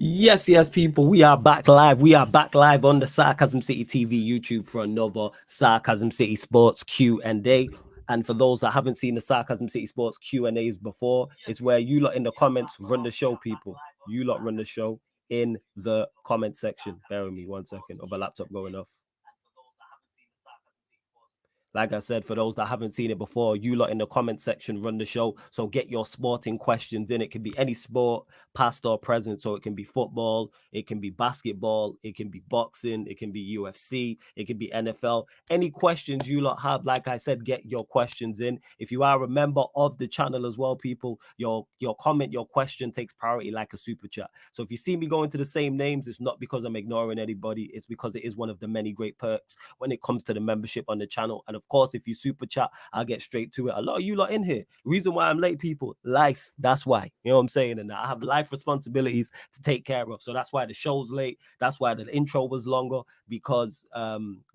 Yes, people. We are back live. We are back live on the Sarcasm City TV YouTube for another Sarcasm City Sports Q&A. And for those that haven't seen the Sarcasm City Sports Q&As before, it's where you lot in the comments run the show, people. You lot run the show in the comment section. Bear with me 1 second of a laptop going off. Like I said, for those that haven't seen it before, you lot in the comment section run the show. So get your sporting questions in. It can be any sport, past or present. So it can be football, it can be basketball, it can be boxing, it can be UFC, it can be NFL. Any questions you lot have, like I said, get your questions in. If you are a member of the channel as well, people, your comment, your question takes priority like a super chat. So if you see me going to the same names, it's not because I'm ignoring anybody. It's because it is one of the many great perks when it comes to the membership on the channel. And of course, if you super chat, I'll get straight to it. A lot of you lot in here. Reason why I'm late, people, life. That's why. You know what I'm saying? And I have life responsibilities to take care of. So that's why the show's late. That's why the intro was longer, because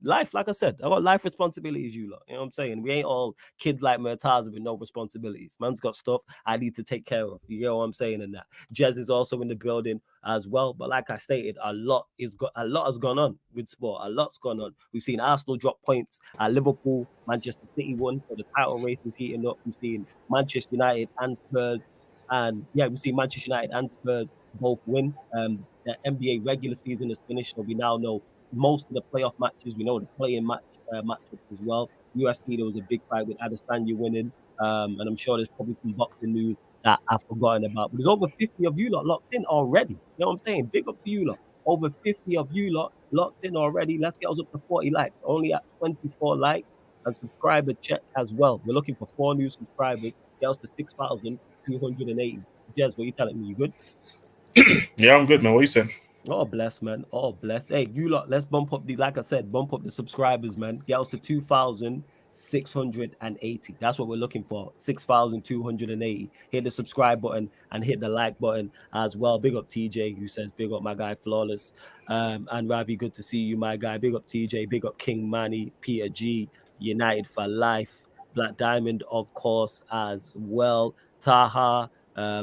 life, like I said, I got life responsibilities, you lot. You know what I'm saying? We ain't all kids like Murtaza with no responsibilities. Man's got stuff I need to take care of. You know what I'm saying? And that Jez is also in the building as well. But like I stated, a lot has gone on with sport. A lot's gone on. We've seen Arsenal drop points at Liverpool. Manchester City won, so the title race is heating up. We've seen Manchester United and Spurs, and yeah, we've seen Manchester United and Spurs both win. The NBA regular season is finished, so we now know most of the playoff matches. We know the playing matchups as well. UFC, there was a big fight with Adesanya winning, and I'm sure there's probably some boxing news that I've forgotten about. But there's over 50 of you lot locked in already. You know what I'm saying? Big up to you lot. Over 50 of you lot locked in already. Let's get us up to 40 likes. Only at 24 likes. And subscriber check as well. We're looking for 4 new subscribers. Get us to 6,280. Jez, what are you telling me? You good? Yeah, I'm good, man. What you saying? Oh, bless, man. Oh, bless. Hey, you lot, let's bump up like I said, bump up the subscribers, man. Get us to 2,680. That's what we're looking for. 6,280. Hit the subscribe button and hit the like button as well. Big up TJ, who says, big up my guy Flawless. And Ravi, good to see you, my guy. Big up TJ, big up King Manny, Peter G, United for Life, Black Diamond, of course, as well. Taha.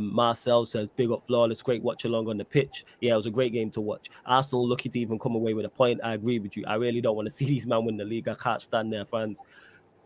Marcel says, big up Flawless, great watch along on the pitch. Yeah, it was a great game to watch. Arsenal lucky to even come away with a point. I agree with you. I really don't want to see these men win the league. I can't stand their fans.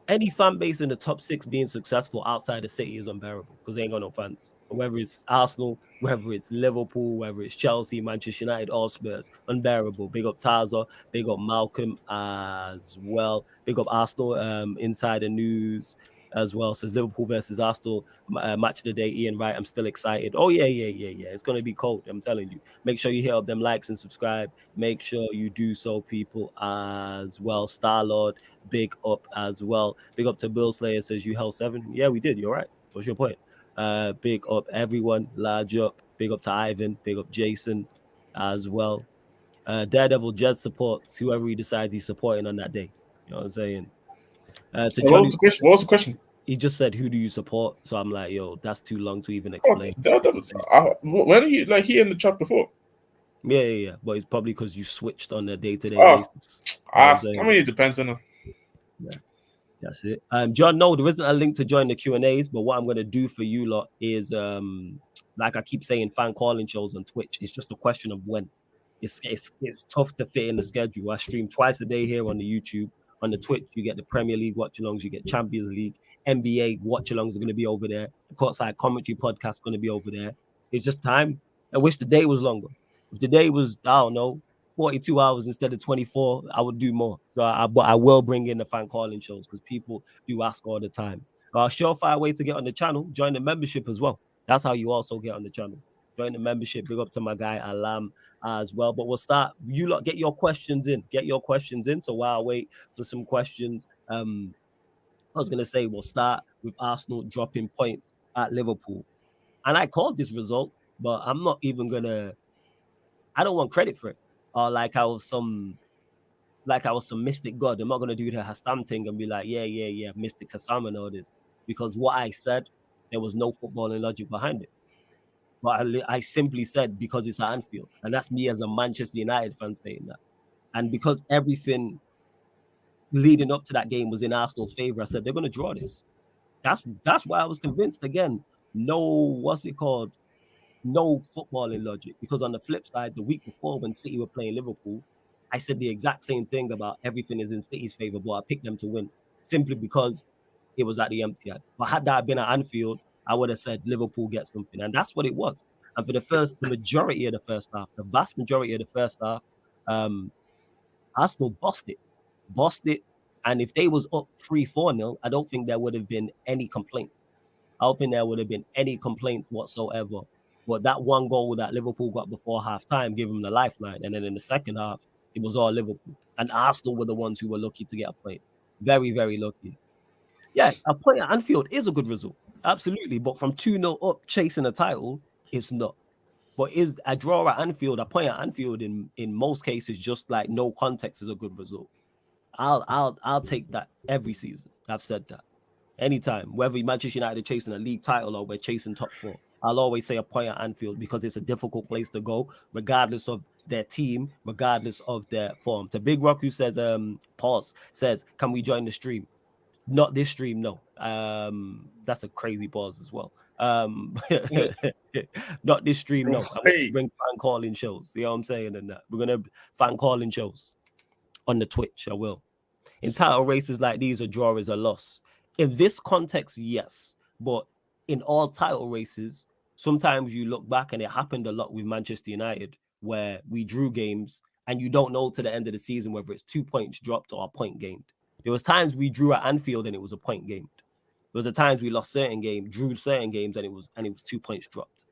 Any fan base in the top 6 being successful outside the city is unbearable because they ain't got no fans. Whether it's Arsenal, whether it's Liverpool, whether it's Chelsea, Manchester United, or Spurs, unbearable. Big up Taza, big up Malcolm as well. Big up Arsenal, Insider News as well. Says Liverpool versus Arsenal match of the day. Ian Wright, I'm still excited. Oh, yeah. It's going to be cold, I'm telling you. Make sure you hit up them likes and subscribe. Make sure you do so, people, as well. Star-Lord, big up as well. Big up to Bill Slayer, says you held 7. Yeah, we did. You're right. What's your point? Big up everyone. Large up. Big up to Ivan. Big up Jason as well. Daredevil Jed supports whoever he decides he's supporting on that day. You know what I'm saying? To What Johnny, was the question? What was the question? he just said, "Who do you support?" So I'm like, "Yo, that's too long to even Okay, explain." when are you like he in the chat before? Yeah. But it's probably because you switched on a day-to-day Oh, basis. You know what I'm I saying? mean, it depends on. Yeah, that's it. John, no, there isn't a link to join the Q&As, but what I'm gonna do for you lot is like I keep saying, fan calling shows on Twitch. It's just a question of when. It's tough to fit in the schedule. I stream twice a day here on the YouTube. On the Twitch, you get the Premier League watch-alongs, you get Champions League, NBA watch-alongs are going to be over there. The Courtside Commentary podcast going to be over there. It's just time. I wish the day was longer. If the day was, I don't know, 42 hours instead of 24, I would do more. But I will bring in the fan calling shows because people do ask all the time. Surefire way to get on the channel, join the membership as well. That's how you also get on the channel. Join the membership. Big up to my guy Alam as well. But we'll start. You lot get your questions in. Get your questions in. So while I wait for some questions, I was gonna say we'll start with Arsenal dropping points at Liverpool. And I called this result, but I'm not even gonna. I don't want credit for it. Or like I was some mystic god. I'm not gonna do the Hassan thing and be like, yeah, mystic Hassan and all this. Because what I said, there was no footballing logic behind it. But I simply said because it's at Anfield. And that's me as a Manchester United fan saying that. And because everything leading up to that game was in Arsenal's favor, I said they're going to draw this. That's why I was convinced. Again, no, what's it called? no footballing logic. Because on the flip side, the week before when City were playing Liverpool, I said the exact same thing about everything is in City's favour, but I picked them to win simply because it was at the Etihad. But had that been at Anfield, I would have said Liverpool gets something, and that's what it was. And for the majority of the first half, the vast majority of the first half, Arsenal bossed it. And if they was up 3-4-0, I don't think there would have been any complaints. I don't think there would have been any complaints whatsoever. But that one goal that Liverpool got before half-time gave them the lifeline. And then in the second half, it was all Liverpool. And Arsenal were the ones who were lucky to get a point. Very, very lucky. Yeah, a point at Anfield is a good result. Absolutely. But from 2-0 up chasing a title, it's not. But is a draw at Anfield, a point at Anfield in most cases, just like no context, is a good result. I'll take that every season. I've said that. Anytime, whether Manchester United are chasing a league title or we're chasing top four, I'll always say a point at Anfield because it's a difficult place to go, regardless of their team, regardless of their form. To Big Rock, who says, pause, says, can we join the stream? Not this stream, no. That's a crazy pause as well. Not this stream, no. I'm gonna bring fan calling shows. You know what I'm saying? And that we're gonna fan calling shows on the Twitch. I will. In title races like these, a draw is a loss. In this context, yes. But in all title races, sometimes you look back, and it happened a lot with Manchester United, where we drew games and you don't know to the end of the season whether it's 2 points dropped or a point gained. There was times we drew at Anfield and it was a point gained. There was the times we lost certain games, drew certain games, and it was 2 points dropped.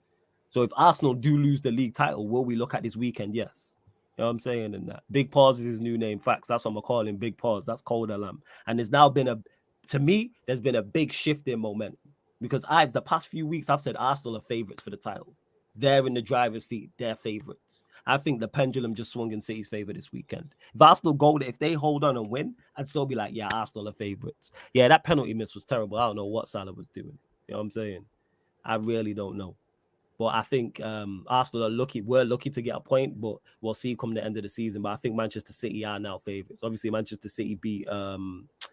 So if Arsenal do lose the league title, will we look at this weekend? Yes. You know what I'm saying? And that Big Pause is his new name. Facts. That's what I'm calling Big Pause. That's Cold Alarm. And there's now been to me, there's been a big shift in momentum because the past few weeks, I've said Arsenal are favourites for the title. They're in the driver's seat. They're favourites. I think the pendulum just swung in City's favour this weekend. If Arsenal go there, if they hold on and win, I'd still be like, yeah, Arsenal are favourites. Yeah, that penalty miss was terrible. I don't know what Salah was doing. You know what I'm saying? I really don't know. But I think Arsenal are lucky. We're lucky to get a point, but we'll see come the end of the season. But I think Manchester City are now favourites. Obviously, Manchester City beat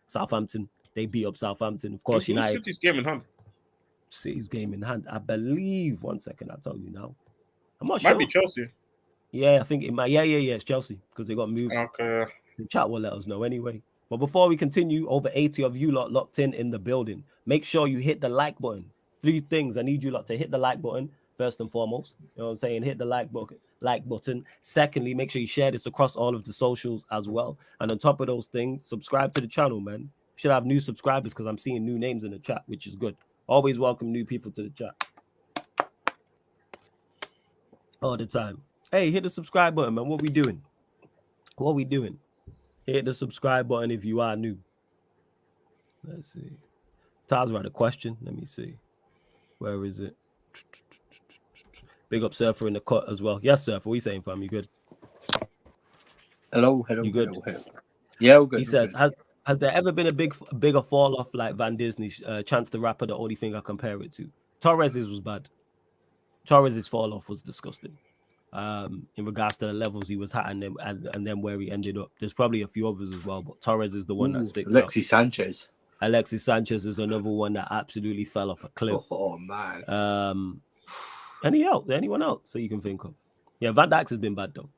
Southampton. They beat up Southampton. Of course, United. City's game in hand. City's game in hand. I believe. 1 second, I'll tell you now. I'm not sure. Might be Chelsea. Yeah, I think it might. Yeah. It's Chelsea because they got moved. Okay. The chat will let us know anyway. But before we continue, over 80 of you lot locked in the building. Make sure you hit the like button. 3 things. I need you lot to hit the like button first and foremost. You know what I'm saying? Hit the like button. Secondly, make sure you share this across all of the socials as well. And on top of those things, subscribe to the channel, man. Should have new subscribers because I'm seeing new names in the chat, which is good. Always welcome new people to the chat. All the time. Hey, hit the subscribe button, man. What we doing? Hit the subscribe button if you are new. Let's see. Taz wrote a question. Let me see. Where is it? Big up Surfer in the cut as well. Yes, Surfer. What are you saying, fam? You good? Hello. You good? Hello. Yeah, all good. He says, has there ever been a bigger fall off like Van Disney's Chance the Rapper? The only thing I compare it to. Torres's was bad. Torres's fall off was disgusting. In regards to the levels he was at and then where he ended up. There's probably a few others as well, but Torres is the one that sticks out. Alexis Sanchez is another one that absolutely fell off a cliff. Oh man. Anyone else so you can think of? Yeah, Van Dijk's has been bad though.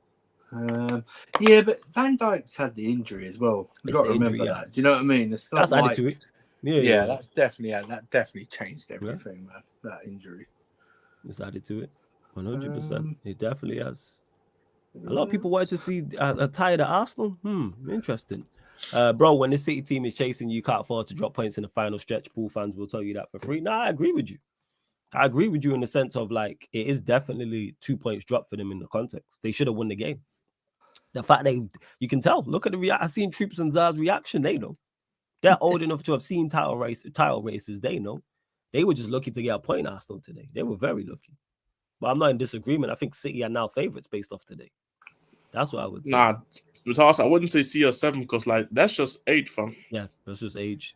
Yeah, but Van Dijk's had the injury as well. You got to remember that. Do you know what I mean? That's added to it. Yeah. That's definitely changed everything, man. That injury. It's added to it. 100%. It definitely has. A lot of people wanted to see a tie at Arsenal. Interesting. Bro, when the City team is chasing, you can't afford to drop points in the final stretch. Pool fans will tell you that for free. No, I agree with you. I agree with you in the sense of like it is definitely 2 points dropped for them in the context. They should have won the game. The fact you can tell. Look at the reaction. I've seen Troops and Zara's reaction. They know. They're old enough to have seen title races. They know. They were just lucky to get a point in Arsenal today. They were very lucky. But I'm not in disagreement. I think City are now favourites based off today. That's what I would say. Nah, with Arsenal, I wouldn't say CR7 because like that's just age, fam. Yeah, that's just age.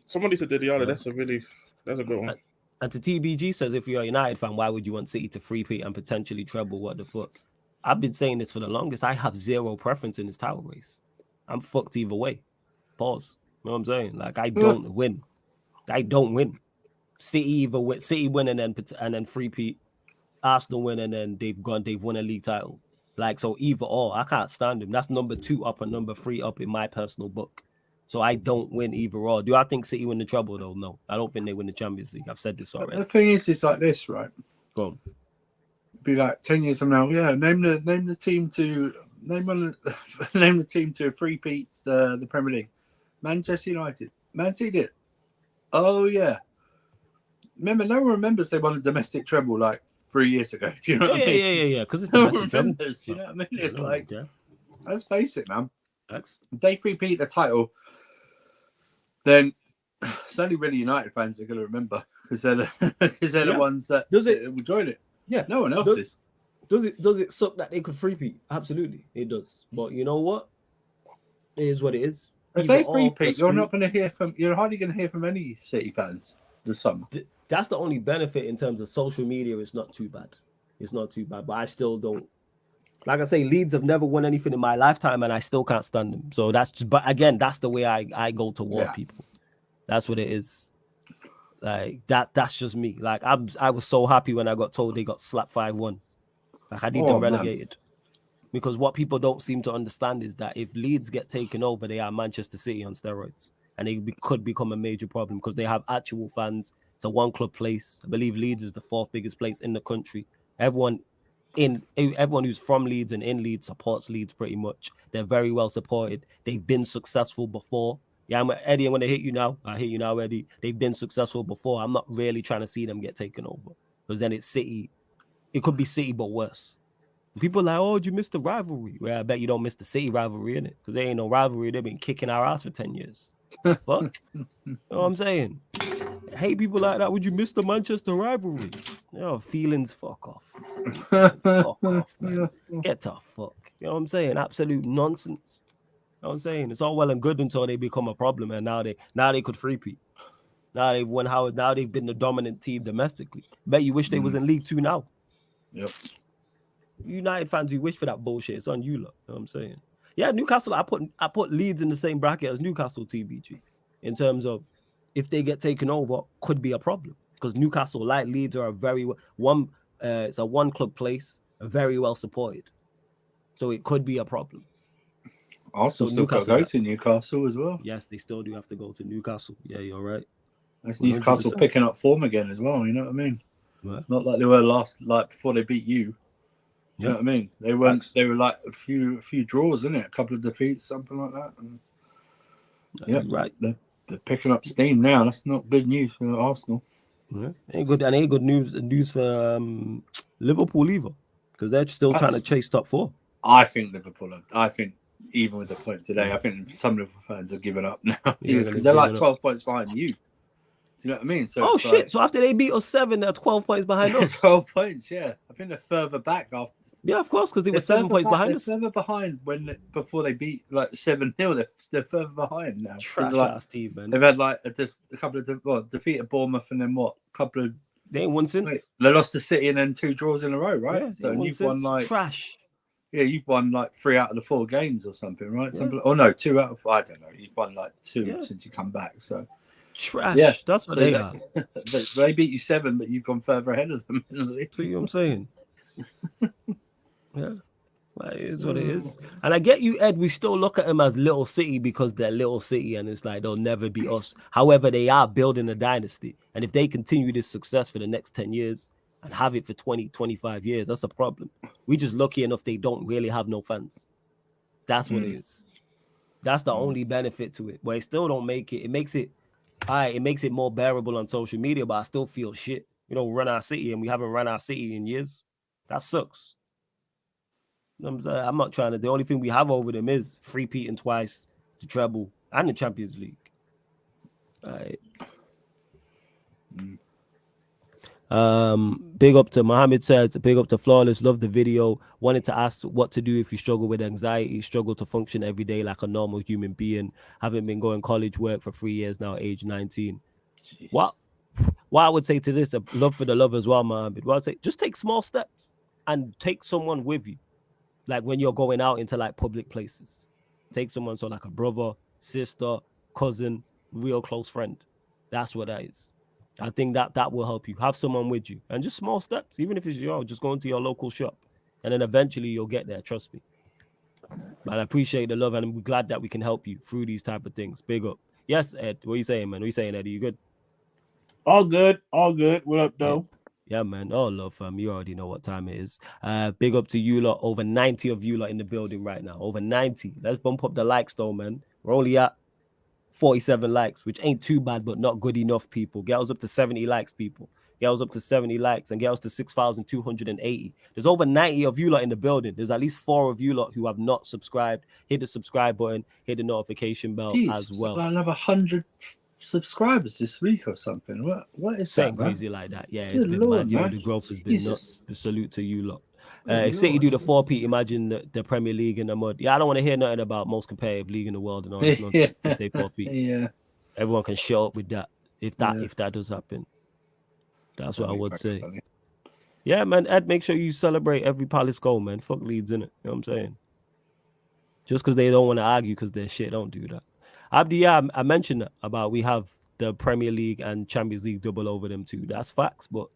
Somebody said Didiali. Yeah. That's a good one. And to TBG says, if you're a United fan, why would you want City to three-peat and potentially treble? What the fuck? I've been saying this for the longest. I have zero preference in this title race. I'm fucked either way. Pause. You know what I'm saying? Like I don't win. City win and then three-peat. Arsenal win and then they've won a league title. Like, so either or, I can't stand them. That's number 2 up and number 3 up in my personal book. So I don't win either or. Do I think City win the treble though? No, I don't think they win the Champions League. I've said this already. The thing is, it's like this, right? Go on. Be like 10 years from now. Yeah, name the team to three-peat the Premier League. Manchester United. Man City did it. Oh yeah. Remember, no one remembers they won a domestic treble like 3 years ago. Do you know what I mean? Yeah. Because it's No one domestic treble. remembers. You know what I mean? It's No, like, yeah. let's face it, man. Thanks. If they three-peat the title, then it's only really United fans are going to remember because they're the ones that enjoyed it. Yeah. No one else is. Does it suck that they could three-peat? Absolutely, it does. But you know what? It is what it is. If they three-peat, you're hardly going to hear from any City fans this summer. That's the only benefit in terms of social media. It's not too bad. It's not too bad. But I still don't. Like I say, Leeds have never won anything in my lifetime, and I still can't stand them. So but again, that's the way I go toward people. That's what it is. Like that's just me. Like I was so happy when I got told they got slapped 5-1. Like I need them relegated. Because what people don't seem to understand is that if Leeds get taken over, they are Manchester City on steroids, and they could become a major problem because they have actual fans. It's a one-club place. I believe Leeds is the 4th biggest place in the country. Everyone who's from Leeds and in Leeds supports Leeds pretty much. They're very well supported. They've been successful before. Yeah, Eddie, I'm going to hit you now. I hit you now, Eddie. They've been successful before. I'm not really trying to see them get taken over because then it's City. It could be City, but worse. People are like, oh, you missed the rivalry. Well, I bet you don't miss the City rivalry, innit? Because there ain't no rivalry. They've been kicking our ass for 10 years. Fuck. You know what I'm saying? I hate people like that. Would you miss the Manchester rivalry? Feelings, fuck off. Fuck off, man. Get the fuck. You know what I'm saying? Absolute nonsense. You know what I'm saying? It's all well and good until they become a problem, and now they could three-peat. Now they've won. Now they've been the dominant team domestically. Bet you wish they was in League 2 now. Yep. United fans, you wish for that bullshit. It's on you, lot. You know what I'm saying? Yeah, Newcastle. I put Leeds in the same bracket as Newcastle TBG in terms of if they get taken over, could be a problem because Newcastle, like Leeds, are it's a one-club place, very well supported, so it could be a problem. Also, still got to go to Newcastle as well. Yes, they still do have to go to Newcastle. Yeah, you're right. That's Newcastle 100%. Picking up form again as well. You know what I mean? Yeah. Not like they were before they beat you. You know what I mean? They weren't. Thanks. They were like a few draws, isn't it? A couple of defeats, something like that. And, right. They're picking up steam now. That's not good news for Arsenal. Yeah. Ain't good news for Liverpool either, because they're still trying to chase top 4. I think Liverpool. I think even with the point today, I think some Liverpool fans are giving up now because they're like 12 points behind you. Do you know what I mean? So shit! Like, so after they beat us 7, they're 12 points behind us. 12 points, yeah. I think they're further back after. Yeah, of course, because they were 7 points behind us. They're further behind before they beat like 7-0. They're further behind now. Trash ass team, man. They've had like a couple of defeated Bournemouth and then a couple of. They ain't won since. They lost to City and then 2 draws in a row, right? Yeah, so you've won like trash. Yeah, you've won like 3 out of the 4 games or something, right? Yeah. No, 2 out of 4. I don't know. You've won like 2 since you come back, so. Trash. Yeah, that's what they are. They beat you 7, but you've gone further ahead of them. See what I'm saying? Yeah, that is what it is. And I get you, Ed. We still look at them as Little City because they're Little City, and it's like they'll never be us. However, they are building a dynasty, and if they continue this success for the next 10 years and have it for 20, 25 years, that's a problem. We just lucky enough they don't really have no fans. That's what it is. That's the only benefit to it. But it still don't make it. It makes it more bearable on social media, but I still feel shit. Run our city, and we haven't run our city in years. That sucks. I'm not trying to. The only thing we have over them is three-peating twice, the treble, and the Champions League. Big up to Mohammed says, big up to Flawless, love the video. Wanted to ask what to do if you struggle with anxiety, struggle to function every day like a normal human being. Haven't been going college work for 3 years now, age 19. Jeez. What I would say to this, a love for the love as well, Mohammed. What I'd say, just take small steps and take someone with you. Like when you're going out into like public places, take someone, so like a brother, sister, cousin, real close friend. That's what that is. I think that will help you. Have someone with you, and just small steps, even if it's just going to your local shop, and then eventually you'll get there. Trust me. But I appreciate the love, and I'm glad that we can help you through these type of things. Big up. Yes, Ed. What are you saying, man? What are you saying, Eddie? You good? All good. All good. What up, though? Yeah, man. Oh, love, fam. You already know what time it is. Big up to you lot. Over 90 of you lot in the building right now. Over 90. Let's bump up the likes, though, man. We're only at 47 likes, which ain't too bad, but not good enough, people. Get us up to 70 likes, people. Get us up to 70 likes and get us to 6,280. There's over 90 of you lot in the building. There's at least 4 of you lot who have not subscribed. Hit the subscribe button. Hit the notification bell as well. So another 100 subscribers this week or something. What is something that, crazy like that? Yeah, it's been Lord, mad. Yo, man. the growth has been Jesus. nuts. Salute to you lot. If City do the 4P, imagine the Premier League in the mud. Yeah, I don't want to hear nothing about most competitive league in the world and all this nonsense. Stay 4P. Yeah. Everyone can show up with that if that does happen. That's what I would say. Funny. Yeah, man. Ed, make sure you celebrate every Palace goal, man. Fuck Leeds, innit? You know what I'm saying? Just because they don't want to argue because they're shit, don't do that. Abdi, yeah, I mentioned that about we have the Premier League and Champions League double over them too. That's facts. But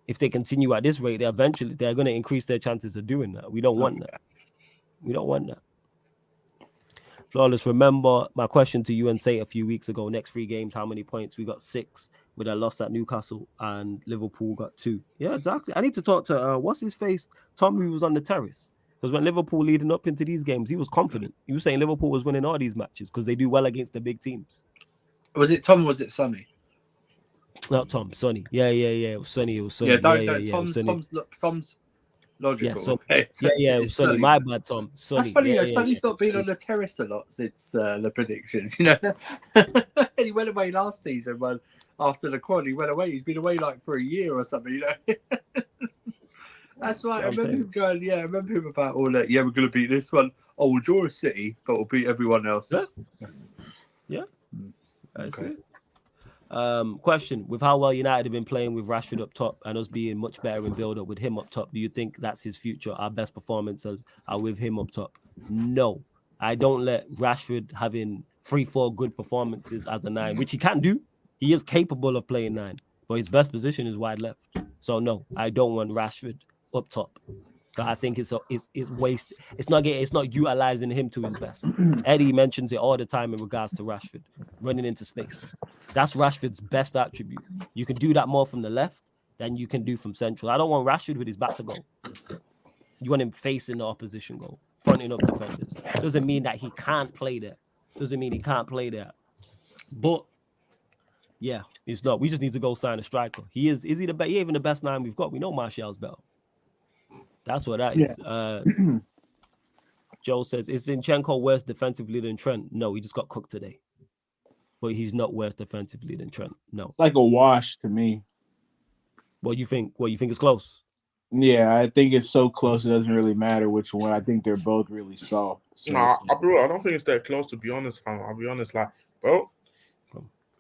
if they continue at this rate, they're going to increase their chances of doing that. We don't want that. We don't want that. Flawless, remember my question to you and say a few weeks ago, next 3 games, how many points? We got 6 with a loss at Newcastle and Liverpool got 2. Yeah, exactly. I need to talk to, what's his face? Tom, who was on the terrace. Because when Liverpool leading up into these games, he was confident. He was saying Liverpool was winning all these matches because they do well against the big teams. Was it Tom or was it Sonny? Not Tom, Sonny. Yeah. It was Sonny. Yeah, Tom's logical. Yeah, it was Sonny. My bad, Tom. Sonny. That's funny. Sonny's not been on the terrace a lot since the predictions, you know. He went away last season, but after the quad, he went away. He's been away like for a year or something, you know. That's right. I remember him going. Yeah, I remember him about all that. Yeah, we're gonna beat this one. Oh, we'll draw a City, but we'll beat everyone else. Yeah. That's it. Question: with how well United have been playing with Rashford up top and us being much better in build-up with him up top, do you think that's his future? Our best performances are with him up top? No, I don't let Rashford having 3-4 good performances as a 9, which he can do. He is capable of playing 9, but his best position is wide left. So no, I don't want Rashford up top. But I think it's wasted. It's not utilizing him to his best. Eddie mentions it all the time in regards to Rashford running into space. That's Rashford's best attribute. You can do that more from the left than you can do from central. I don't want Rashford with his back to goal. You want him facing the opposition goal, fronting up defenders. Doesn't mean that he can't play there. Doesn't mean he can't play there. But yeah, it's not. We just need to go sign a striker. He is he the best? He even the best 9 we've got. We know Martial's better. That's what that is. Yeah. Joe says, is Zinchenko worse defensively than Trent? No, he just got cooked today. But he's not worse defensively than Trent. No. Like a wash to me. What you think it's close? Yeah, I think it's so close it doesn't really matter which one. I think they're both really soft. So I don't think it's that close, to be honest, fam. I'll be honest, like, bro,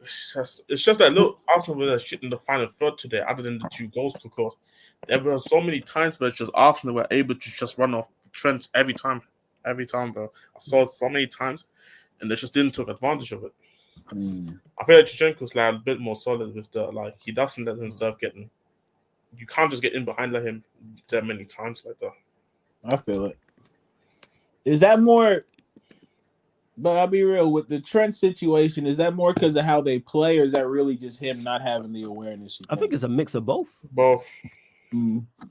it's just that look, Arsenal were shit in the final third today, other than the 2 goals because there were so many times where just Arsenal were able to just run off Trent every time, bro. I saw it so many times, and they just didn't take advantage of it. I feel like Zinchenko's like a bit more solid with the he doesn't let himself get in. You can't just get in behind like him that many times like that. I feel it. Is that more? But I'll be real with the Trent situation. Is that more because of how they play, or is that really just him not having the awareness? I think it's a mix of both. Both.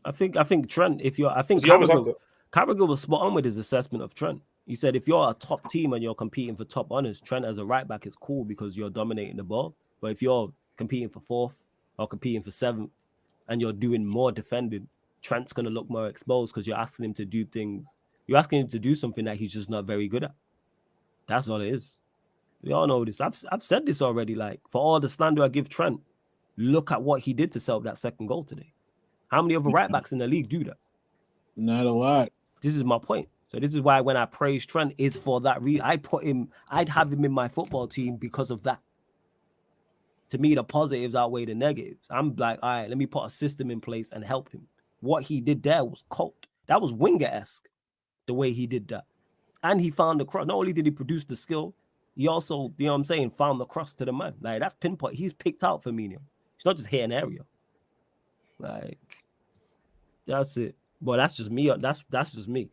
I think Trent. Carragher was spot on with his assessment of Trent. He said if you're a top team and you're competing for top honors, Trent as a right back is cool because you're dominating the ball. But if you're competing for 4th or competing for 7th and you're doing more defending, Trent's gonna look more exposed because you're asking him to do things. You're asking him to do something that he's just not very good at. That's all it is. We all know this. I've said this already. Like, for all the slander I give Trent, look at what he did to set up that second goal today. How many other right backs in the league do that? Not a lot. This is my point. So this is why when I praise Trent, it's for that reason. I'd have him in my football team because of that. To me, the positives outweigh the negatives. I'm like, all right, let me put a system in place and help him. What he did there was cold. That was Wenger-esque, the way he did that. And he found the cross. Not only did he produce the skill, he also, found the cross to the man. Like, that's pinpoint. He's picked out Firmino. He's not just hitting area. Like, that's it. But that's just me. That's just me.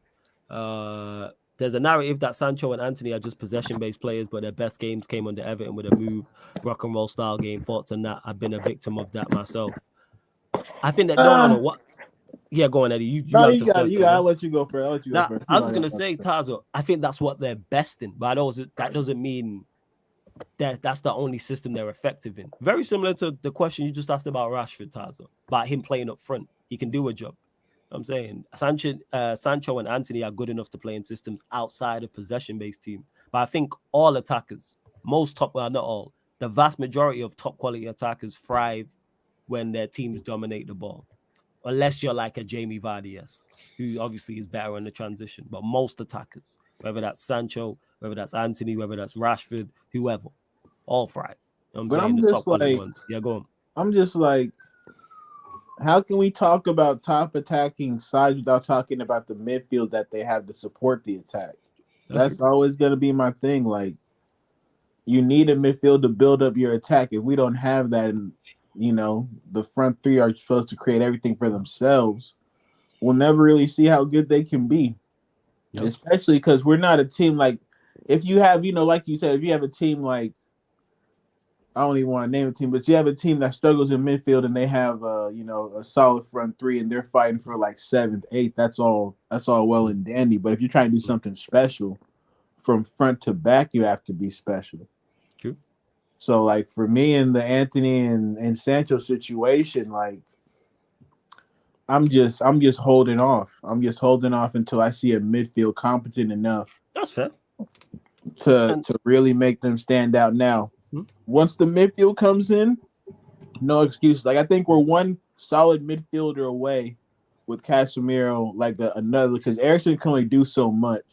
There's a narrative that Sancho and Anthony are just possession-based players, but their best games came under Everton with a move, rock and roll style game. Thoughts on that? I've been a victim of that myself. I think that no. What? Yeah, go on, Eddie. You got first, I'll let you go first. I was gonna say, Tazo. I think that's what they're best in, but that doesn't mean that's the only system they're effective in. Very similar to the question you just asked about Rashford, Tazo, about him playing up front. He can do a job. I'm saying Sancho and Anthony are good enough to play in systems outside of possession-based team. But I think all attackers, not all, the vast majority of top quality attackers thrive when their teams dominate the ball. Unless you're like a Jamie Vardy-esque, who obviously is better on the transition. But most attackers, whether that's Sancho, whether that's Anthony, whether that's Rashford, whoever, all thrive. You know what I'm saying? The top quality ones. Yeah, go on. I'm just like, how can we talk about top attacking sides without talking about the midfield that they have to support the attack? That's always going to be my thing. Like, you need a midfield to build up your attack. If we don't have that, and the front three are supposed to create everything for themselves, we'll never really see how good they can be. Yep. Especially because we're not a team like, if you have, like you said, if you have a team like, I don't even want to name a team, but you have a team that struggles in midfield and they have a solid front three and they're fighting for like 7th, 8th. That's all well and dandy. But if you're trying to do something special from front to back, you have to be special. True. So like for me in the Anthony and Sancho situation, like I'm just holding off. I'm just holding off until I see a midfield competent enough. That's fair. To really make them stand out now. Once the midfield comes in, no excuses. Like I think we're one solid midfielder away with Casemiro, like another, because Eriksen can only do so much.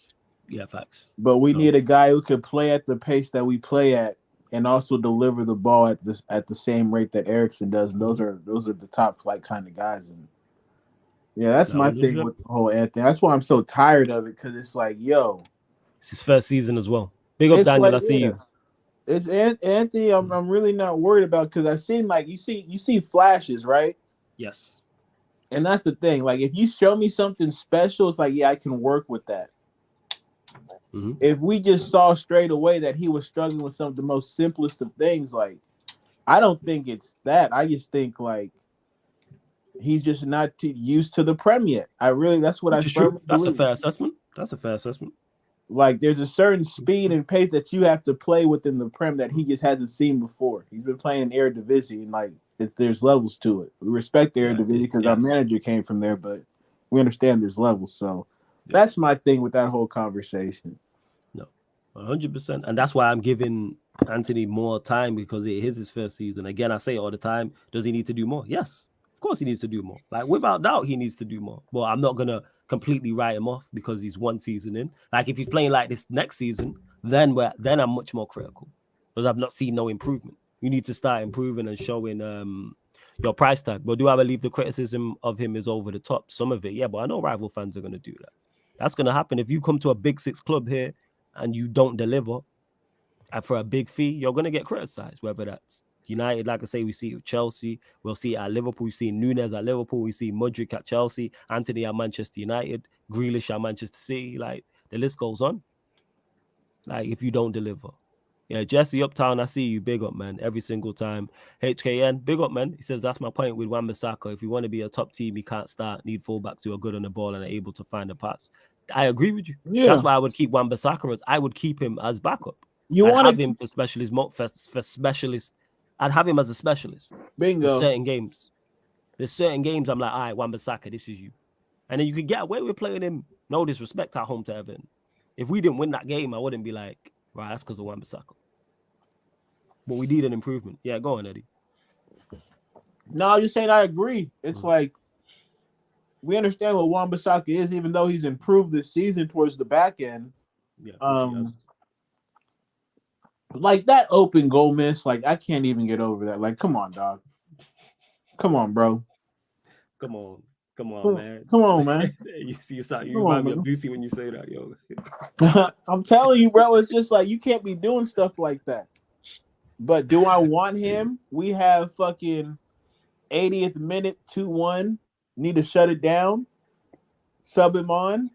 Yeah, facts. But we need a guy who can play at the pace that we play at and also deliver the ball at the same rate that Eriksen does. And those are the top flight kind of guys. And yeah, that's my thing with the whole Anthony. That's why I'm so tired of it, because it's like, yo, it's his first season as well. Big up, Daniel. I see you. It's Anthony. I'm really not worried about, because I've seen, like, you see flashes, right? Yes. And that's the thing. Like, if you show me something special, it's like, yeah, I can work with that. Mm-hmm. If we just saw straight away that he was struggling with some of the most simplest of things, like, I don't think it's that. I just think, like, he's just not used to the Prem yet. That's what I firmly believe. That's a fair assessment. Like, there's a certain speed and pace that you have to play within the Prem that he just hasn't seen before. He's been playing in Eredivisie, and like there's levels to it. We respect the Eredivisie because our manager came from there, but we understand there's levels. So that's my thing with that whole conversation. No, 100%, and that's why I'm giving Anthony more time, because it is his first season. Again, I say it all the time. Does he need to do more? Yes, of course he needs to do more. Like, without doubt, he needs to do more. But I'm not gonna completely write him off because he's one season in. Like, if he's playing like this next season, then I'm much more critical, because I've not seen no improvement. You need to start improving and showing your price tag. But do I believe the criticism of him is over the top? Some of it, yeah, but I know rival fans are going to do that. That's going to happen. If you come to a big six club here and you don't deliver, and for a big fee, you're going to get criticized, whether that's United, like I say, we see it with Chelsea, we'll see it at Liverpool, we see Nunes at Liverpool, we see Mudryk at Chelsea, Anthony at Manchester United, Grealish at Manchester City. Like, the list goes on. Like, if you don't deliver. Yeah, Jesse Uptown, I see you. Big up, man. Every single time. HKN, big up, man. He says, that's my point with Wan-Bissaka. If you want to be a top team, you can't start. Need fullbacks who are good on the ball and are able to find a pass. I agree with you. Yeah. That's why I would keep Wan-Bissaka as I would keep him as backup. I'd have him for specialist. I'd have him as a specialist. Bingo. For certain games. There's certain games I'm like, all right, Wan-Bissaka, this is you. And then you could get away with playing him, no disrespect, at home to Everton. If we didn't win that game, I wouldn't be like, right, that's because of Wan-Bissaka. But we need an improvement. Yeah, go on, Eddie. No, you're saying I agree. It's like, we understand what Wan-Bissaka is, even though he's improved this season towards the back end. Yeah, like that open goal miss, like I can't even get over that. Like, come on, dog. Come on, bro. Come on, man. Come on, man. You remind me of Busey when you say that, yo. I'm telling you, bro, it's just like you can't be doing stuff like that. But do I want him? We have fucking 80th minute, 2-1. Need to shut it down. Sub him on.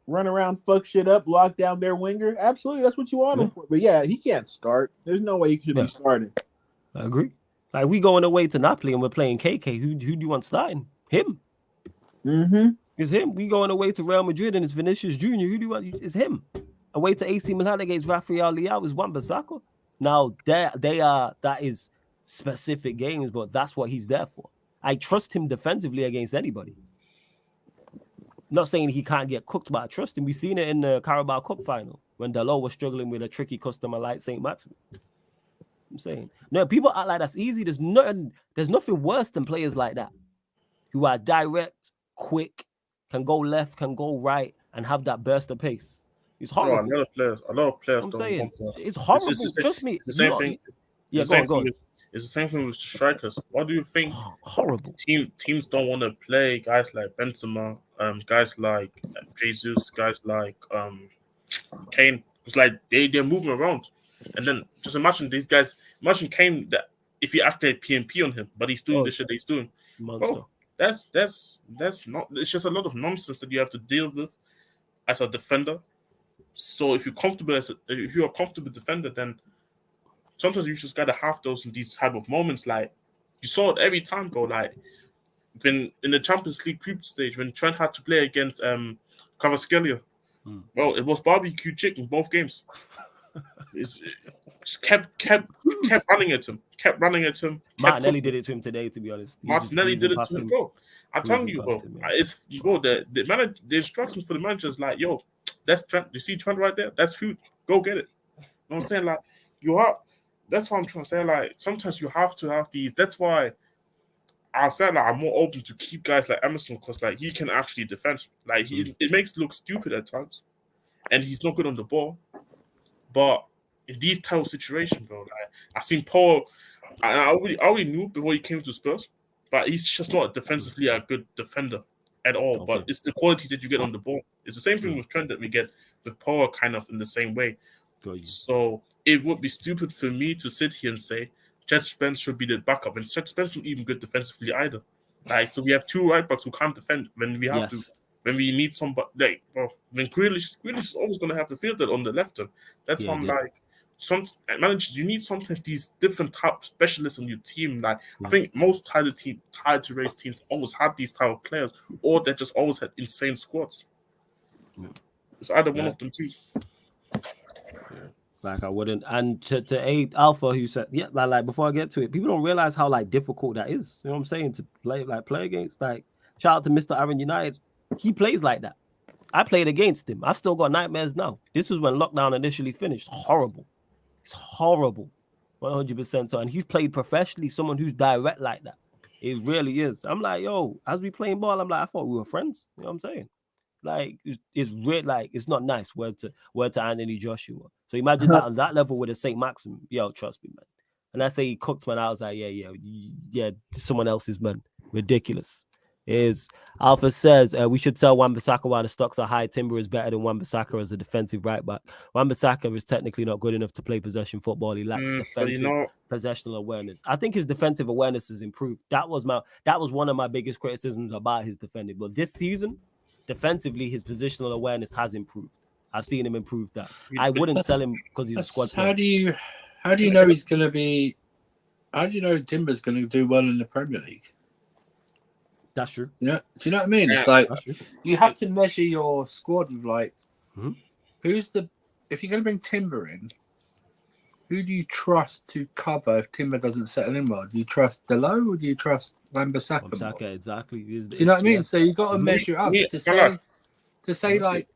Run around, fuck shit up, lock down their winger. Absolutely, that's what you want him for. But yeah, he can't start. There's no way he should be starting. I agree. Like, we going away to Napoli and we're playing KK. Who do you want starting? Him. Mm-hmm. It's him. We going away to Real Madrid and it's Vinicius Jr. Who do you want? It's him. Away to AC Milan against Rafael Leao is Wan-Bissaka. Now, that is specific games, but that's what he's there for. I trust him defensively against anybody. Not saying he can't get cooked, but I trust him. We've seen it in the Carabao Cup final when Dalot was struggling with a tricky customer like St. Maximin. I'm saying, no, people act like that's easy. There's nothing worse than players like that who are direct, quick, can go left, can go right, and have that burst of pace. It's horrible. A lot of players I'm don't saying, want that. it's horrible. Trust me. The same thing. Yeah, go on. It's the same thing with the strikers. What do you think? Horrible. Teams don't want to play guys like Benzema, guys like Jesus, guys like Kane. It's like they're moving around, and then just imagine these guys. Imagine Kane that if you activate PMP on him, but he's doing the shit that he's doing. Monster. Bro, that's not. It's just a lot of nonsense that you have to deal with as a defender. So if you're a comfortable defender, then sometimes you just gotta have those in these type of moments. Like you saw it every time, bro. Like when in the Champions League group stage, when Trent had to play against Kvaratskhelia, well, it was barbecue chicken both games. It just kept running at him. Martinelli did it to him today, to be honest. Martinelli did it to him, bro. I'm telling you, bro. It's the instructions for the manager is like, yo, that's Trent. You see Trent right there? That's food. Go get it. You know what I'm saying? Like that's what I'm trying to say. Like sometimes you have to have these. That's why I said like I'm more open to keep guys like Emerson because like he can actually defend. Like it makes it look stupid at times, and he's not good on the ball. But in these type of situations, bro, like I seen Paul. I already knew before he came to Spurs, but he's just not defensively a good defender at all. Okay. But it's the qualities that you get on the ball. It's the same thing with Trent that we get with Paul, kind of in the same way. So it would be stupid for me to sit here and say Chet Spence should be the backup, and Chet Spence not even good defensively either. Like, so we have two right backs who can't defend when we have to. When we need somebody, like, when Grealish is always going to have to field that on the left hand. That's why I'm like, some managers, you need sometimes these different type of specialists on your team. Like, I think most tied to race teams always have these type of players, or they just always had insane squads. It's either one of them too. Like I wouldn't, and to aid Alpha, who said, like before I get to it, people don't realize how like difficult that is. You know what I'm saying? To play against, like, shout out to Mr. Aaron United. He plays like that. I played against him. I've still got nightmares now. This was when lockdown initially finished. Horrible. It's horrible. 100% so. And he's played professionally, someone who's direct like that. It really is. I'm like, yo, as we playing ball, I'm like, I thought we were friends. You know what I'm saying? Like, it's real, like, it's not nice. Word to Anthony Joshua. So imagine that on that level with a St. Maximin. Yo, trust me, man. And I say he cooked, man. I was like, yeah, someone else's, man. Ridiculous. Alpha says we should tell Wan-Bissaka why the stocks are high. Timber is better than Wan-Bissaka as a defensive right back. Wan-Bissaka is technically not good enough to play possession football. He lacks defensive possessional awareness. I think his defensive awareness has improved. That was one of my biggest criticisms about his defending. But this season, defensively, his positional awareness has improved. I've seen him improve that. I wouldn't sell him because he's a squad player. How do you know he's going to be? How do you know Timber's going to do well in the Premier League? That's true. Yeah, do you know what I mean? It's like you have to measure your squad with like if you're going to bring Timber in, who do you trust to cover if Timber doesn't settle in well? Do you trust Dalot or do you trust Wan-Bissaka? Exactly. Do you know what I mean? So you got to measure up to say like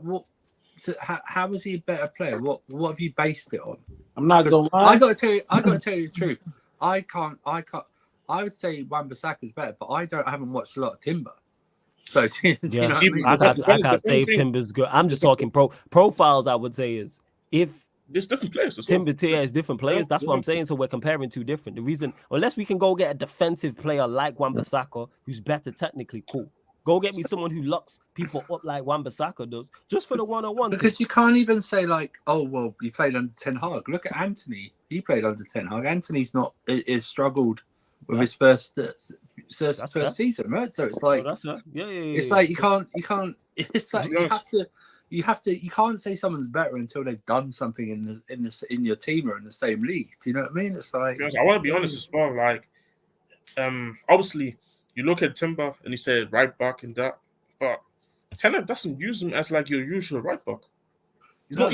what. So how is he a better player? What have you based it on? I'm not gonna lie. I got to tell you the truth. I can't. I would say Wan-Bissaka is better, but I haven't watched a lot of Timber. So do you know what I mean? I can't say if Timber's good. I'm just talking profiles. I would say is if there's different players. Timber is different players. That's what I'm saying. So we're comparing two different. The reason, unless we can go get a defensive player like Wan-Bissaka who's better technically, cool. Go get me someone who locks people up like Wan-Bissaka does, just for the one-on-one. Because you can't even say like, oh well, he played under Ten Hag. Look at Anthony. He played under Ten Hag. Anthony's is struggled with his first season, right? So it's like that's right. Yeah. It's like you can't. It's like you can't say someone's better until they've done something in your team or in the same league. Do you know what I mean? It's like I want to be honest as well. Like, obviously you look at Timber and he said right back and that, but Tenet doesn't use him as like your usual right back. He's not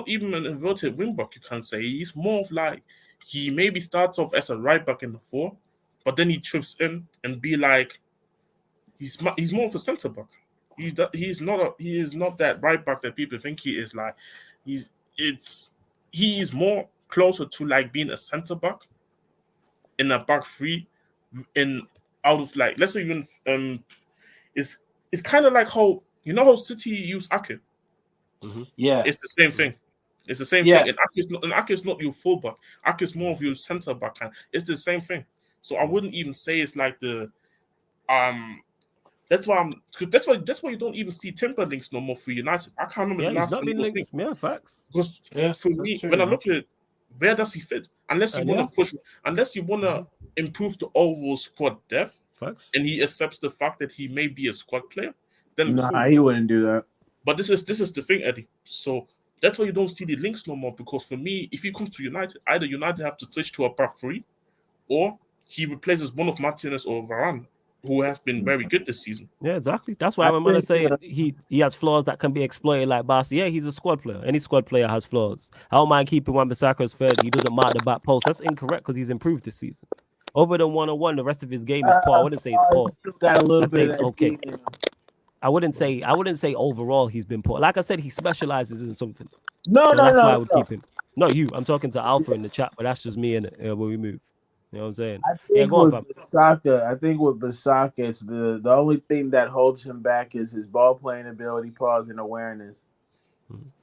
even an inverted wing back. You can't say he's more of like he maybe starts off as a right back in the 4, but then he drifts in and be like he's more of a centre back. He is not that right back that people think he is. Like he is more closer to like being a centre back in a back 3 in out of like let's say even it's kind of like how how City use Ake. Mm-hmm. Yeah, it's the same thing. It's the same thing. And Ake's not your fullback. Ake's more of your centre back. It's the same thing. So I wouldn't even say it's like the That's why you don't even see Timber links no more for United. I can't remember the last time he was linked. Yeah, facts. Because for me, when I look at it, where does he fit? Unless you want to push, unless you want to improve the overall squad depth, facts, and he accepts the fact that he may be a squad player, then cool. He wouldn't do that. But this is the thing, Eddie. So that's why you don't see the links no more. Because for me, if he comes to United, either United have to switch to a back 3, or he replaces one of Martinez or Varane, who has been very good this season. Yeah, exactly. That's why I'm going to say he has flaws that can be exploited like Barca. Yeah, he's a squad player. Any squad player has flaws. I don't mind keeping Wan-Bissaka as third. He doesn't mark the back post. That's incorrect because he's improved this season. Other than 1-on-1, the rest of his game is poor. I wouldn't say it's poor. I'd say it's okay. I wouldn't say overall he's been poor. Like I said, he specializes in something. That's why I would keep him. Not you. I'm talking to Alpha in the chat, but that's just me in it when we move. You know what I'm saying? I think with Bissaka, it's the only thing that holds him back is his ball playing ability, pause, and awareness.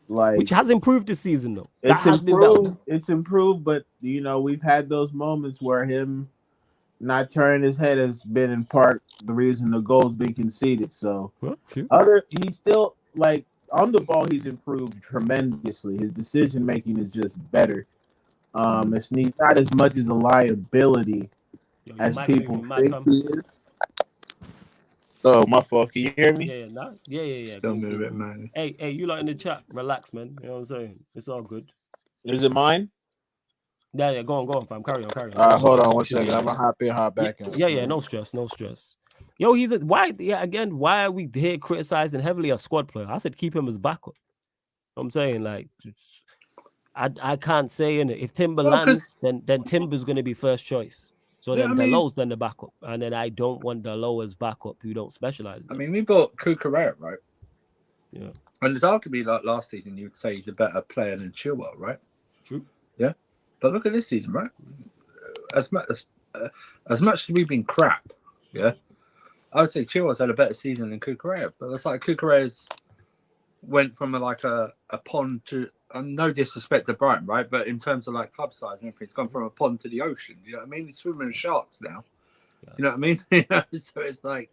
Like, which has improved this season though. It's improved, but we've had those moments where him not turning his head has been in part the reason the goal's been conceded. So he's still like on the ball, he's improved tremendously. His decision making is just better. It's not as much as a liability as people think he is. Oh, my fault. Can you hear me? Yeah. Still move it, man. Hey, you lot in the chat, relax, man. You know what I'm saying? It's all good. Is it mine? Yeah, go on, fam. Carry on. Hold on 1 second. I'm gonna hop back in. Yeah, no stress. Yo, why are we here criticizing heavily a squad player? I said keep him as backup. I'm saying like I can't say in it. If Timber lands, then Timber's gonna be first choice. So then Dalot's then the backup, and then I don't want Dalot as backup who don't specialize. I mean, we bought Cucurella, right? Yeah, and it's arguably like last season, you would say he's a better player than Chilwell, right? True. Yeah, but look at this season, right? As much as we've been crap, yeah, I would say Chilwell's had a better season than Cucurella. But it's like Cucurella's went from a pond to. No disrespect to Brighton, right? But in terms of like club size and everything, it's gone from a pond to the ocean. You know what I mean? He's swimming with sharks now. Yeah. You know what I mean? So it's like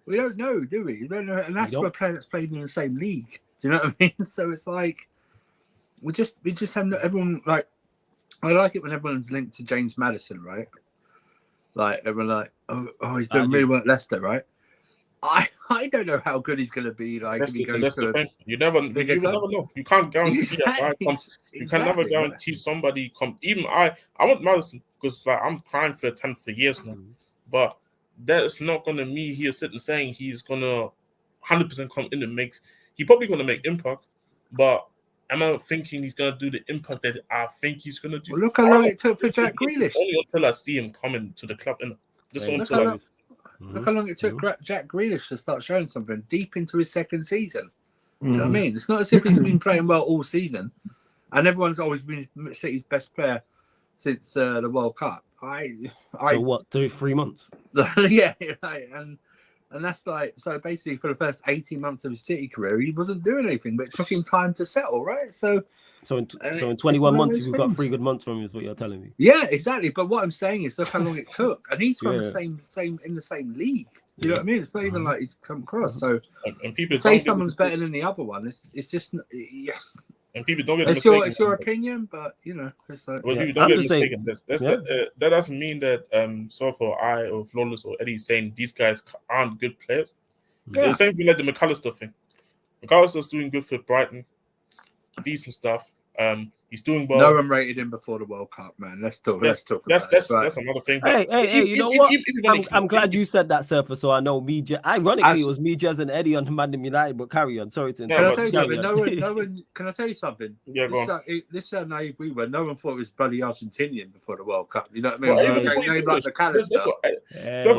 we don't know, do we? We don't know, and that's for a player that's played in the same league. Do you know what I mean? So it's like we just have everyone like. I like it when everyone's linked to James Maddison, right? Like everyone like, oh, he's doing really well at Leicester, right? I don't know how good he's going to be. Like, that's the thing. You never know. You can't guarantee that guy comes. You can never guarantee somebody come. Even I want Madison because like, I'm crying for 10 for years now. But that's not going to mean he's sitting saying he's going to 100% come in and makes. He's probably going to make impact, but I'm not thinking he's going to do the impact that I think he's going to do. Well, look how long it took for Jack Grealish. Only until I see him coming to the club. Look how long it took Jack Grealish to start showing something deep into his second season. You know what I mean? It's not as if he's been playing well all season, and everyone's always been City's best player since the World Cup. So what? 3 months? Yeah, and that's like so. Basically, for the first 18 months of his City career, he wasn't doing anything, but it took him time to settle, right? So in 21 months, you've got 3 good months from him. Is what you're telling me? Yeah, exactly. But what I'm saying is, look how long it took, and he's from the same in the same league. Do you know what I mean? It's not even like he's come across. So and people say someone's better than the other one. It's just yes. And people don't get It's mistaken. it's your opinion, but you know, it's like Well, people don't get mistaken. That doesn't mean that so for I or Flawless or Eddie saying these guys aren't good players. Yeah. The same thing like the McAllister thing. McAllister's doing good for Brighton, decent stuff. He's doing well. No one rated him before the World Cup, man. Let's talk about it. That's another thing. But Hey, you know what? I'm glad you said that, Surfer, so I know me. Ironically, it was me, Jez, and Eddie on Mandem United, but carry on. Sorry to interrupt. Can I tell you something? No one. Can I tell you something? Yeah, go on. This is how naive we were. No one thought it was bloody Argentinian before the World Cup. You know what I mean?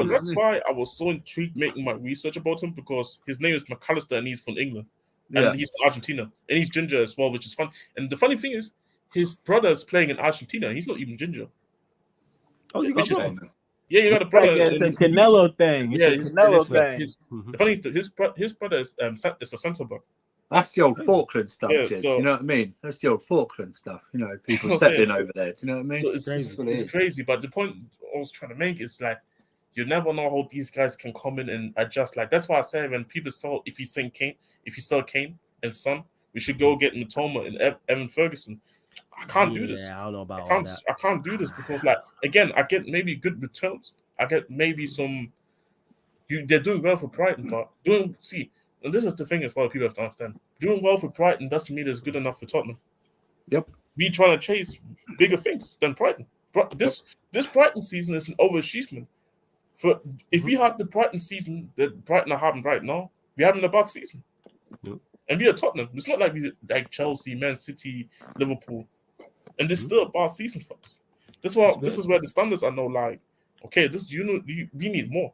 That's why I was so intrigued making my research about him, because his name is McAllister and he's from England. And he's from Argentina. And he's ginger as well, which is fun. And the funny thing is, his brother is playing in Argentina. He's not even ginger. Oh, you got a Yeah, you got a brother. It's a Canelo thing. It's a Canelo thing. The funny thing is, his brother is a centre back. That's the old Falkland stuff, so, you know what I mean? That's the old Falkland stuff. You know, people settling over there. Do you know what I mean? So it's crazy. But the point I was trying to make is like, you never know how these guys can come in and adjust. Like, that's why I say when people saw if you sell Kane and Son, we should go get Matoma and Evan Ferguson. I can't do this. I don't know about I can't do this because, like, again, I get maybe good returns. I get maybe some. They're doing well for Brighton, but and this is the thing as well. People have to understand. Doing well for Brighton doesn't mean it's good enough for Tottenham. Yep. We trying to chase bigger things than Brighton. This Brighton season is an overachievement. If we had the Brighton season that Brighton are having right now, we're having a bad season. Yep. And we are Tottenham. It's not like we like Chelsea, Man City, Liverpool, and there's still a bad season for us. This is where the standards are now like, okay, we need more.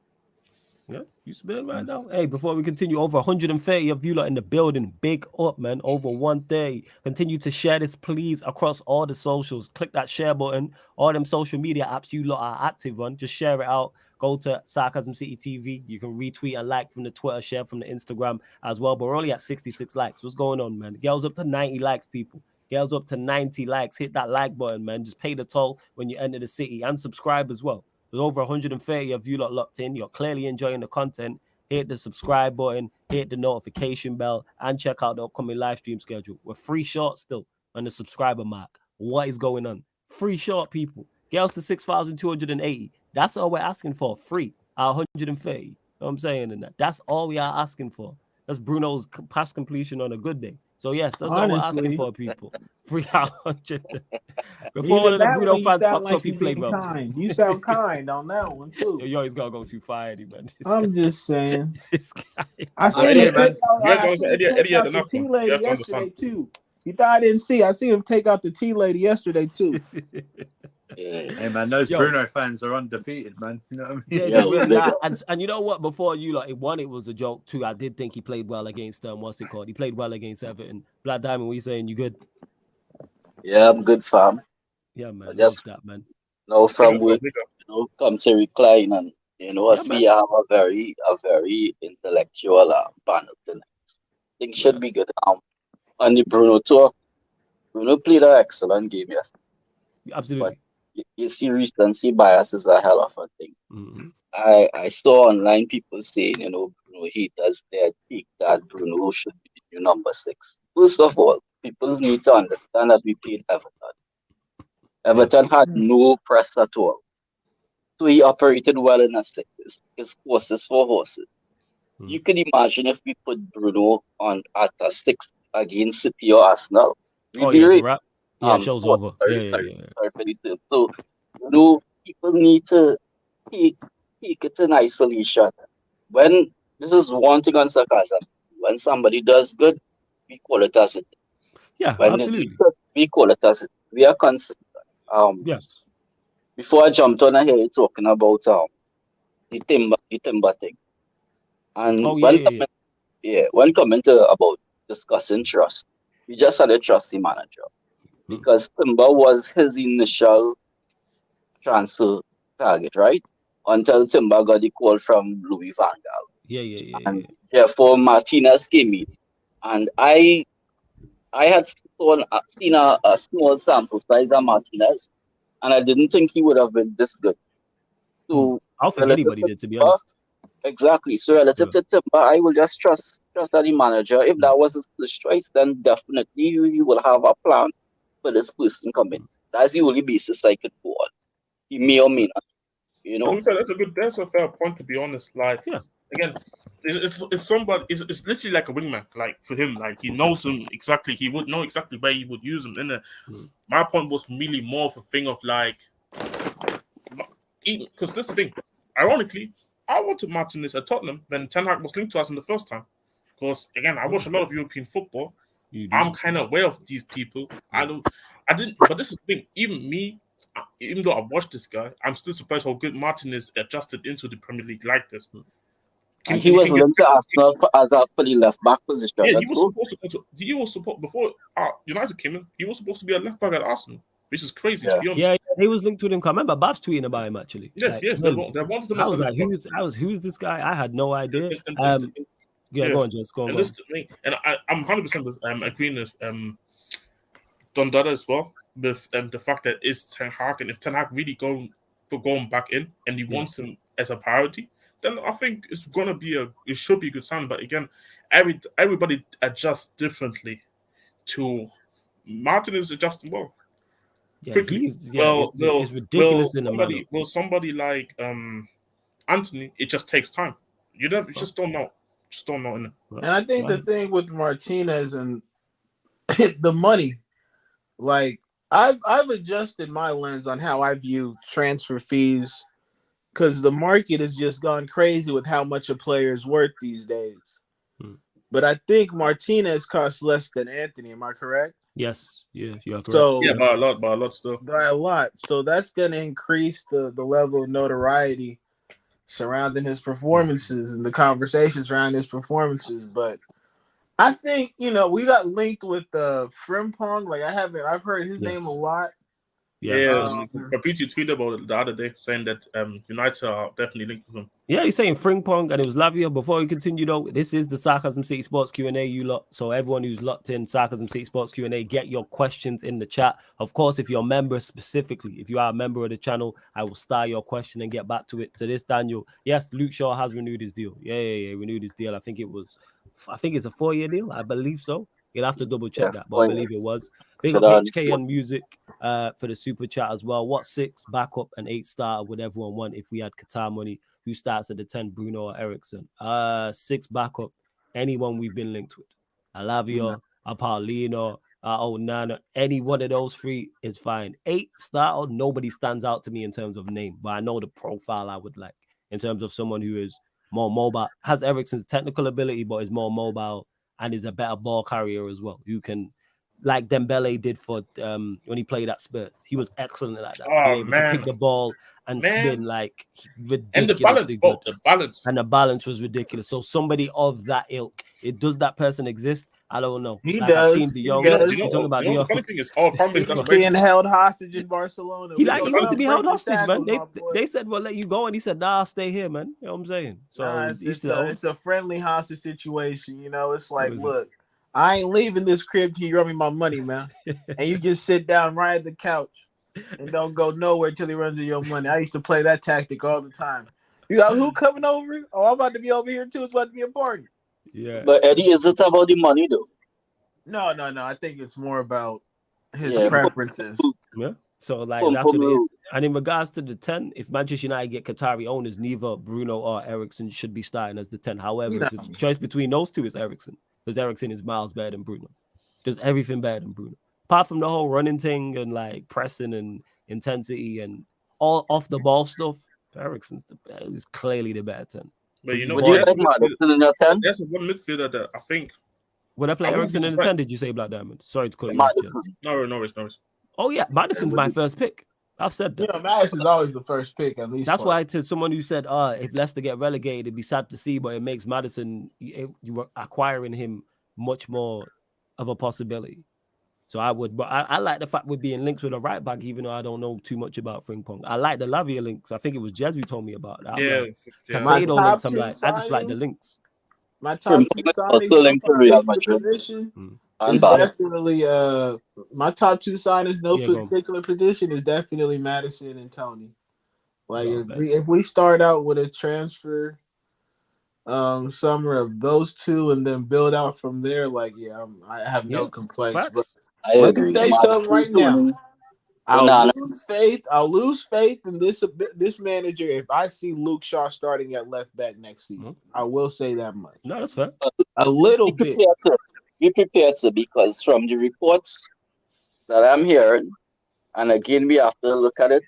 Yeah, you spit right now. Hey, before we continue, over 130 of you lot in the building. Big up, man. Over 130. Continue to share this, please, across all the socials. Click that share button. All them social media apps you lot are active on. Just share it out. Go to Sarcasm City TV. You can retweet and like from the Twitter, share from the Instagram as well. But we're only at 66 likes. What's going on, man? Girls up to 90 likes, people. Girls up to 90 likes. Hit that like button, man. Just pay the toll when you enter the city and subscribe as well. There's over 130 of you lot locked in. You're clearly enjoying the content. Hit the subscribe button, hit the notification bell, and check out the upcoming live stream schedule. We're free short still on the subscriber mark. What is going on? Free short, people. Girls to 6,280. That's all we're asking for. Free at 130. You know what I'm saying? And that's all we are asking for. That's Bruno's pass completion on a good day. So yes, that's all we're asking for, people. Free at 100. Before one of the Bruno fans pops up, he played well. Kind. You sound kind on that one too. You always gotta go too far, Eddie, man. I'm just saying. This guy. I seen him take out the tea lady yesterday too. You thought I didn't see? I see him take out the tea lady yesterday too. Hey man, those Bruno fans are undefeated, man. You know what I mean? Yeah. And you know what? Before you like one, it was a joke. Two, I did think he played well against what's it called? He played well against Everton. Black Diamond, what you saying? You good? Yeah, I'm good, fam. Yeah, man. Just that, man. No, from work, come to recline, and I feel I have a very intellectual panel tonight. Things should be good. On the Bruno tour, Bruno played an excellent game yesterday. Absolutely. But you see, recency bias is a hell of a thing. Mm-hmm. I saw online people saying, Bruno haters, they think that Bruno should be the new number 6. First of all, people need to understand that we played Everton. Everton had no press at all. So he operated well in a 6. His horses for horses. Mm-hmm. You can imagine if we put Bruno at a 6 against City or Arsenal. Show's over. So, people need to take it in isolation. When this is one thing on Sarcasm, when somebody does good, we call it as it. Yeah, absolutely. We call it as it. We are consistent. Yes. Before I jumped on here, talking about the timber thing, and when coming to about discussing trust, we just had a trusty manager. Because Timber was his initial transfer target, right? Until Timber got the call from Louis van Gaal. And therefore Martinez came in. And I had seen a small sample size of Martinez, and I didn't think he would have been this good. So I don't think anybody did, to be honest. Exactly. So relative to Timber, I will just trust that the manager, if that was his choice, then definitely he will have a plan for this person coming. That's the only basis I could go on. He may or may not, you know. That's a fair point, to be honest. Like, again, it's somebody. It's literally like a wingman. Like for him, like he knows him exactly. He would know exactly where he would use him. And my point was really more of a thing of like, because this thing, ironically, I wanted Martinez at Tottenham when Ten Hag was linked to us in the first time. Because again, I watch a lot of European football. I'm kind of aware of these people. I didn't. But this is the thing. Even though I watched this guy, I'm still surprised how good Martinez adjusted into the Premier League like this. And he was linked to Arsenal as a fully left back position. Yeah, he was supposed to go to. He was supposed before United came in. He was supposed to be a left back at Arsenal, which is crazy to be honest. Yeah, he was linked to him. I remember Babs tweeting about him actually. Yeah, they wanted him. I was like, who's this guy? I had no idea. Go on, Jess. Go on. And I'm 100% agreeing with Don Dada as well with the fact that it's Ten Hag, and if Ten Hag really going back in and he wants him as a priority, then I think it's gonna be it should be a good sign. But again, everybody adjusts differently. To Martin is adjusting well. Yeah, it's ridiculous in the manner. Will somebody like Anthony? It just takes time. You just don't know. Just don't know. And I think the thing with Martinez and the money, like I've adjusted my lens on how I view transfer fees, because the market has just gone crazy with how much a player is worth these days. But I think Martinez costs less than Anthony. Am I correct? Yes. Yeah, you are correct. So by a lot still. By a lot. So that's going to increase the level of notoriety surrounding his performances and the conversations around his performances. But I think, we got linked with Frimpong. Like I've heard his name a lot. Fabrizio tweeted about it the other day, saying that United are definitely linked with him. Yeah, he's saying Frimpong, and it was Lavia. Before we continue, though, this is the Sarcasm City Sports Q&A, you lot. So everyone who's locked in Sarcasm City Sports Q&A, get your questions in the chat. Of course, if you're a member specifically, if you are a member of the channel, I will star your question and get back to it. To this, Daniel, yes, Luke Shaw has renewed his deal. Yeah, renewed his deal. I think it's a 4-year deal. I believe so. You'll have to double check that, but I believe it was. Big up HKN Music for the super chat as well. What 6 backup and 8 starter would everyone want if we had Qatar money? Who starts at the 10, Bruno or Ericsson? 6 backup, anyone we've been linked with. Alavio, Paulino, Nana, any one of those 3 is fine. 8 starter, nobody stands out to me in terms of name, but I know the profile I would like in terms of someone who is more mobile, has Ericsson's technical ability, but is more mobile and is a better ball carrier as well. You can, like Dembele did for when he played at Spurs. He was excellent at that. Being able to pick the ball and spin like ridiculous. And the balance was ridiculous. So somebody of that ilk, does that person exist? I don't know. He does. I've seen De Jong. The funny thing is, our fan base doesn't being held hostage in Barcelona. He wants to be held hostage, man. They said, "Well, let you go," and he said, "Nah, I'll stay here, man." You know what I'm saying? So it's a friendly hostage situation. It's like, look, I ain't leaving this crib till you run me my money, man. And you just sit down right at the couch and don't go nowhere till he runs you your money. I used to play that tactic all the time. You got who coming over? Oh, I'm about to be over here too. It's about to be a party. Yeah. But Eddie, is it about the money though? No. I think it's more about his preferences. Yeah. So that's what it is. And in regards to the 10, if Manchester United get Qatari owners, neither Bruno or Ericsson should be starting as the 10. However, if it's a choice between those two, it's Ericsson. Because Ericsson is miles better than Bruno. Does everything better than Bruno. Apart from the whole running thing and like pressing and intensity and all off the ball stuff, Ericsson's is clearly the better 10. But there's one midfielder that I think. When I play Ericsson in the 10, did you say Black Diamond? Sorry to call you. No. Oh yeah, Madison's my first pick. I've said that. Madison's always the first pick, at least. That's why to someone who said, if Leicester get relegated, it'd be sad to see, but it makes Maddison, you were acquiring him much more of a possibility. So I would, but I like the fact we're being linked with a right back, even though I don't know too much about Frimpong. I like the Lavia links. I think it was Jez who told me about that. Casado links, I'm like, I just like the links. My top 2 signings position is definitely my top 2 signings, no particular position, is definitely Madison and Tony. Like if we start out with a transfer summer of those two, and then build out from there. Like, yeah, I have no complaints. But I let me agree. say something right now. I'll lose faith in this manager if I see Luke Shaw starting at left back next season. I will say that much. No, that's fair. A little bit. Be prepared to, because from the reports that I'm hearing, and again we have to look at it,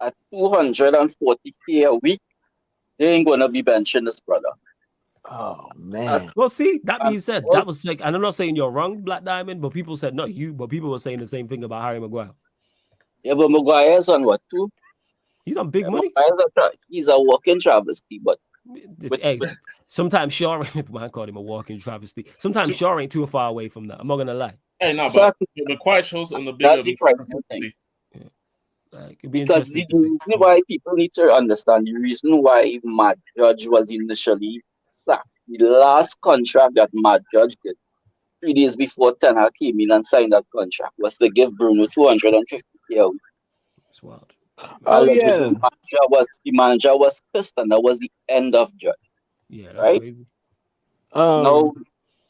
at 240K a week, they ain't gonna be benching this brother. Oh man. Well, see, that being said, that was like, and I'm not saying you're wrong, Black Diamond, but people said not you, but people were saying the same thing about Harry Maguire. Yeah, but Maguire's on what, 2? He's on big money. He's a walking travesty, but sometimes Shaw, I called him a walking travesty. Sometimes Shaw ain't too far away from that. I'm not gonna lie. Hey, no, but Maguire shows on the bigger thing. Because the reason why people need to understand, the reason why Matt Judge was initially sacked, the last contract that Matt Judge did 3 days before Ten Hag came in and signed that contract was to give Bruno 250K a week. That's wild. Oh yeah, the manager was pissed, and that was the end of Judge. Yeah, that's crazy. No,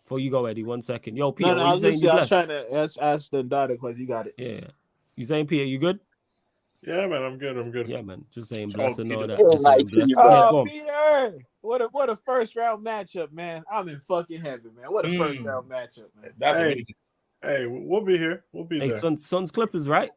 before you go, Eddie, 1 second. Yo, Peter, I was trying to ask the daughter question. You got it. Yeah, you saying, Peter, you good? Yeah, man, I'm good. Yeah, man, just saying bless and all that. Yeah, just saying bless. Oh, Peter, what a first round matchup, man. I'm in fucking heaven, man. What a first round matchup, man. That's amazing. Hey, we'll be here. We'll be there. Suns Clippers, right?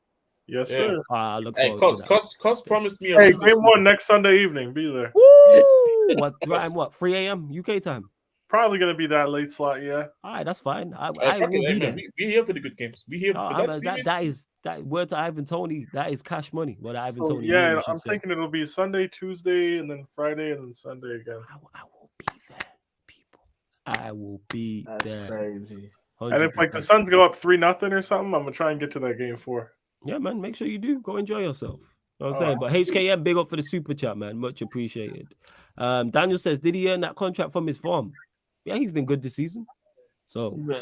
Yes, sir. I look forward to that. Cos promised me. Hey, game 1 next Sunday evening. Be there. Woo! What time? What 3 a.m. UK time? Probably gonna be that late slot. Yeah. All right, that's fine. I will be there. We're here for the good games. We're here for that word to Ivan Toney. That is cash money. What Ivan Toney? Yeah, I'm thinking it'll be Sunday, Tuesday, and then Friday, and then Sunday again. I will be there, people. I will be there. That's crazy. 100%. And if like the Suns go up 3-0 or something, I'm gonna try and get to that game 4. Yeah, man. Make sure you do. Go enjoy yourself. You know what I'm saying? But HKM, big up for the super chat, man. Much appreciated. Daniel says, did he earn that contract from his farm? Yeah, he's been good this season. So, when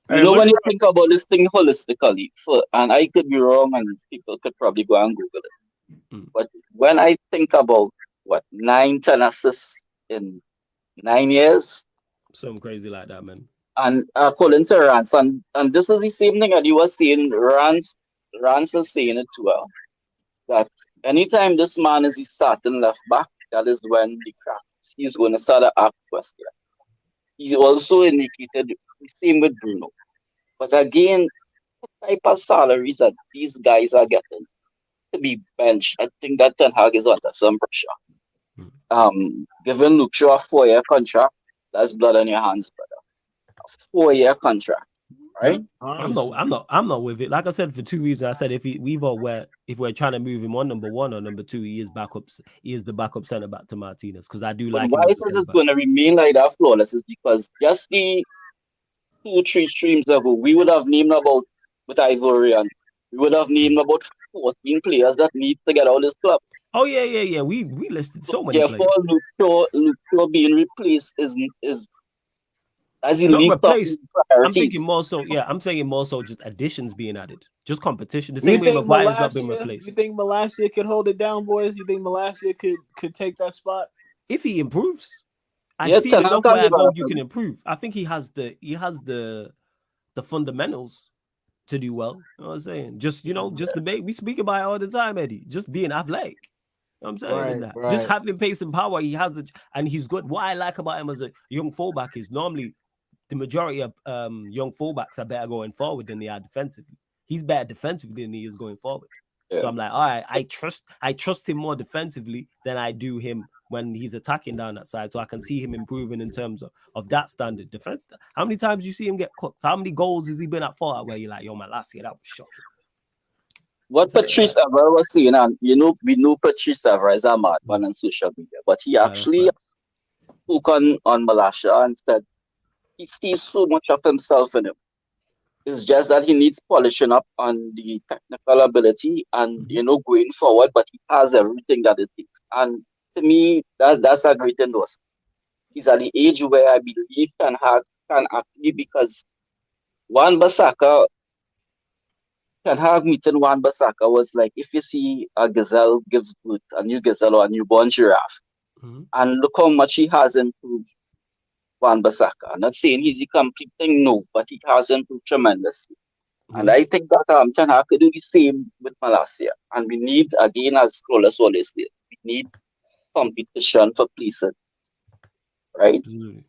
you think about this thing holistically, and I could be wrong, and people could probably go and Google it. But when I think about 9-10 assists in 9 years, something crazy like that, man. And according to Rance, and this is the same thing that you were saying. Rance is saying it too well. That anytime this man is the starting left back, that is when the crack. He's going to start to ask questions. He also indicated the same with Bruno. But again, the type of salaries that these guys are getting to be benched, I think that Ten Hag is under some pressure. Giving Luke Shaw a 4-year contract, that's blood on your hands, brother. A 4-year contract, right? I'm not with it. Like I said, for 2 reasons. I said if we're trying to move him on number 1 or number 2, he is the backup centre back to Martinez, because I do like. Why this is going to remain like that flawless is because just the 2-3 streams ago, we would have named about with Ivorian. We would have named about 14 players that need to get out of this club. Oh yeah. We listed so many players. Therefore, Luke Shaw being replaced is as he not replaced. I'm thinking more so. Yeah, I'm thinking more so just additions being added, just competition. The same way Maguire's not been replaced. You think Malacia could hold it down, boys? You think Malacia could take that spot if he improves? I've seen enough where I know you can improve. I think he has the fundamentals to do well. You know what I'm saying? Just debate. We speak about it all the time, Eddie. Just being athletic. You know what I'm saying? Right. Just having pace and power. He has and he's good. What I like about him as a young fullback is normally the majority of young fullbacks are better going forward than they are defensively. He's better defensively than he is going forward. Yeah. So I'm like, all right, I trust him more defensively than I do him when he's attacking down that side. So I can see him improving in terms of that standard defense. How many times do you see him get cooked? How many goals has he been at for where you're like, yo, man, last year that was shocking? What Patrice Evra was saying, and we know Patrice Evra is a madman on social media, but he actually spoke on Malacia and said he sees so much of himself in him. It's just that he needs polishing up on the technical ability and going forward, but he has everything that it takes. And to me, that's a great endorsement. He's at the age where I believe can actually, because Ten Hag meeting Wan-Bissaka was like if you see a gazelle gives birth, a new gazelle or a newborn giraffe, And look how much he has improved, Wan-Bissaka. I'm not saying he's a complete thing, no, but he has improved tremendously. And I think that Ten Hag could do the same with Malacia. And we need, again, as Scrollers always did, we need competition for places, right? Absolutely.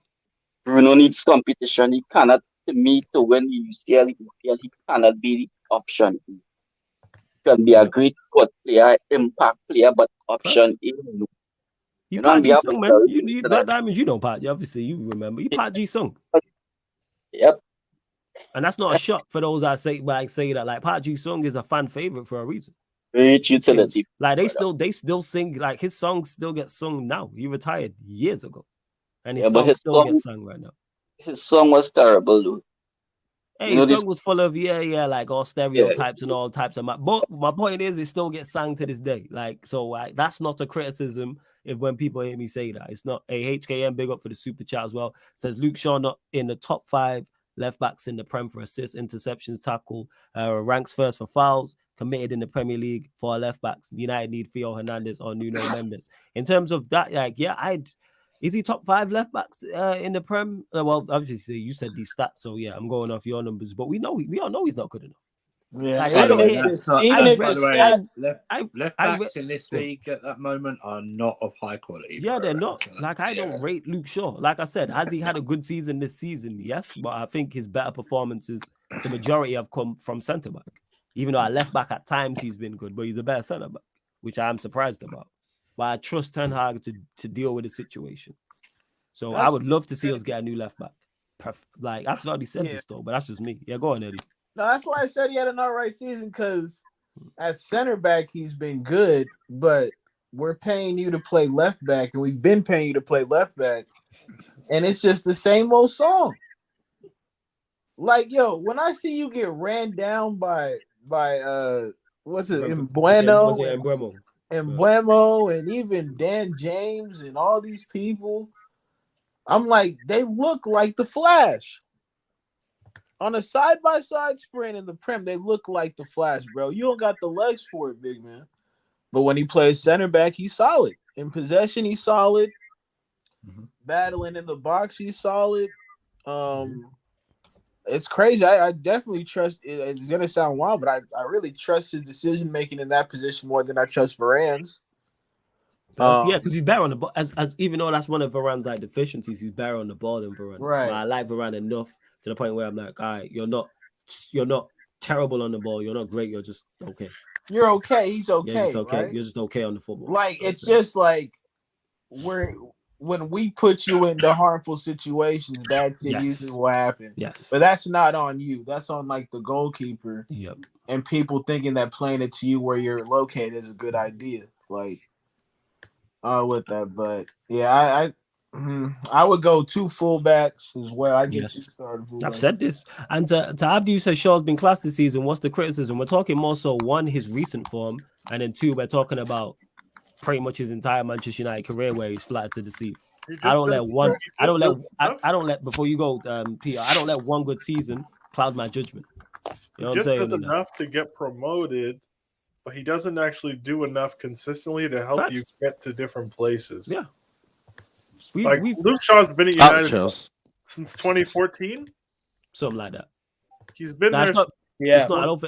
Bruno needs competition. He cannot, to me, to win the UCL, he cannot be the option. He can be a great squad player, impact player, but option A, no. You Pat G Sung, man. You Black Diamonds, you know Pat. Obviously, you remember. You Pat G Sung. Yep. And that's not a shot for those that say that. Like Pat G Sung is a fan favorite for a reason. Great utility. Like they still sing, like his songs still get sung now. He retired years ago. And his songs still get sung right now. His song was terrible, dude. Hey, his song was full of like all stereotypes and all types of but my point is it still gets sung to this day. Like, so that's not a criticism when people hear me say that. It's not a HKM, big up for the super chat as well. It says Luke Shaw not in the top 5 left backs in the Prem for assists, interceptions, tackle, ranks first for fouls, committed in the Premier League for left backs. United need Theo Hernandez or Nuno Mendes. In terms of that, is he top 5 left backs in the Prem? Well, obviously you said these stats, so yeah, I'm going off your numbers, but we all know he's not good enough. Yeah, left backs in this league at that moment are not of high quality. Yeah, they're not. Like I don't rate Luke Shaw. Like I said, has he had a good season this season? Yes, but I think his better performances, the majority have come from centre back. Even though at left back at times he's been good, but he's a better centre back, which I'm surprised about. But I trust Ten Hag to deal with the situation. So I would love to see us get a new left back. Like I've already said this though, but that's just me. Yeah, go on, Eddie. No, that's why I said he had an alright season, because at center back he's been good, but we're paying you to play left back, and we've been paying you to play left back, and it's just the same old song. Like, yo, when I see you get ran down by what's it, Mbuemo, and even Dan James and all these people, I'm like, they look like the Flash. On a side-by-side sprint in the Prem, they look like the Flash, bro. You don't got the legs for it, big man. But when he plays center back, he's solid. In possession, he's solid. Battling in the box, he's solid. It's crazy. I definitely trust. It's gonna sound wild, but I really trust his decision making in that position more than I trust Varane's. Because he's better on the ball. As even though that's one of Varane's like deficiencies, he's better on the ball than Varane. Right. So I like Varane enough to the point where I'm like, all right, you're not terrible on the ball. You're not great. You're just okay. You're okay. He's okay. You're just okay. Right? You're just okay on the football. Like it's just like when we put you into harmful situations, bad shit usually will happen. Yes. But that's not on you. That's on like the goalkeeper. Yep. And people thinking that playing it to you where you're located is a good idea. Like, with that, but yeah, I would go 2 fullbacks as well. I get you started. I've said this, and to Abdi, you said Shaw's been class this season. What's the criticism? We're talking more so 1, his recent form, and then 2, we're talking about pretty much his entire Manchester United career where he's flattered to deceive. I don't let before you go, Peter. I don't let one good season cloud my judgment. You know he just does enough to get promoted, but he doesn't actually do enough consistently to help you get to different places. Yeah. Luke Shaw's been at United since 2014? Something like that. He's been there. I don't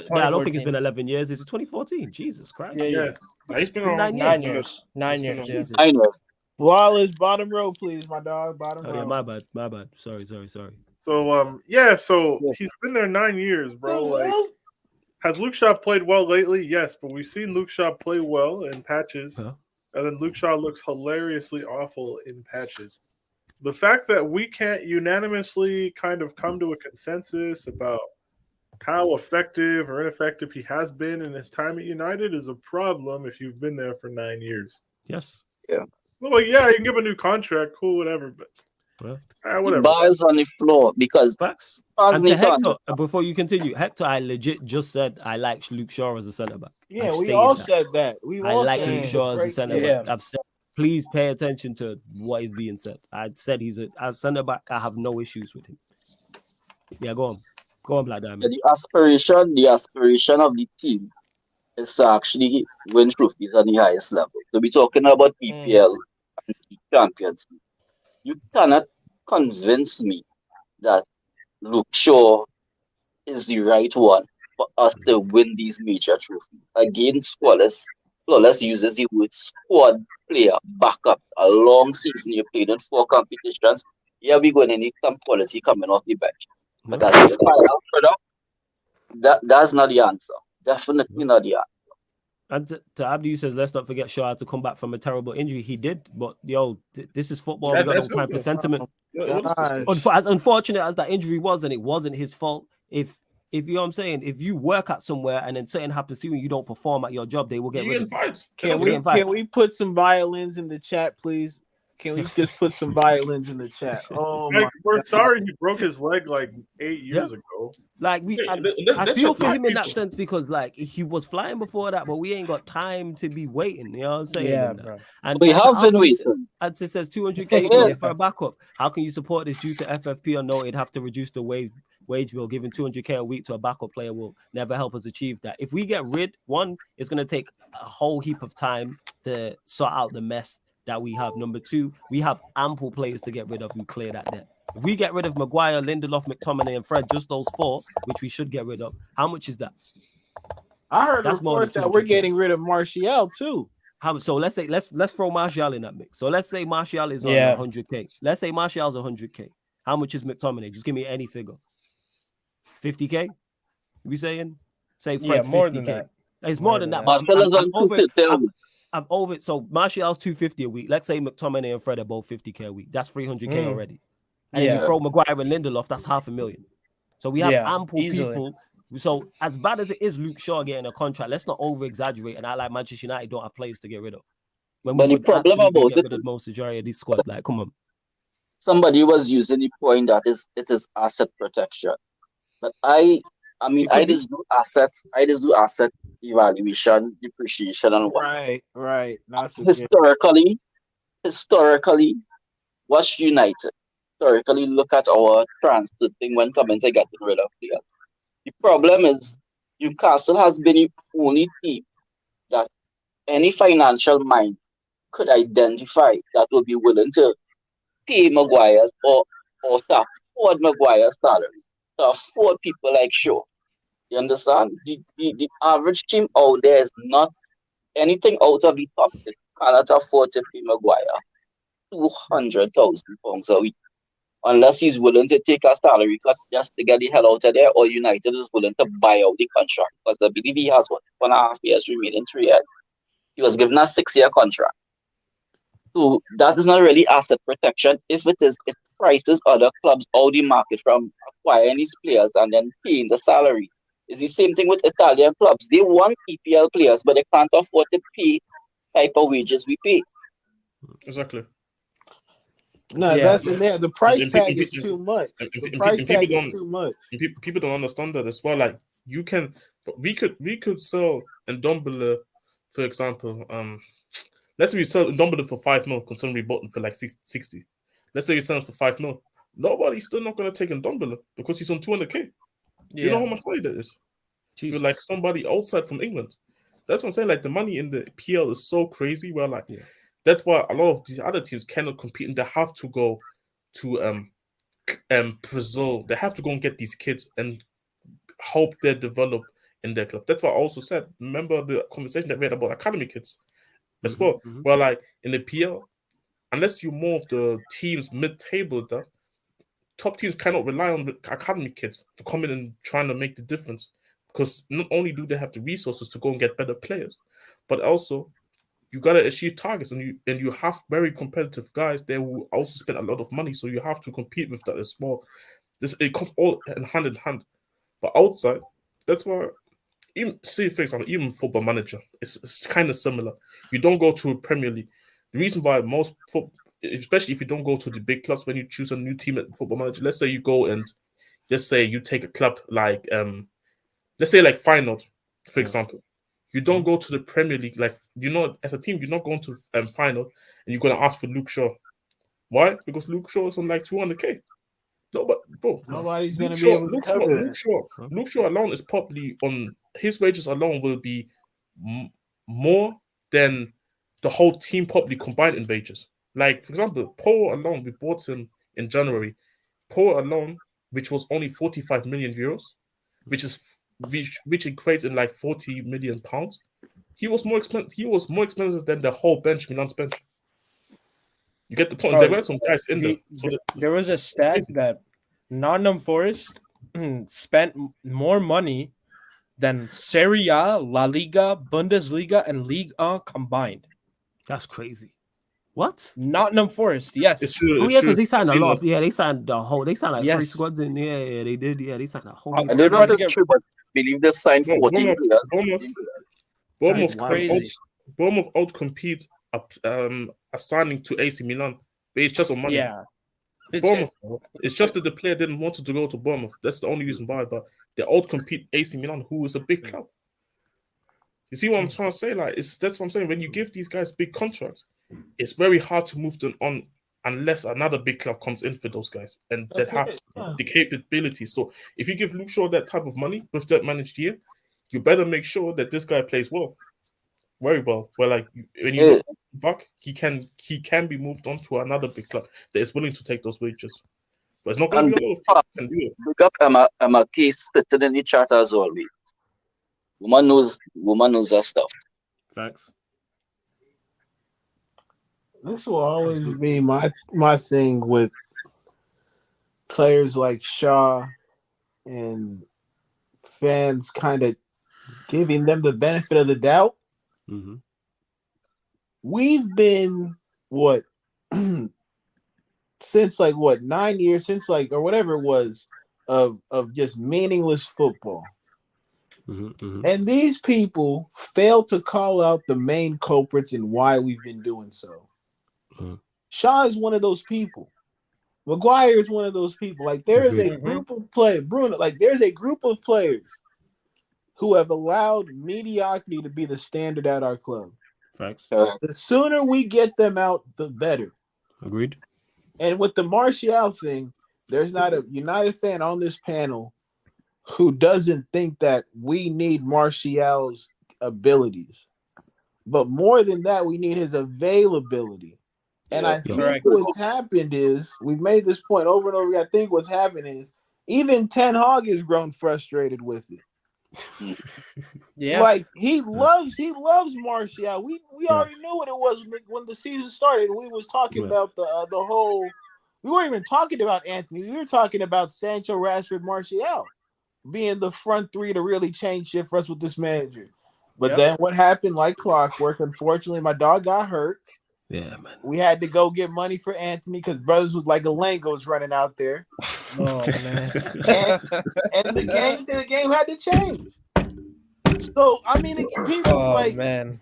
think it's been 11 years. It's 2014. Jesus Christ. Yeah. He's been around 9 years. 9 years. Jesus. I know. Flawless bottom row, please, my dog. Bottom row. Yeah, my bad. Sorry. So he's been there 9 years, bro. Like, has Luke Shaw played well lately? Yes, but we've seen Luke Shaw play well in patches, and then Luke Shaw looks hilariously awful in patches. The fact that we can't unanimously kind of come to a consensus about how effective or ineffective he has been in his time at United is a problem if you've been there for 9 years. Yes. Yeah. Well, you can give a new contract, cool, whatever, but whatever. Bars on the floor because facts. And to Hector, before you continue, Hector, I legit just said I like Luke Shaw as a centre back. Yeah, we all said that. I like Luke Shaw as a centre back. I've said, please pay attention to what is being said. I said he's a centre back. I have no issues with him. Yeah, go on, Black Diamond. The aspiration of the team is to actually win trophies on the highest level. So we're talking about EPL and Champions League. You cannot convince me that Luke Shaw is the right one for us to win these major trophies. Again, Flawless uses the word squad player, backup. A long season, you played in 4 competitions. Yeah, we're going to need some quality coming off the bench. But as a final product, that's not the answer. Definitely not the answer. And to Abdi, who says, let's not forget Shaw had to come back from a terrible injury. He did, but yo, this is football. We got no time for sentiment. As unfortunate as that injury was, and it wasn't his fault. If you know what I'm saying, if you work at somewhere and then something happens to you and you don't perform at your job, they will get rid of you. Can we put some violins in the chat, please? Can we just put some violins in the chat? Oh, we're sorry he broke his leg like 8 years ago. Like I feel for him in that sense because like he was flying before that, but we ain't got time to be waiting. You know what I'm saying? Yeah, bro. And we have been waiting. And it says 200K for a backup. How can you support this due to FFP or no? It'd have to reduce the wage bill. Giving 200K a week to a backup player will never help us achieve that. If we get rid, it's going to take a whole heap of time to sort out the mess that we have. Number 2, we have ample players to get rid of who clear that debt. If we get rid of Maguire, Lindelof, McTominay, and Fred, just those 4, which we should get rid of, how much is that? I heard reports that we're getting rid of Martial too. So let's throw Martial in that mix. So let's say Martial is on 100K. Let's say Martial's 100K. How much is McTominay? Just give me any figure. 50K? We saying? Say Fred's more 50K. Than that. It's more than that. I'm over it. So Martial's 250 a week. Let's say McTominay and Fred are both 50K a week. That's 300K already. And then you throw Maguire and Lindelof, that's 500,000. So we have ample people. So as bad as it is Luke Shaw getting a contract, let's not over-exaggerate and act like Manchester United don't have players to get rid of. When we would absolutely get rid of most majority of this squad. Like, come on. Somebody was using the point that it is asset protection. But I just do asset evaluation, depreciation, and what. Right. Historically, watch United. Historically, look at our transfer thing when coming to getting rid of players. The problem is Newcastle has been the only team that any financial mind could identify that will be willing to pay Maguire's or to afford Maguire's salary, to afford people like Shaw. You understand? The average team out there is not anything out of the top. They cannot afford to pay Maguire £200,000 a week. Unless he's willing to take a salary cut just to get the hell out of there, or United is willing to buy out the contract. Because I believe he has 1.5 years remaining, 3 years. He was given a 6-year contract. So that is not really asset protection. If it is, it prices other clubs out the market from acquiring these players and then paying the salary. It's the same thing with Italian clubs. They want EPL players, but they can't afford to pay type of wages we pay. Exactly. No, the price tag is too much. The price tag is too much. People don't understand that as well. Like we could sell Ndombele, for example. Let's say we sell Ndombele for 5 mil, considering we bought him for like 60. Let's say we sell him for 5 mil. Nobody's still not going to take Ndombele because he's on 200K. You know how much money that is? For like somebody outside from England. That's what I'm saying. Like the money in the PL is so crazy. Where like. Yeah. That's why a lot of the other teams cannot compete, and they have to go to Brazil. They have to go and get these kids and hope they develop in their club. That's what I also said. Remember the conversation that we had about academy kids as well. Where like in the PL, unless you're more of the teams mid-table, top teams cannot rely on the academy kids to come in and trying to make the difference. Because not only do they have the resources to go and get better players, but also you gotta achieve targets, and you have very competitive guys. They will also spend a lot of money, so you have to compete with that as well. It comes all hand in hand. But outside, that's why even see, for example, even Football Manager, it's kind of similar. You don't go to a Premier League. The reason why most especially if you don't go to the big clubs when you choose a new team at Football Manager, let's say you go and just say you take a club like let's say like Feyenoord, for example. You don't go to the Premier League, like, as a team, you're not going to Feyenoord and you're going to ask for Luke Shaw. Why? Because Luke Shaw is on like 200K. No, but bro, nobody's going to be able to cover it. Luke Shaw alone is probably on his wages alone will be more than the whole team probably combined in wages. Like, for example, Paul alone, we bought him in January. Paul alone, which was only 45 million euros, which equates in like 40 million pounds. He was more expensive than the whole bench, Milan's bench. You get the point. Bro, there were some guys in there. So there was a stat that Nottingham Forest spent more money than Serie A, La Liga, Bundesliga, and Ligue 1 combined. That's crazy. What? Nottingham Forest, yes. It's true. Oh yeah, because they signed a lot. Yeah, they signed the whole. They signed like 3 Yes. squads in. Yeah, they did. Yeah, they signed a whole. I don't know if it's true, but I believe they signed 14 Bournemouth crazy. Bournemouth outcompete a signing to AC Milan, but it's just on money. Yeah. It's just that the player didn't want to go to Bournemouth. That's the only reason why. But they outcompete AC Milan, who is a big club. You see what I'm trying to say? Like, that's what I'm saying. When you give these guys big contracts, it's very hard to move them on unless another big club comes in for those guys and that have the capability. So if you give Luke Shaw that type of money with that managed year, you better make sure that this guy plays well, very well. Well, like when you look back, he can be moved on to another big club that is willing to take those wages. But it's not going to be a lot of people who can do it. Look up Emma Case spitting in the chat as always. Woman knows that stuff. Facts. This will always be my thing with players like Shaw and fans kind of giving them the benefit of the doubt. Mm-hmm. We've been since 9 years, since or whatever it was of just meaningless football. Mm-hmm. And these people fail to call out the main culprits and why we've been doing so. Mm-hmm. Shaw is one of those people. Maguire is one of those people. Like there is a group of players, Bruno. Like there's a group of players who have allowed mediocrity to be the standard at our club. Facts. The sooner we get them out, the better. Agreed. And with the Martial thing, there's not a United fan on this panel who doesn't think that we need Martial's abilities. But more than that, we need his availability. And I think what's happened is, we've made this point over and over again, I think what's happened is, even Ten Hag has grown frustrated with it. Yeah. Like, he loves Martial. We already knew what it was when the season started. We was talking about the whole, we weren't even talking about Anthony. We were talking about Sancho, Rashford, Martial being the front three to really change shit for us with this manager. But then what happened, like clockwork, unfortunately, my dog got hurt. Yeah, man. We had to go get money for Anthony because brothers was like Galengos running out there. Oh man! and the game had to change. So I mean, people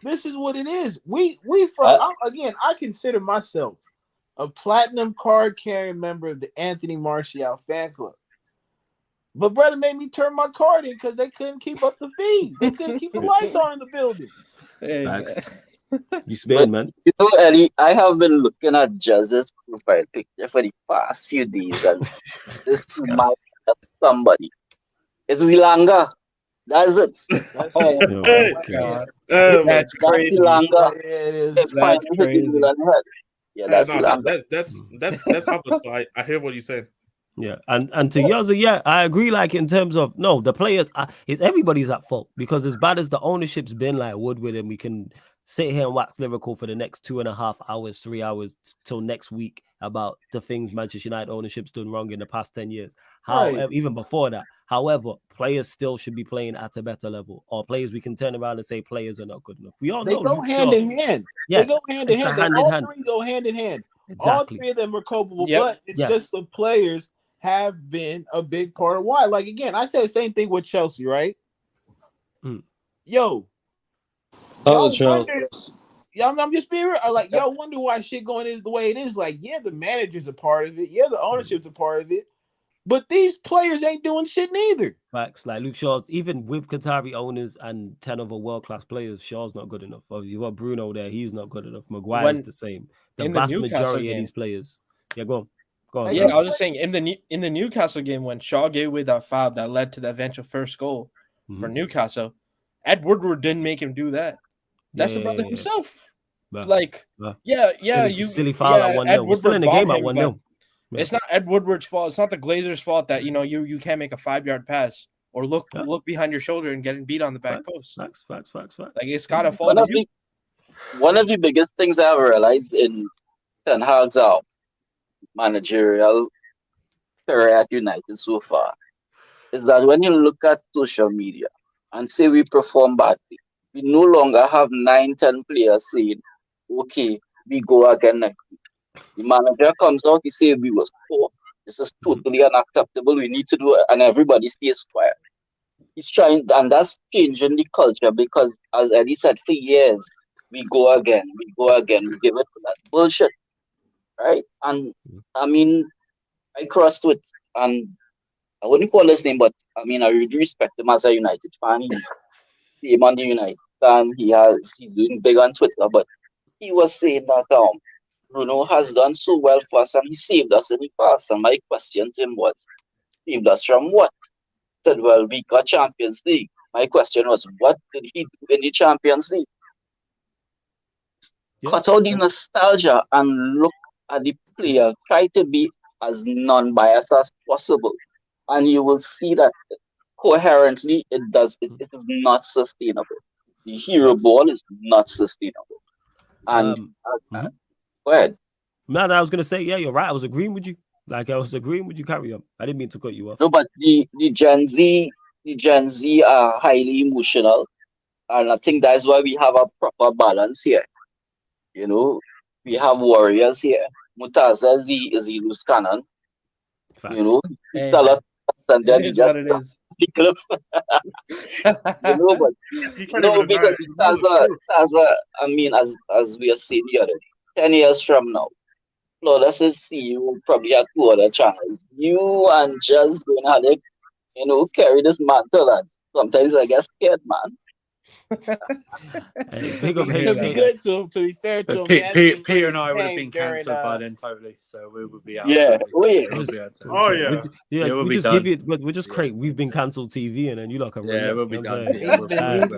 this is what it is. I consider myself a platinum card carrying member of the Anthony Martial fan club. But brother made me turn my card in because they couldn't keep up the feed. They couldn't keep the lights on in the building. Facts. You spin, man. You know, Ellie, I have been looking at Jazz's profile picture for the past few days, and this might be somebody. It's Vilanga. That's it. That's crazy. Vilanga. That's crazy. That's happened. So I hear what you're saying. Yeah, and to Yaza, I agree. Like in terms of the players, everybody's at fault because as bad as the ownership's been, like Woodward, and we can sit here and wax lyrical for the next 2.5 hours, 3 hours till next week about the things Manchester United ownership's done wrong in the past 10 years. Even before that, however, players still should be playing at a better level, or players we can turn around and say players are not good enough. We all know they go hand in hand. Yeah, they go hand in hand. All three go hand in hand. Exactly. All three of them are culpable, but it's just the players have been a big part of why. Like again, I said the same thing with Chelsea, right? Yo, I'm just being real. Like, y'all wonder why shit going is the way it is. Like, yeah, the manager's a part of it. Yeah, the ownership's a part of it. But these players ain't doing shit neither. Facts. Like Luke Shaw's, even with Qatari owners and 10 other world-class players, Shaw's not good enough. You got Bruno there, he's not good enough. Maguire's the same. The vast majority of these players. Yeah, go on. Yeah, I was just saying in the Newcastle game when Shaw gave away that foul that led to the eventual first goal for Newcastle, Ed Woodward didn't make him do that. That's the brother himself. Like, you silly foul at 1-0. We're still in the game at 1-0. It's not Ed Woodward's fault. It's not the Glazers' fault that you can't make a 5-yard pass or look behind your shoulder and getting beat on the back post. Facts. Like, it's gotta fall on you. One of the biggest things I've realized in Ten Hag's managerial career at United so far is that when you look at social media and say we perform badly, we no longer have 9-10 players saying, okay, we go again next week. The manager comes out, he says we was poor. This is totally unacceptable. We need to do it, and everybody stays quiet. He's trying, and that's changing the culture because, as Eddie said, for years, we go again, we give it that bullshit, right? And I mean, I crossed with, and I wouldn't call his name, but I mean, I really respect him as a United fan. He came on the United, and he's doing big on Twitter, but he was saying that Bruno has done so well for us, and he saved us in the past. And my question to him was, saved us from what? He said, well, we got Champions League. My question was, what did he do in the Champions League? Cut out the nostalgia and look at the player. Try to be as non-biased as possible, and you will see that coherently it is not sustainable. The hero ball is not sustainable. And go ahead. Man, I was gonna say, yeah, you're right. I was agreeing with you. Carry on. I didn't mean to cut you off. No, but the Gen Z are highly emotional, and I think that's why we have a proper balance here. You know, we have warriors here. Mutaza is the loose cannon. Facts. You know, it's a lot, and then it is what it is. You know, but because Mutaza, I mean, as we are saying the other day, 10 years from now, let's just see, you will probably have 2 other channels. You and just going to have to, carry this mantle, and sometimes I get scared, man. Big up HK. To be fair to him, Peter and I would have been cancelled by then totally, so we would be out. Yeah, we'll just create. We've been cancelled TV, and then you look. We'll be done.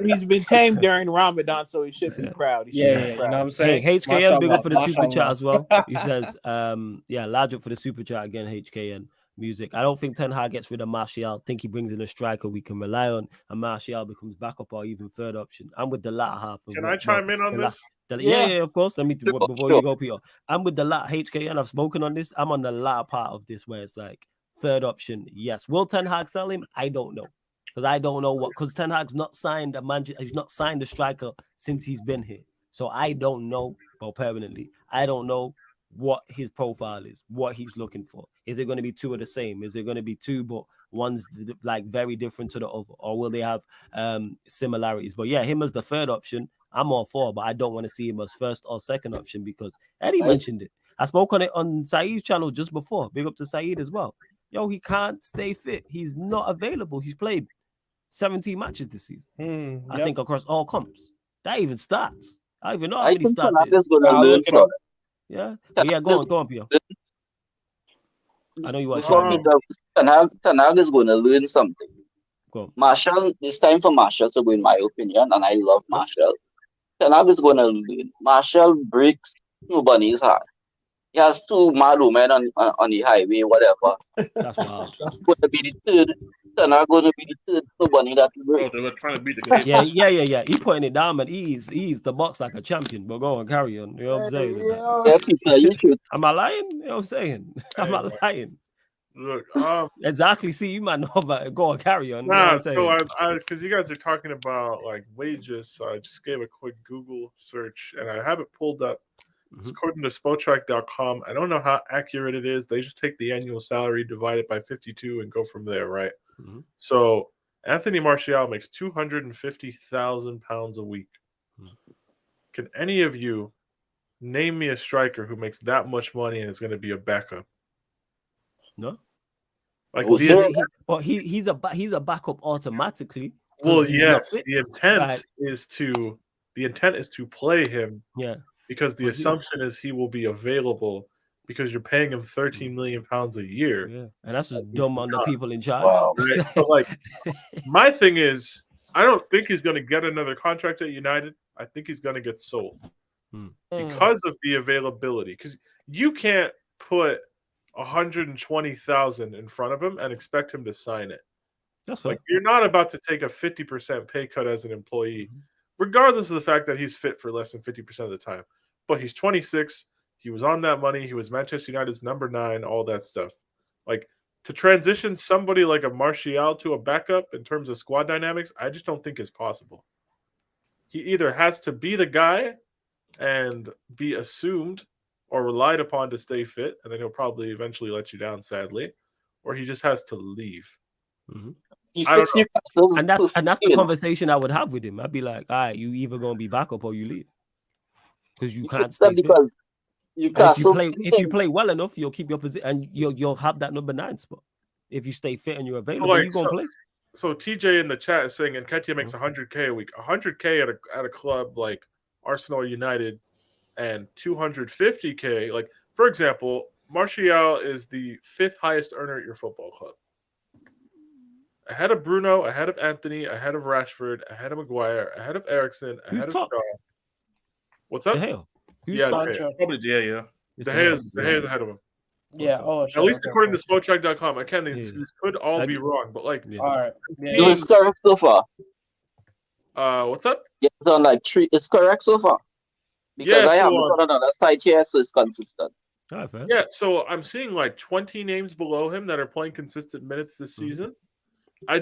He's been tamed during Ramadan, so he should be proud. You know what I'm saying? Hey, HKN, big up for the super chat as well. He says, large up for the super chat again, HKN. Music. I don't think Ten Hag gets rid of Martial. I think he brings in a striker we can rely on, and Martial becomes backup or even third option. I'm with the latter half. Can I chime in on this? Yeah, of course. Let me before you go, Peter. I'm with the latter HK, and I've spoken on this. I'm on the latter part of this where it's like third option. Yes. Will Ten Hag sell him? I don't know. Because Ten Hag's not signed a man. He's not signed a striker since he's been here. So I don't know about permanently. I don't know what his profile is, what he's looking for. Is it going to be 2 of the same? Is it going to be 2 but one's like very different to the other, or will they have similarities? But yeah, him as the third option, I'm all for, but I don't want to see him as first or second option because Eddie mentioned it. I spoke on it on Saeed's channel just before. Big up to Saeed as well. Yo, he can't stay fit. He's not available. He's played 17 matches this season. I think across all comps. That even starts. I don't even know how many starts it is. Yeah, go on, Pierre. I know you are. Ten Hag is going to learn something. Marshall, it's time for Marshall to go, in my opinion, and I love Marshall. Ten Hag is going to learn. Marshall breaks nobody's heart. He has 2 mad women on the highway, whatever. That's wild. Going to be the third. Ten Hag going to be the third. Nobody that will break. They were trying to beat the game. Yeah. He putting it down, and he's the box like a champion. But go on, carry on. You know what I'm saying? Am I lying? You know what I'm saying? Am I lying? Look, exactly. See, you might know about it. Go on, carry on. Nah, so I because you guys are talking about like wages, so I just gave a quick Google search and I have it pulled up. It's according to Spotrac.com. I don't know how accurate it is. They just take the annual salary, divide it by 52, and go from there, right? So Anthony Martial makes £250,000 a week. Can any of you name me a striker who makes that much money and is going to be a backup? No. Like he's a backup automatically. Well, yes, the intent is to play him. Yeah. Because the assumption is he will be available because you're paying him £13 million a year. Yeah. And that's just dumb on the people in charge. Wow. Right? So like, my thing is, I don't think he's going to get another contract at United. I think he's going to get sold. because of the availability. Because you can't put 120,000 in front of him and expect him to sign it. That's fine. Like, you're not about to take a 50% pay cut as an employee, regardless of the fact that he's fit for less than 50% of the time. But he's 26. He was on that money. He was Manchester United's number 9, all that stuff. Like, to transition somebody like a Martial to a backup in terms of squad dynamics, I just don't think is possible. He either has to be the guy and be assumed or relied upon to stay fit, and then he'll probably eventually let you down, sadly, or he just has to leave. I don't know. And that's the conversation I would have with him. I'd be like, all right, you either gonna be backup or you leave. Because you can't stay fit. If you play well enough, you'll keep your position and you'll have that number 9 spot. If you stay fit and you're available, you're gonna play. So TJ in the chat is saying Nketiah makes 100K a week. 100K at a club like Arsenal or United and 250K. Like, for example, Martial is the 5th highest earner at your football club. Ahead of Bruno, ahead of Anthony, ahead of Rashford, ahead of Maguire, ahead of Eriksson, ahead of Shaw. What's up? De Gea. Probably De Gea. De Gea's ahead of him. Yeah. At least according to SPOTRACK.com. Again, these could all be wrong, but like, all right. It's correct so far. What's up? Yeah, it's on like 3. It's correct so far. Because I haven't done another side here, so it's consistent. Yeah, so I'm seeing like 20 names below him that are playing consistent minutes this season. I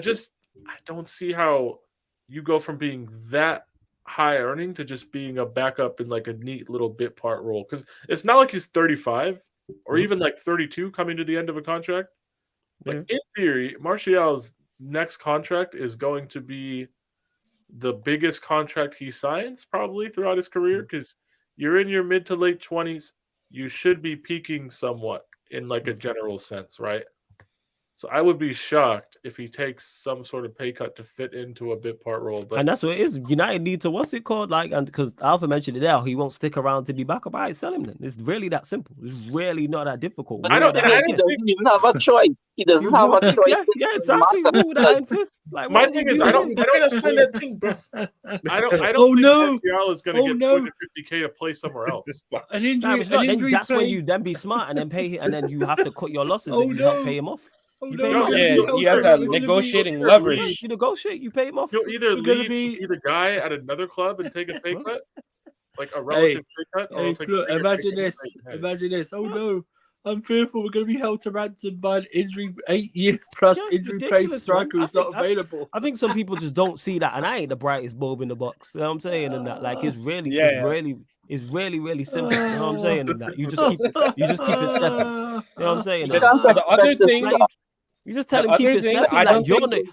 don't see how you go from being that high earning to just being a backup in like a neat little bit part role. Because it's not like he's 35 or even like 32 coming to the end of a contract. Like, in theory, Martial's next contract is going to be the biggest contract he signs probably throughout his career, because you're in your mid to late 20s. You should be peaking somewhat in like a general sense, right? So I would be shocked if he takes some sort of pay cut to fit into a bit part role. But and that's what it is. United need to, what's it called? Like, and because Alpha mentioned it there, he won't stick around to be backup. All right, sell him then. It's really that simple. It's really not that difficult. He doesn't even have a choice. He doesn't have a choice. Yeah, exactly. Who would I fist? Like, my thing is, I don't understand that thing, bro. I don't think Martial is going to get 250K to play somewhere else. An injury. That's when you then be smart and then pay, and then you have to cut your losses and you don't pay him off. You have that negotiating leverage. You negotiate, you pay him off. You'll either leave to be the guy at another club and take a pay cut, like a relative pay cut. Or imagine this. Oh no, I'm fearful we're going to be held to ransom by an injury, 8 years plus injury pay striker who's not available. I think some people just don't see that, and I ain't the brightest bulb in the box. You know what I'm saying? And that, like, it's really simple. You know what I'm saying? And that you just keep it stepping. You know what I'm saying? The other thing. Like, you just tell him keep it stepping. Like,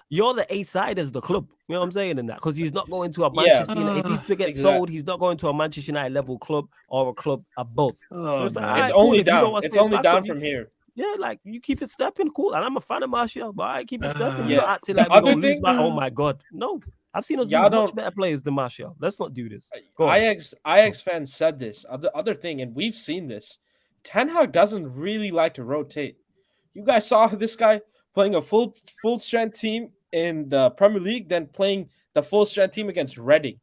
you're the A side as the club. You know what I'm saying? In that, because he's not going to a Manchester United. If he gets sold, he's not going to a Manchester United level club or a club above. So it's like, it's only down. It's only down from here. Yeah, like, you keep it stepping, cool. And I'm a fan of Martial, but I keep it stepping. You're not acting like we're gonna lose. Oh my god, no. I've seen us lose much better players than Martial. Let's not do this. Ajax fans said this. Other thing, and we've seen this. Ten Hag doesn't really like to rotate. You guys saw this guy playing a full strength team in the Premier League, then playing the full strength team against Reading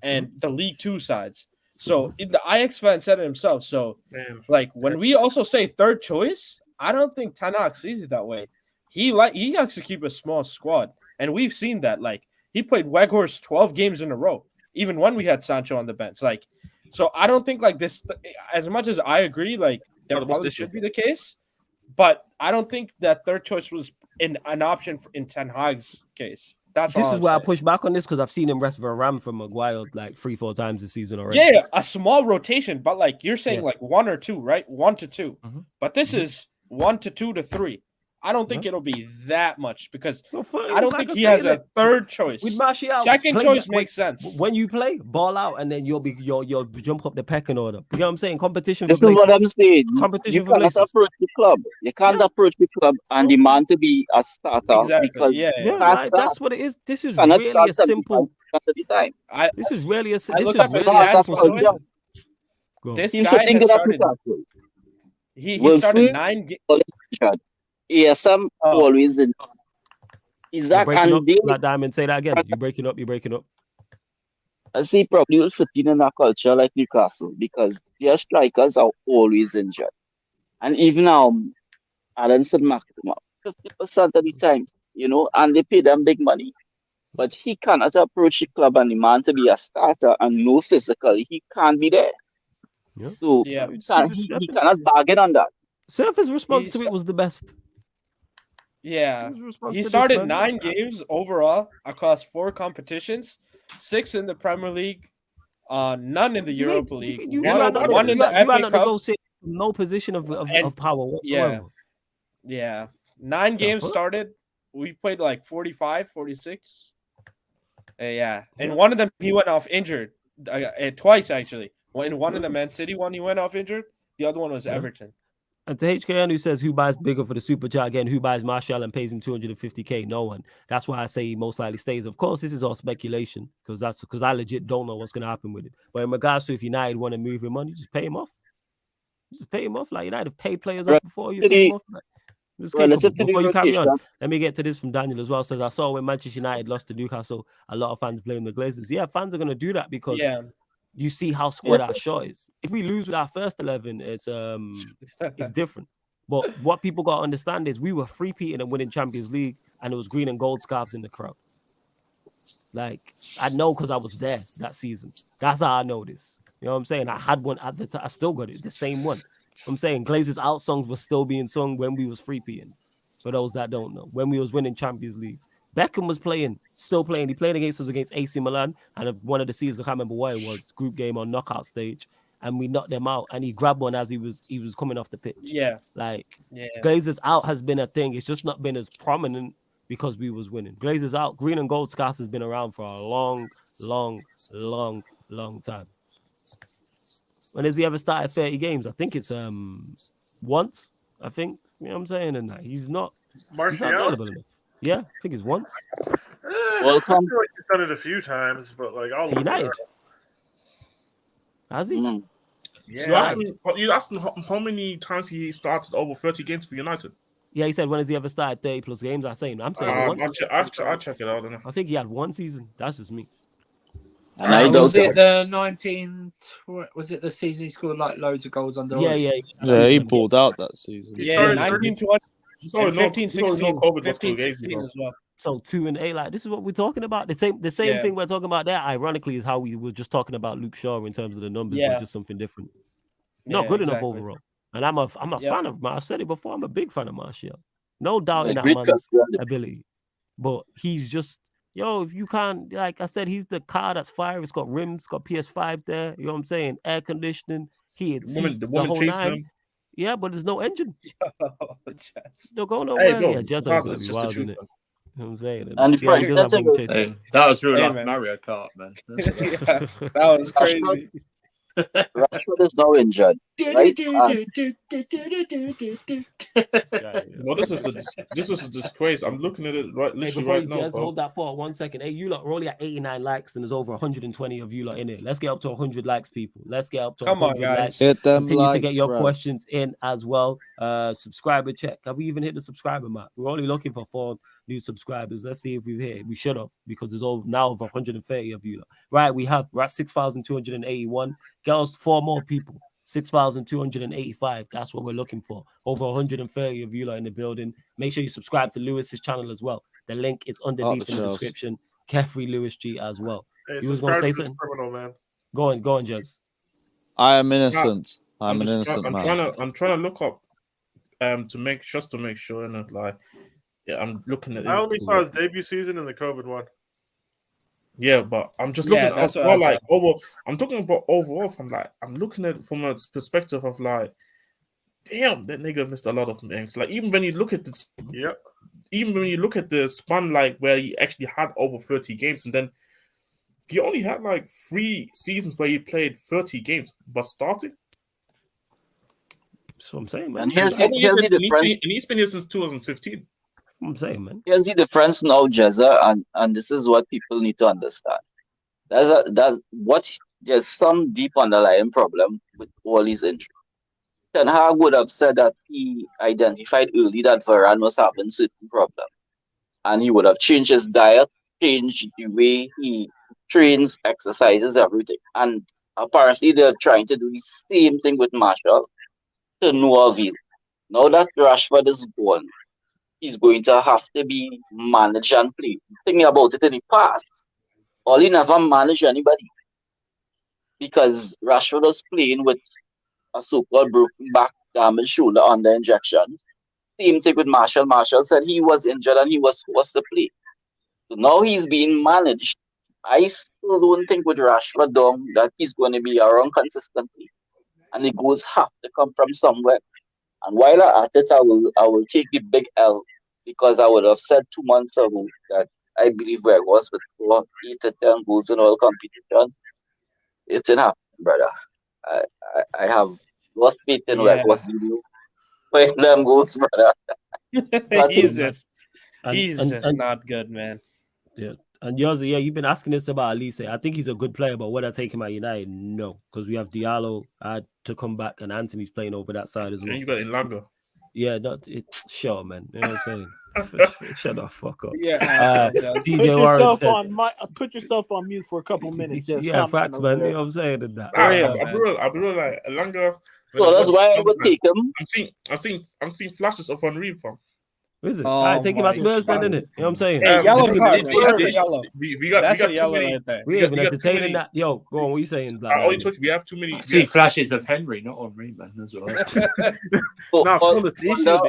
and the League 2 sides. So the Ajax fan said it himself. So like, when we also say third choice, I don't think Ten Hag sees it that way. He likes to keep a small squad, and we've seen that. Like, he played Weghorst 12 games in a row, even when we had Sancho on the bench. Like, so I don't think like this. As much as I agree, like, that probably should be the case. But I don't think that third choice was an option in Ten Hag's case. This is where I push back on this, because I've seen him rest Varane from Maguire like 3-4 times this season already. Yeah, a small rotation, but like you're saying, like 1 or 2, right? 1 to 2. But this is 1 to 2 to 3. I don't think it'll be that much, because I don't think he has a third choice. With Martial, second choice makes sense. When you play, ball out, and then you'll jump up the pecking order. You know what I'm saying? Competition. This is what I'm saying. Competition for places. Approach the club. You can't approach the club and demand to be a starter. Exactly. Like, that's what it is. This is really a simple. This is really a simple. This guy has started. He started 9 games. ASM always in. Isaac and Diamond, say that again. You're breaking up. I see probably will fit in a culture like Newcastle because their strikers are always injured. And even Aronson Maxima, 50% of the times, and they pay them big money. But he cannot approach the club and demand to be a starter and no physical. He can't be there. Yeah. So Yeah. he cannot bargain on that. Surface response to it was the best. Yeah. His response He to this, started man. 9 games overall across 4 competitions, 6 in the Premier League, none in the Europa League, You one ran out in the FA Cup. negotiate no position of power whatsoever. Yeah. 9 games started. We played like 45, 46. Yeah. And one of them, he went off injured twice, actually. In one of the Man City one, he went off injured. The other one was Everton. And to HKN, who says, who buys bigger for the super chat again? Who buys Martial and pays him 250K? No one. That's why I say he most likely stays. Of course, this is all speculation because I legit don't know what's going to happen with it. But in regards to if United want to move him money, just pay him off. Just pay him off. Like United have paid players off before you pay him off. Before you carry on, let me get to this from Daniel as well. Says, I saw when Manchester United lost to Newcastle, a lot of fans blame the Glazers. Yeah, fans are going to do that because you see how squad our shot is. If we lose with our first 11, it's different. But what people got to understand is we were three-peating and winning Champions League, and it was green and gold scarves in the crowd. Like, I know because I was there that season. That's how I know this. You know what I'm saying? I had one at the time. I still got it, the same one. I'm saying Glazers out songs were still being sung when we was three-peating. For those that don't know, when we was winning Champions Leagues. Beckham was still playing. He played against us against AC Milan, and one of the seasons, I can't remember what it was, group game on knockout stage, and we knocked them out. And he grabbed one as he was coming off the pitch. Yeah, Glazers out has been a thing. It's just not been as prominent because we was winning. Glazers out, green and gold scarves has been around for a long time. When has he ever started 30 games? I think it's once. I think, you know what I'm saying, and he's not available enough. Yeah, I think it's once. Well, I feel like he's done it a few times, but like all United. Has he? Yeah. You asked him how many times he started over 30 games for United. Yeah, he said when has he ever started 30 plus games? I'm saying once. I'll check it out. I think he had one season. That's just me. And was it the 19? Was it the season he scored like loads of goals under? Yeah, he balled out that season. Yeah, 19, 20, and 15, 16, 15, 16 as well. So 2 and 8, like this is what we're talking about. The same thing we're talking about there. Ironically, is how we were just talking about Luke Shaw in terms of the numbers, but just something different. Not good enough overall. And I'm a fan of. I've said it before. I'm a big fan of Martial. No doubt in that man's ability, but he's just. If you can't, like I said, he's the car that's fire. It's got rims, got PS5 there. You know what I'm saying? Air conditioning, the whole nine. Yeah, but there's no engine. They'll go nowhere. Hey, bro, yeah, just it's wild, just the truth. You know what I'm saying? And that was real life Mario Kart, man. That was crazy. Rashford is now injured, right? No, this is a disgrace. I'm looking at it right now. Just hold that for 1 second. Hey, you lot, we're only at 89 likes, and there's over 120 of you lot in it. Let's get up to 100 likes, people. Let's get up to 100 likes. Hit them Continue likes, to get your bro. questions in as well. Subscriber check. Have we even hit the subscriber mark? We're only looking for 4 new subscribers. Let's see if we've hit it. We should have, because there's now over 130 of you lot. Right, we're at 6,281. Girls, 4 more people. 6,285. That's what we're looking for. Over 130 of you lot in the building. Make sure you subscribe to Lewis's channel as well. The link is underneath in the description. Carefree Lewis G as well. Hey, you was gonna say something? Criminal, man. Go on, Jez. I am innocent. I'm an innocent man. I'm trying to look up to make sure, and I'm looking at. I only saw his debut season in the COVID one. Yeah, but I'm just looking at I'm talking about overall I'm looking at it from a perspective of damn, that nigga missed a lot of things. Like even when you look at this, even when you look at the span where he actually had over 30 games, and then he only had 3 seasons where he played 30 games, but starting. That's what I'm saying, man. And here's the difference. And he's been here since 2015. I'm saying, man. Here's the difference now, Jezza, and this is what people need to understand. There's some deep underlying problem with all these injuries. Ten Hag would have said that he identified early that Varane was having certain problems, and he would have changed his diet, changed the way he trains, exercises, everything. And apparently they're trying to do the same thing with Marshall to no avail. Now that Rashford is gone, he's going to have to be managed and played. Thinking about it in the past, Oli never managed anybody because Rashford was playing with a so-called broken back, damaged shoulder under injections. Same thing with Marshall. Marshall said he was injured and he was forced to play. So now he's being managed. I still don't think with Rashford down that he's going to be around consistently. And the goals have to come from somewhere. And while at it, I will take the big L because I would have said 2 months ago that I believe where I was with 8 to 10 goals in all competitions. It didn't happen, brother. I have lost faith in where I was doing. Playing them goals, brother. He's just not good, man. Yeah. And yours, yeah, you've been asking this about Elise. I think he's a good player, but would I take him at United? No, because we have Diallo to come back, and Anthony's playing over that side as well. And you got Ilanga. Yeah, sure, man. You know what I'm saying? Shut the fuck up. Yeah, put yourself on mute for a couple minutes. Just facts, man. You know what I'm saying? And that. I'll be real, like Ilanga. So that's why I would take him. I'm seeing flashes of Henry from. Is it? All right, take him at Spurs then, innit? You know what I'm saying? Hey, yellow card, man. That's a yellow. We got That's too a yellow many. right there. We even entertaining that. Yo, go on. What are you saying? We have too many. I see flashes of Henry, not Henry, man. As well. The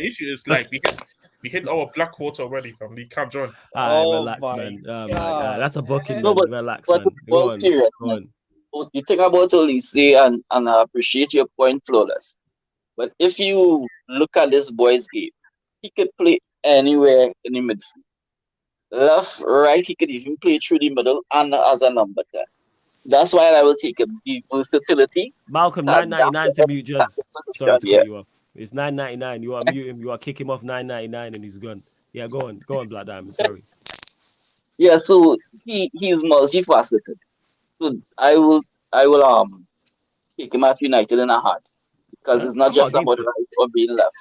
issue is like we hit our black water already, fam. We can't join. Relax, man. That's a booking. No, but relax, man. Go on. You think about Elise, and I appreciate your point, Flawless. But if you look at this boy's game, he could play anywhere in the midfield. Left, right, he could even play through the middle and as a number 10. That's why I will take him. The versatility. Malcolm, $9.99 to mute just. Sorry to cut you off. It's $9.99. You are mute him. You are kick him off $9.99 and he's gone. Yeah, go on, Black Diamond. Sorry. Yeah, so he's multifaceted. So I will take him at United in a heart because it's not just about right or being left.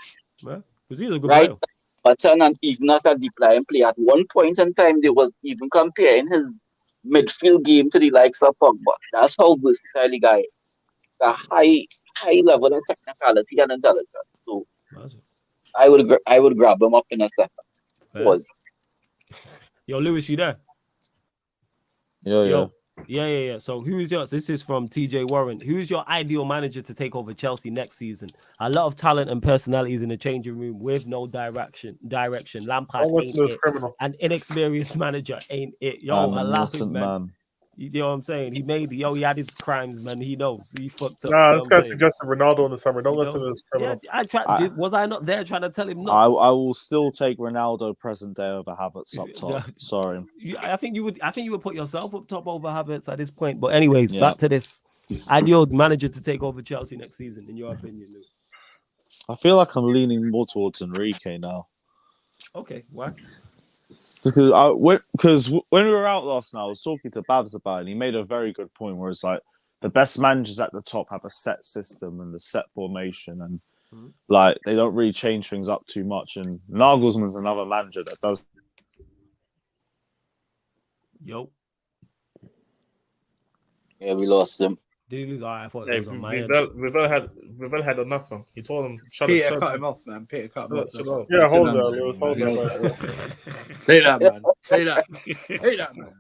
Well, because he's a good right. player. Button and even at a deep line play. At one point in time, they was even comparing his midfield game to the likes of Pogba. That's how versatile the guy is. A high level of technicality and intelligence. So I would grab him up in a second. Yo, Lewis, you there? Yo. Yeah. So who's yours? This is from TJ Warren. Who's your ideal manager to take over Chelsea next season? A lot of talent and personalities in the changing room with no direction. Lampard ain't it. An inexperienced manager ain't it. Yo, I'm an innocent man. You know what I'm saying? He had his crimes, man. He knows. He fucked up. Nah, this guy suggested Ronaldo in the summer. Don't listen to this criminal. Yeah, was I not there trying to tell him no? I will still take Ronaldo present day over Havertz up top. Sorry. I think you would put yourself up top over Havertz at this point. But anyways, back to this. Ideal manager to take over Chelsea next season, in your opinion, Lou? I feel like I'm leaning more towards Enrique now. Okay, why? Because when we were out last night, I was talking to Babs about it, and he made a very good point where it's like the best managers at the top have a set system and a set formation, and like they don't really change things up too much. And Nagelsmann's another manager that does. Yo. Yeah, we lost him. Did he lose? I thought it was on my end. Rivel had enough. He told him, Peter cut him off, man. Peter cut him off. Yeah, hold on, Lewis. Hold on. Say that, man. Say that, man.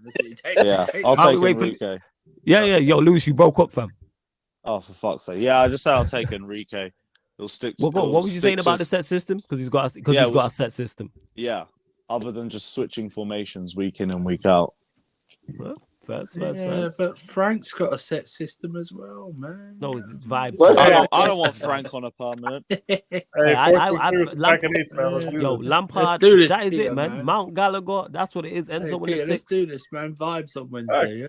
Yeah, I'll take Enrique. Yeah. Yo, Lewis, you broke up, fam. Oh, for fuck's sake. Yeah, I just said I'll take Enrique. He'll stick to... What were you saying about the set system? Because he's got a set system. Yeah, other than just switching formations week in and week out. Well, first. But Frank's got a set system as well, man. No, it's vibes. I don't want Frank on a permanent. Lampard. This, that is Peter, it, man. Mount Gallagher. That's what it is. Enzo in the 6. Let's do this, man. Vibes on Wednesday.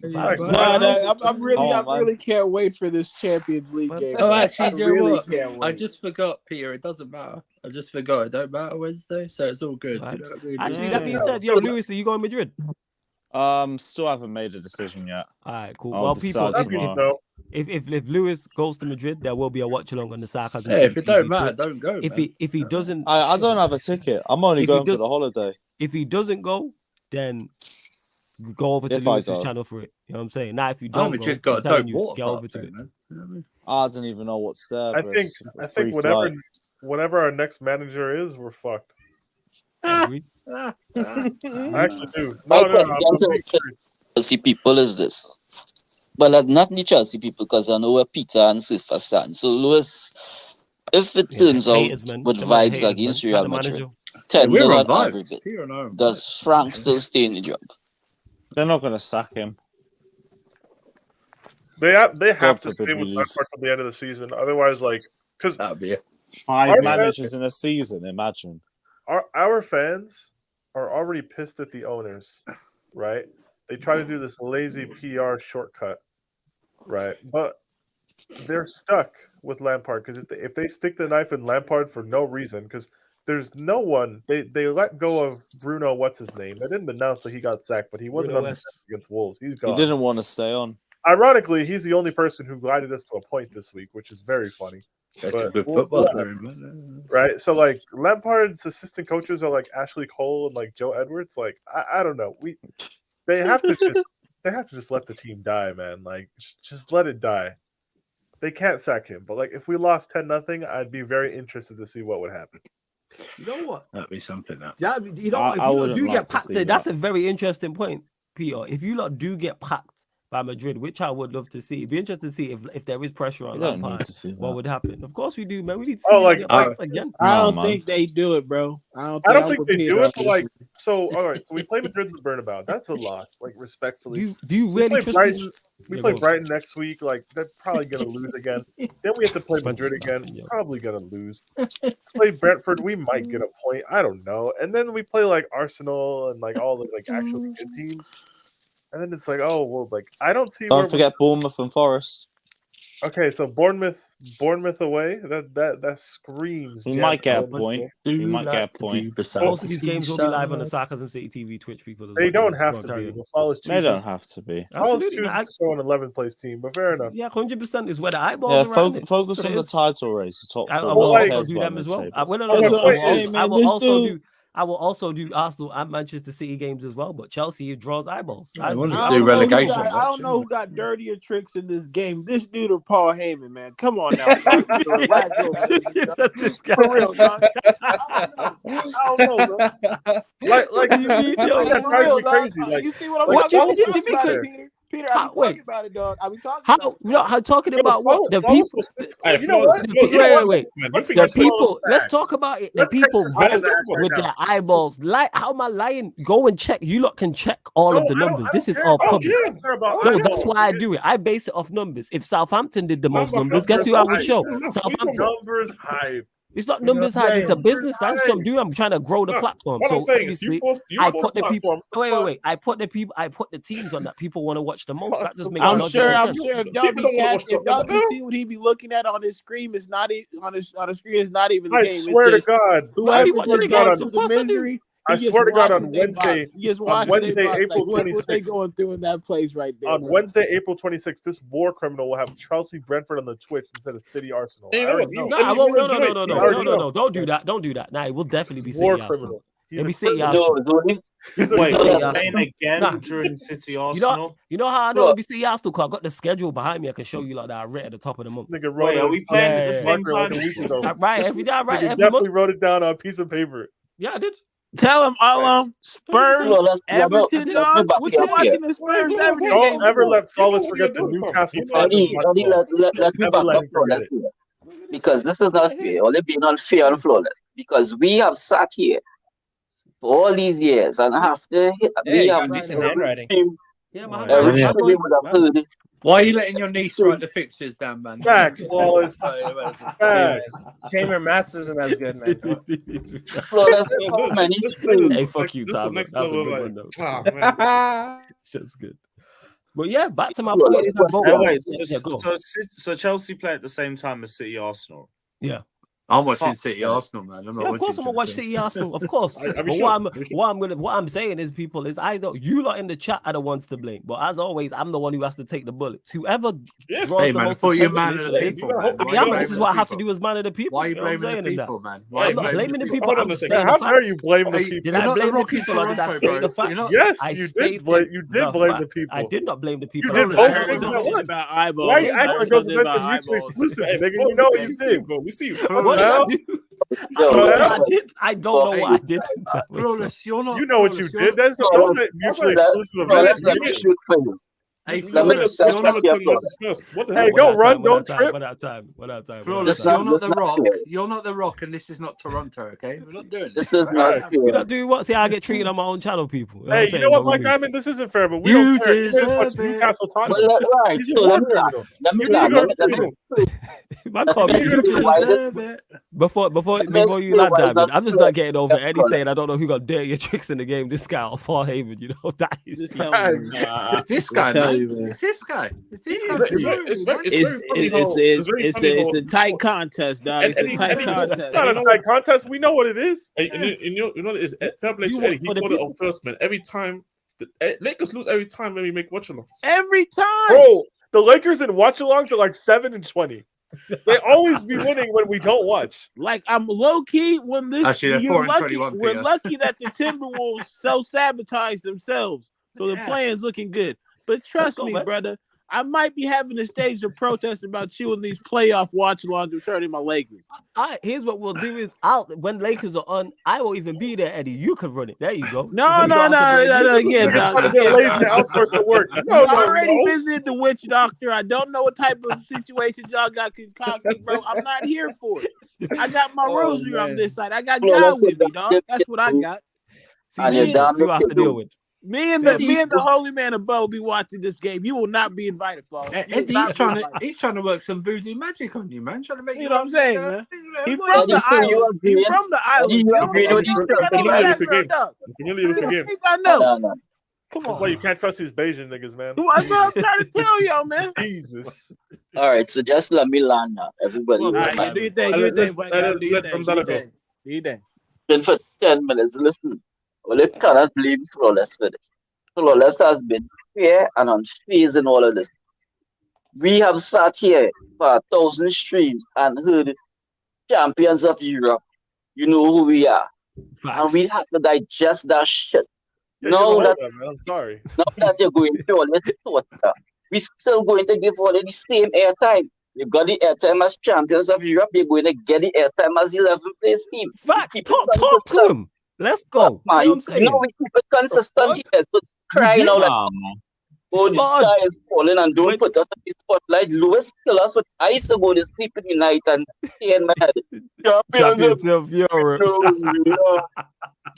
I'm really can't wait for this Champions League game. Oh, actually, I really can't wait. I just forgot, Peter. It doesn't matter. I just forgot. It don't matter Wednesday, so it's all good. You know what I mean? Actually, that being said, yo, Lewis, are you going Madrid? Still haven't made a decision yet. All right, cool. I'll people, if Lewis goes to Madrid, there will be a watch along on the Sarcasm. If it don't matter, don't go. If he doesn't, I don't have a ticket. I'm only going for the holiday. If he doesn't go, then go over to If I Lewis's go. channel for it. You know what I'm saying? Now, if you Oh, don't we go, just I'm got a telling dope you, water get park over to there, it. man. You know what I mean? I don't even know what's there. I But think it's a I free think whatever flight. our next manager is, we're fucked. I agree. I actually do. My No, question I'm to being serious. Chelsea people is this. Well, not the Chelsea people, because I know where Peter and Sifa stand. So, Lewis, if it turns out haters, man. with Them are the vibes haters, against man. Real Like the Madrid, manager. 10 We're on million vibes. aggregate, Peter and I are on does vibes. Frank still stay in the job? They're not going to sack him. They have God to forbid stay we with lose. Lampard till the end of the season. Otherwise, like, because That'd be it. 5 Our managers in a season, imagine. our fans are already pissed at the owners, right? They try to do this lazy PR shortcut, right? But they're stuck with Lampard because if they stick the knife in Lampard for no reason, because there's no one, they let go of Bruno. What's his name? They didn't announce that he got sacked, but he wasn't Bruno on the West. bench against Wolves. He's He gone. didn't want to stay on. Ironically, he's the only person who guided us to a point this week, which is very funny. That's a But good we'll football have player, it. man. Right? So like Lampard's assistant coaches are like Ashley Cole and like Joe Edwards. Like I don't know. They have to just let the team die, man. Like just let it die. They can't sack him. But like if we lost 10-0, I'd be very interested to see what would happen. You know what? That'd be something. That. Yeah, you know I what? If you lot wouldn't do like get to packed, see that's that. a very interesting point, Peter. If you lot do get packed by Madrid, which I would love to see, it'd be interesting to see if there is pressure on You don't need Lampard, to see what that. would happen. Of course we do, man. We need to see Oh, you like get packed again. I Nah, don't man. think they do it, bro. I don't I don't I'm think with they Peter do on it, but this like one. so all right, so we play Madrid in the Bernabeu. That's a loss, like respectfully. Do you We really play trust this? Brighton. We Yeah, play go on. Brighton next week. Like they're probably gonna lose again. Then we have to play Madrid Manchester again. nothing, yeah. Probably gonna lose. Play Brentford. We might get a point. I don't know. And then we play like Arsenal and like all the like actually good teams. And then it's like, oh well, like I don't see where. Don't forget Bournemouth and Forest. Okay, so Bournemouth away. That screams. We Jan might get a Bournemouth point. away. We might get a point. Most of these games will be live on the Sarcasm City TV Twitch people. As They well. don't Go have on, to carry be. on. The flawless They chooses. don't have to be. Flawless Absolutely. chooses to show an 11th place team, but fair enough. Yeah, 100% is where the eyeballs Yeah, are around it. focus That's what on it the is. title race, the top I four. will Who also cares do about them as well. mid-table? I will Okay, wait, I will also do Arsenal and Manchester City games as well. But Chelsea draws eyeballs. I want to I do don't know who relegation. got- I don't know who got dirtier tricks in this game. This dude or Paul Heyman, man. Come on now. Dog. You need to relax over there, dog. For real, dog. I don't know, bro. Like that For drives real, me dog. crazy. Like, You see what I'm like talking about? Flawless was Talking about there. it, Peter, I be talking about it, dog. I be talking How? about it. No, how talking Yeah, but about what? The Flawless people. was sick. Hey, You know what? Flo, You know what? Wait. man, Let's you The think take people. Flawless Let's back. talk about it. The Let's take people the vote Flawless back with now. their eyeballs. Like, how am I lying? Go and check. You lot can check all of the numbers. This is all public. I don't care about No, eyeballs. that's why I do it. I base it off numbers. If Southampton did the most numbers, guess who I would show? Southampton. Numbers hype. It's not numbers hype. It's a business. That's what I'm doing. I'm trying to grow the platform. What So I'm saying is, obviously, I put the people. Wait. I put the teams on that people want to watch the most. That just makes I'm logical sure sense. if y'all be if y'all can see what he be looking at on his screen, it's not on the screen. It's not even the I game. swear to God, whoever watching just the going games. through Of the course I do. misery. I swear to God, on Wednesday, April April what they 26th, going through in that place right there. on bro. Wednesday, April 26th, this war criminal will have Chelsea Brentford on the Twitch instead of City Arsenal. Hey, I already know. No, I won't. No. already know. Don't do that. Don't do that. Nah, it will definitely be War City Arsenal. criminal. It'll be He's a City criminal. Arsenal. Wait, City you're Arsenal. playing again Nah. during City Arsenal? You know how I know it'll be City Arsenal? Because I got the schedule behind me. I can show you like that. I read at the top of the month. Nigga wrote Wait, it are we playing at the Yeah. same time? like a week ago. Right, every day. Right, Nigga every definitely month. wrote it down on a piece of paper. Yeah, I did. Tell him, Alum, Spurs, Everton, dog. What you watching the Spurs Everton Don't game ever for? let Flawless forget the Newcastle Let me Never back let up him forget Flawless here. Because this is not fair. Only being unfair and Flawless. Because we have sat here for all these years and after we have decent handwriting. Yeah, man. we would have heard it. Why are you letting your niece write the fixtures down, man? Facts, Flawless. Facts. Chamber maths isn't as good, man. Flawless. Hey, fuck you, Tyler. That's a good one, though. It's just good. But yeah, back to my point. Wait, so Chelsea play at the same time as City Arsenal. Yeah. I'm watching City Arsenal, man. I'm not of course, I'm gonna watch City Arsenal. Of course. But what I'm saying is, people, is I know you lot in the chat are the ones to blame. But as always, I'm the one who has to take the bullets. Whoever draws the most attention, this is what I have to do as man of the people. Why are you blaming the people, man? I'm not blaming the people. I'm stating the How facts. dare you blame the people? Did I blame the people or did I state the facts? Yes, you did blame the people. I did not blame the people. You did both things at once. Why you act like those events are mutually exclusive? Nigga, you know what you did. We see you. What did I do? I don't know what I did. Flawless, you're not. You know what you did. Those are mutually exclusive events. Hey, Flawless, you're not. Hey, don't run, don't trip. One at a time. Flawless, you're not the Rock. You're not the Rock, and this is not Toronto. Okay, we're not doing this. This is not. You're not doing what? See, I get treated on my own channel, people. Hey, you know what, Mike Diamond? This isn't fair, but we you don't care. deserve it. Newcastle Tottenham. Right. So let me Before you land, Diamond, I'm just not getting over Eddie saying I don't know who got dirtier tricks in the game. This guy or Paul Haven, you know that is. It's this guy, man. It's this guy. It's this guy. It's a tight contest, dog. It's a tight contest. It's not a tight contest. We know what it is. You know it's fair play to Eddie. He called it on first, man. Every time Lakers lose every time when we make watch-alongs. Every time, bro. The Lakers in watch-alongs are like 7-20. They always be winning when we don't watch. Like I'm low key when this. Actually, they're 4-21. We're lucky that the Timberwolves self-sabotage themselves, so the plan's looking good. But trust me, brother, I might be having a stage of protest about you and these playoff watch-alongs returning my Lakers. Here's what we'll do is when Lakers are on, I won't even be there, Eddie. You can run it. There you go. No. Again, dog. I already visited the witch doctor. I don't know what type of situations y'all got concocted, bro. I'm not here for it. I got my rosary on this side. I got God with me, dog. That's what I got. See what I have to deal with. Me and the holy man above be watching this game. You will not be invited, Paul. He's trying to work some voodoo magic on you, man. Trying to make you know what I'm saying, man. He's from the island. He's from the island. Can you leave it for game? I know. No. Come on. Well, you can't trust these Bayesian niggas, man. That's what I'm trying to tell y'all, man. Jesus. All right, so just let me land now, everybody. Do you think? Been for 10 minutes. Listen. Well, it cannot blame Flawless for this. Flawless has been fair and unfazed in all of this. We have sat here for 1,000 streams and heard champions of Europe. You know who we are. Facts. And we have to digest that shit. Yeah, now that, I'm sorry. Now that you're going to all this Twitter, we're still going to give all of the same airtime. You got the airtime as champions of Europe. You're going to get the airtime as 11th place team. Facts. Talk to him. Let's go. Man, you know what I'm saying? We keep it consistent here. So crying out like, oh, the sky is falling and don't put us in the spotlight. Lewis kill us with ice to go to sleep in the night and stay in my head. Champions of Europe.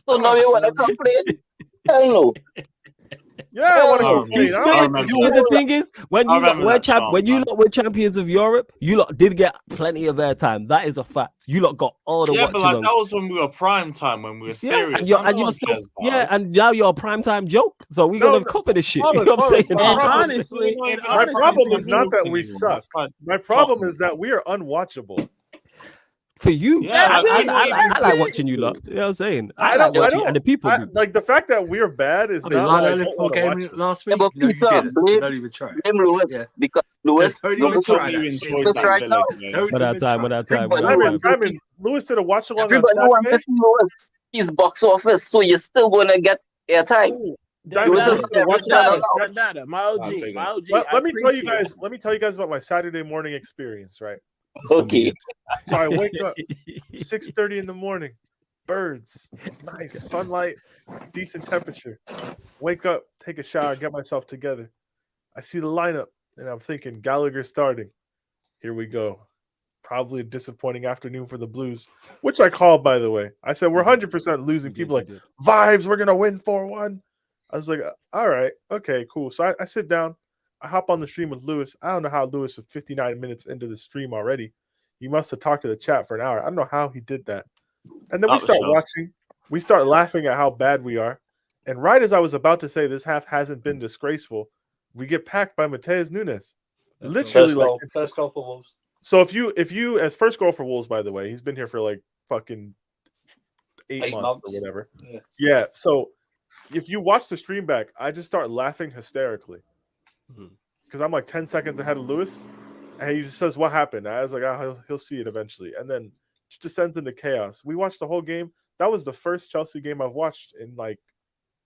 So now you want to complain? Hell no. Yeah, I want to complain. The thing is, when you lot were champions of Europe, you lot did get plenty of airtime. That is a fact. You lot got all the but like that was when we were prime time, when we were serious. And now you're a prime time joke. So we're gonna cover this shit. You know what I'm saying? Honestly, my problem is not that we suck. My problem is that we are unwatchable. For you, I like watching you lot. You know what I'm saying? I like watching, and the people like the fact that we're bad is not like last week. No, you didn't. Don't even try. Because Lewis right now. One at a time. Lewis did a watch along. He's box office, so you're still gonna get airtime. My OG. Let me tell you guys about my Saturday morning experience, right? Okay. So I wake up 6:30 in the morning. Birds, nice sunlight, decent temperature. Wake up, take a shower, get myself together. I see the lineup, and I'm thinking Gallagher starting. Here we go. Probably a disappointing afternoon for the Blues, which I called, by the way. I said we're 100% losing. People like vibes. We're gonna win 4-1. I was like, all right, okay, cool. So I sit down. I hop on the stream with Lewis. I don't know how Lewis is 59 minutes into the stream already. He must have talked to the chat for an hour. I don't know how he did that. And then we start watching. We start laughing at how bad we are. And right as I was about to say this half hasn't been disgraceful, we get packed by Mateus Nunes. Literally, first goal for Wolves. So if you as first goal for Wolves, by the way, he's been here for like fucking 8 months or whatever. Yeah. So if you watch the stream back, I just start laughing hysterically because I'm like 10 seconds ahead of Lewis, and he just says, "What happened?" I was like, he'll see it eventually," and then just descends into chaos. We watched the whole game. That was the first Chelsea game I've watched in like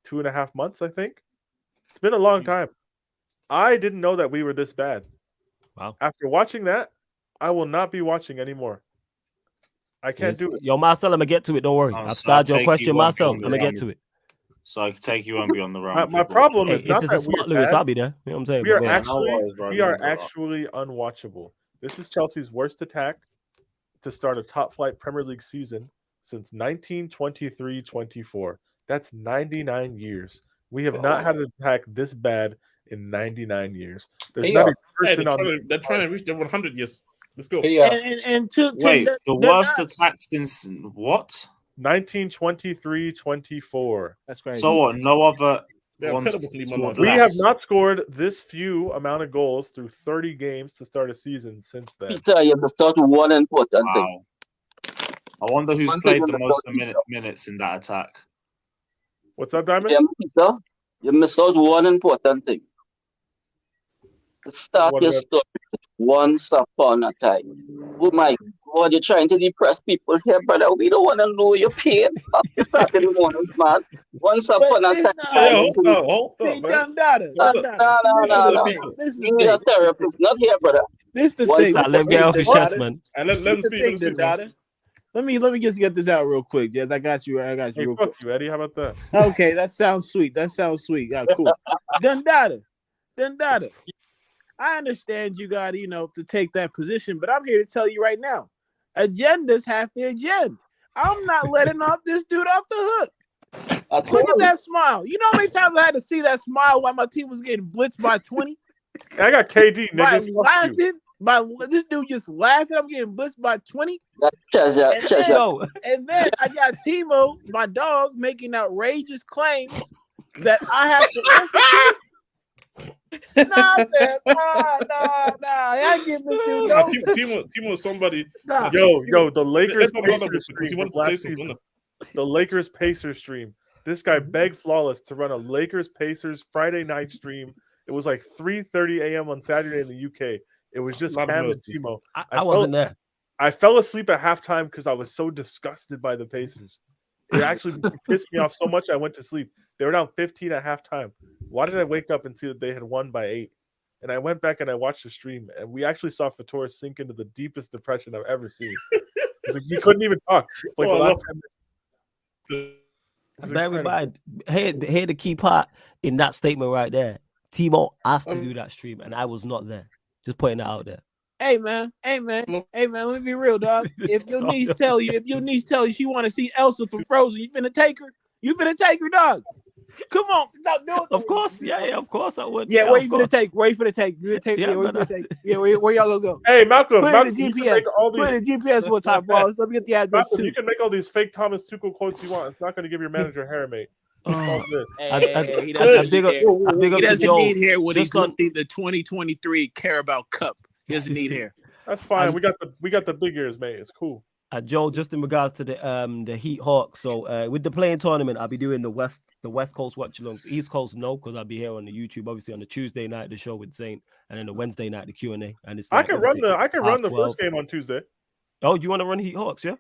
2.5 months. I think it's been a long time. I didn't know that we were this bad. Wow. After watching that, I will not be watching anymore. I can't do it. Yo, Marcel, I'm gonna get to it. Don't worry. I've started your question, Marcel. I'm gonna get to it. So I take you won't be on the round. My problem is not if there's that a spot, we're Lewis, bad. I'll be there. You know what I'm saying? We are actually unwatchable. This is Chelsea's worst attack to start a top flight Premier League season since 1923-24. That's 99 years. We have not had an attack this bad in 99 years. There's not a person they're trying to reach the 100 years. Let's go. And wait, the worst attack since what? 1923-24. That's crazy. So what? No other ones. We have not scored this few amount of goals through 30 games to start a season since then. Peter, you have to start with one important thing. I wonder who's played the most minutes in that attack. What's up, Diamond? Yeah, Peter, you missed out one important thing. To start your story once upon a time. Oh my God, you're trying to depress people here, brother. We don't want to know your pain. You started in mornings, man. Once upon a time. Hold up, man. No. This is you need a therapist, not here, brother. This is the thing. Let him get off his chest, man. And let him speak. Let me just get this out real quick. Yes, I got you. Hey, real fuck quick. you, Eddie. How about that? Okay, that sounds sweet. Yeah, cool. Dundada. I understand you got, to take that position, but I'm here to tell you right now, agendas have the agenda. I'm not letting off this dude off the hook. Look at that smile. You know how many times I had to see that smile while my team was getting blitzed by 20? I got KD, nigga. By this dude just laughing. I'm getting blitzed by 20. And then I got Timo, my dog, making outrageous claims that I have to answer. Nah, man. I give this dude no. Timo, somebody. Yo, the Lakers Pacers stream. The Lakers Pacers stream. This guy begged Flawless to run a Lakers Pacers Friday night stream. It was like 3:30 a.m. on Saturday in the UK. It was just Cam and Timo. I wasn't there. I fell asleep at halftime because I was so disgusted by the Pacers. It actually pissed me off so much I went to sleep. They were down 15 at halftime. Why did I wake up and see that they had won by 8? And I went back and I watched the stream, and we actually saw Fator sink into the deepest depression I've ever seen. Like, he couldn't even talk. Like the last 10 minutes. Bear in mind, here the key part in that statement right there. Timo asked to do that stream, and I was not there. Just putting that out there. Hey man, let me be real, dog. If your niece tell you she want to see Elsa from Frozen, you finna take her, dog. Come on, stop doing it. Of course, of course I would. Yeah, where you finna take? Where y'all gonna go? Hey, Malcolm, put in the GPS. Put in the GPS one time, Flawless. Let me get the address. Malcolm, you can make all these fake Thomas Tuchel quotes you want. It's not going to give your manager a hair, mate. He doesn't need hair when he's lifting the 2023 Carabao Cup. He doesn't need hair. That's fine. We got the big ears, mate. It's cool. Joel, just in regards to the Heat Hawks. So with the playing tournament, I'll be doing the West Coast watch alongs. East Coast, no, because I'll be here on the YouTube. Obviously on the Tuesday night the show with Saint, and then the Wednesday night the Q&A. And it's I can run the first game on Tuesday. Oh, do you want to run Heat Hawks? Yeah.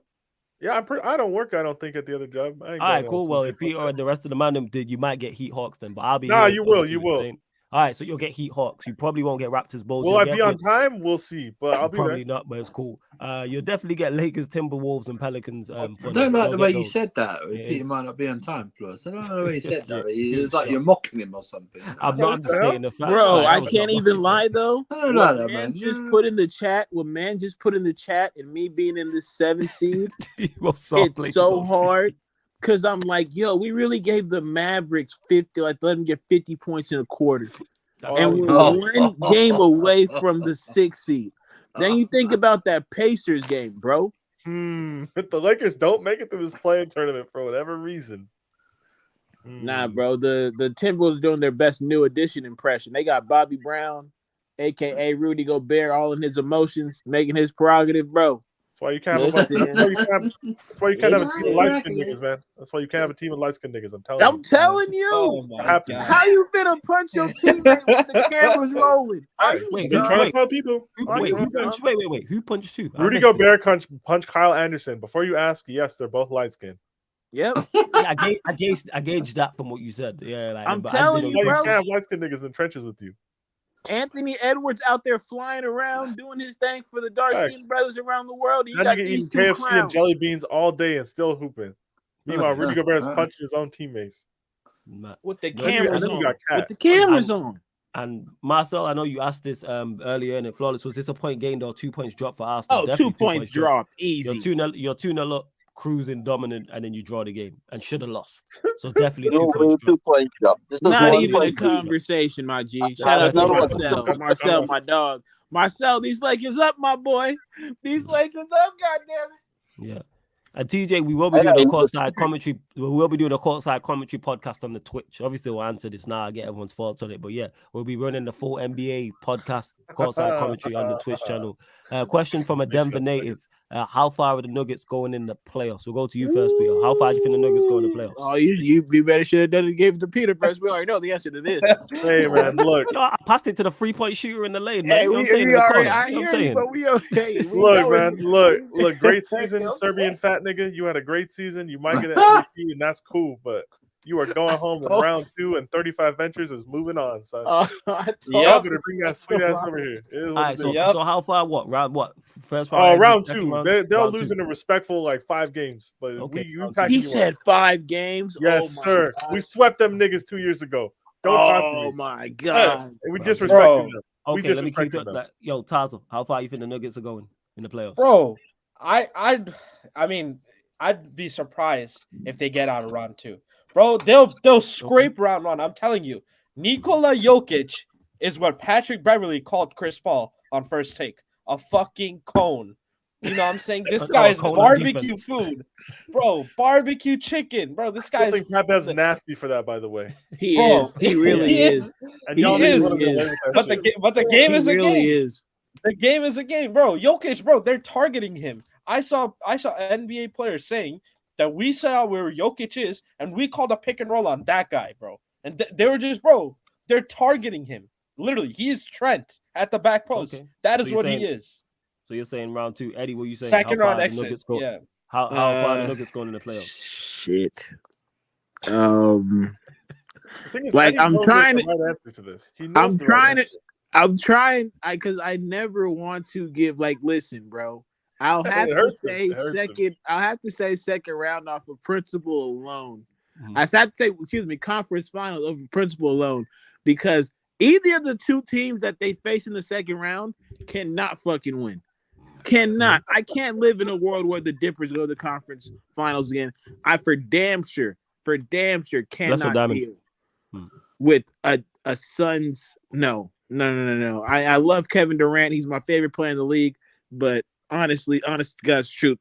Yeah, I don't work. I don't think at the other job. All right, cool. Well, if Peter and the rest of the man did, you might get Heat Hawks then. But I'll be. Nah, you will. You will. All right, so you'll get Heat Hawks. You probably won't get Raptors Bulls. Will I be on time? We'll see, but I'll be probably there. not. But it's cool. You'll definitely get Lakers, Timberwolves, and Pelicans. I don't like the way you said that. Peter might not be on time, plus. I don't know the way you said that. It's like you're mocking him or something. I'm not understating the fact. Bro, I can't even lie though. I don't like that, man. Just put in the chat. What man just put in the chat, and me being in this 7 seed, it's so hard. Because I'm like, yo, we really gave the Mavericks 50, like let them get 50 points in a quarter. And we're one game away from the 6th seed. Then you think about that Pacers game, bro. If the Lakers don't make it through this playing tournament for whatever reason. Nah, bro. The Timberwolves doing their best new addition impression. They got Bobby Brown aka Rudy Gobert, all in his emotions, making his prerogative, bro. That's why you can't have a team of light-skinned niggas, man. That's why you can't have a team of light-skinned niggas. I'm telling you. Oh my God. How you finna punch your teammate when the camera's rolling? Wait, trying to tell people. Wait. Who punched who? Rudy Gobert punched Kyle Anderson. Before you ask, yes, they're both light-skinned. Yep. Yeah, I gauged that from what you said. Yeah, like, I'm telling you, you bro. can't have light-skinned niggas in trenches with you. Anthony Edwards out there flying around doing his thing for the dark-skinned brothers around the world. You got these eating two KFC clowns. and jelly beans all day and still hooping. Meanwhile, Rudy Gobert is punching his own teammates with the cameras on. With the cameras on. And Marcel, I know you asked this earlier, and Flawless, was this a point gained or 2 points dropped for Arsenal? Oh, 2 points dropped. Easy. You're 2-0 up, cruising dominant, and then you draw the game and should have lost. So definitely 2 points dropped. Not even a conversation, my G. Shout out to Marcel. Marcel, my dog. Marcel, these Lakers up, my boy. These Lakers up, goddammit. Yeah. And TJ, we will be doing a courtside commentary. We will be doing a courtside commentary podcast on the Twitch. Obviously, we'll answer this now. I get everyone's thoughts on it, but yeah, we'll be running the full NBA podcast courtside commentary on the Twitch channel. Question from a Denver native: how far are the Nuggets going in the playoffs? We'll go to you first, Peter. How far do you think the Nuggets go in the playoffs? Oh, you better should have done it. Gave it to Peter first. We already know the answer to this. Hey man, look, I passed it to the 3-point shooter in the lane. Man. Hey, we already. I hear you, but we okay. Look, man, look. Great season, Serbian fat nigga. You had a great season. You might get an MVP, and that's cool. But you are going home in round 2, and 35 Ventures is moving on, son. Y'all better bring that sweet ass over here. All right, so how far? What round? What first round? Round 2. They'll lose in a respectful like 5 games. But he said 5 games. Yes, sir. God. We swept them niggas 2 years ago. Don't talk to me. Oh my God. We disrespected them. Okay, let me keep it like, yo, Tazo, how far you think the Nuggets are going in the playoffs? Bro, I mean, I'd be surprised if they get out of round 2. Bro, they'll scrape round 1. I'm telling you. Nikola Jokic is what Patrick Beverly called Chris Paul on First Take. A fucking cone. You know what I'm saying? This guy is barbecue food. Bro, barbecue chicken. Bro, this guy is... I think Pat Bev's nasty for that, by the way. He is. He really is. And y'all But the game is a game. The game is a game, bro. Jokic, bro, they're targeting him. I saw NBA players saying that we saw where Jokic is, and we called a pick and roll on that guy, bro. And they were just, bro, they're targeting him. Literally, he is Trent at the back post. Okay. That is what he is. So you're saying round 2. Eddie, what are you saying? Second round exit. Yeah. How far the Nuggets going in the playoffs? Shit. Like I'm trying to. I'm trying because I never want to give listen, bro. I'll have to say second. I'll have to say second round off of principle alone. I have to say, conference finals over principle alone, because either of the 2 teams that they face in the second round cannot fucking win. Cannot. I can't live in a world where the Dippers go to the conference finals again. I for damn sure cannot deal with a Suns. No. I love Kevin Durant. He's my favorite player in the league. But honest to God's truth,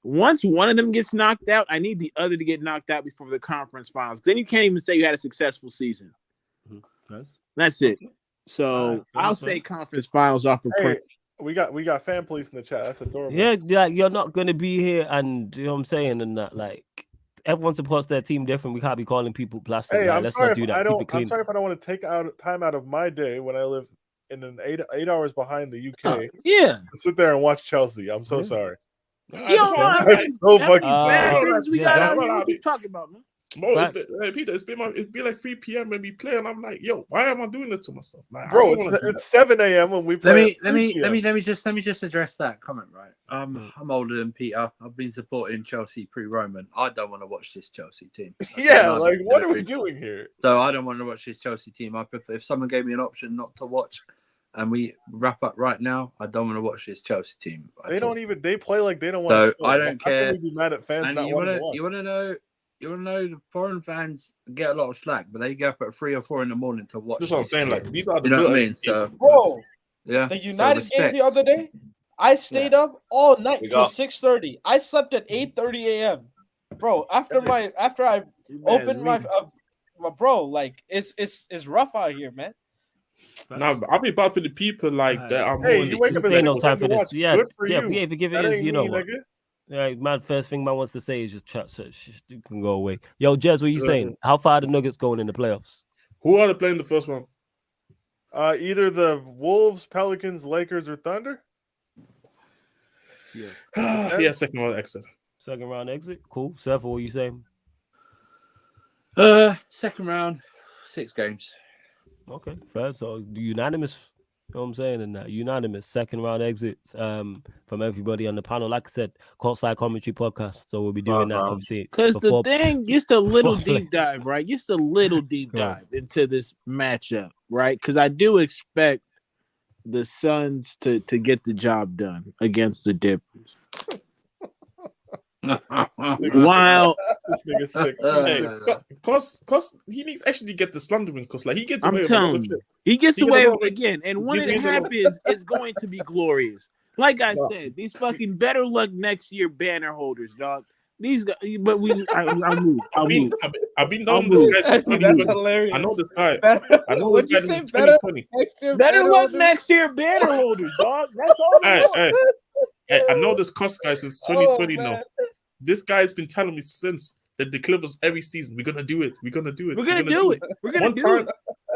once one of them gets knocked out, I need the other to get knocked out before the conference finals. Then you can't even say you had a successful season. That's it. So I'll say conference finals off of print. We got fan police in the chat. That's adorable. Yeah, you're not gonna be here, and you know what I'm saying, and that everyone supports their team different. We can't be calling people plastic. Hey, let's not do that. I'm sorry if I don't want to take time out of my day when I live in an 8 hours behind the UK. To sit there and watch Chelsea. I'm so sorry. We got to talk about, man. Peter, it's been like 3 p.m. when we play, and I'm like, yo, why am I doing this to myself? Bro, it's 7 a.m. when we play. Let me just address that comment, right? I'm older than Peter. I've been supporting Chelsea pre-Roman. I don't want to watch this Chelsea team. What are we doing here? So I don't want to watch this Chelsea team. I prefer, if someone gave me an option not to watch, and we wrap up right now, I don't want to watch this Chelsea team. They play like they don't want to. I don't care. How can we be mad at fans? And you want to know? You want to know the foreign fans get a lot of slack, but they get up at 3 or 4 in the morning to watch. That's what I'm saying. These are the what I mean? So, bro, yeah. The United game the other day, I stayed up all night till 6:30. I slept at 8:30 a.m. Bro, after I opened my bro, it's rough out here, man. No, I'll be bad for the people like that. I'm Hey, you wake up ain't no and time for this. Yeah, Good for yeah. you. We give That it is, ain't you know me, what? nigga. Yeah, man. First thing man wants to say is just chat. So you can go away. Yo, Jez, what you saying? How far are the Nuggets going in the playoffs? Who are they playing the first one? Either the Wolves, Pelicans, Lakers, or Thunder. Yeah, second round exit. Second round exit. Cool. Surfer, what you saying? Second round, 6 games. Okay, fair. So unanimous. You know what I'm saying? And unanimous second round exits from everybody on the panel. Like I said, courtside commentary podcast. So we'll be doing that obviously. Because the thing, just a little deep dive, right? Just a little deep dive into this matchup, right? Because I do expect the Suns to get the job done against the Dippers. While this nigga's sick. Cause he needs actually get the slandering because like he gets away I'm with a lot telling of you, shit. he gets He away get with it again. And when he it gets a lot. happens, it's going to be glorious. Like I said, these fucking better luck next year banner holders, dog. These guys, but I'll move. I've been knowing this guy since 2020. That's hilarious. I know this guy. I know What'd this you guy say? since Better 2020. next year. Better banner luck holders? next year banner holders, dog. That's all I want. Hey, I know this cost guy since 2020 now. This guy's been telling me since that the Clippers every season we're gonna do it. We're gonna do it. We're gonna do it. We're gonna do it.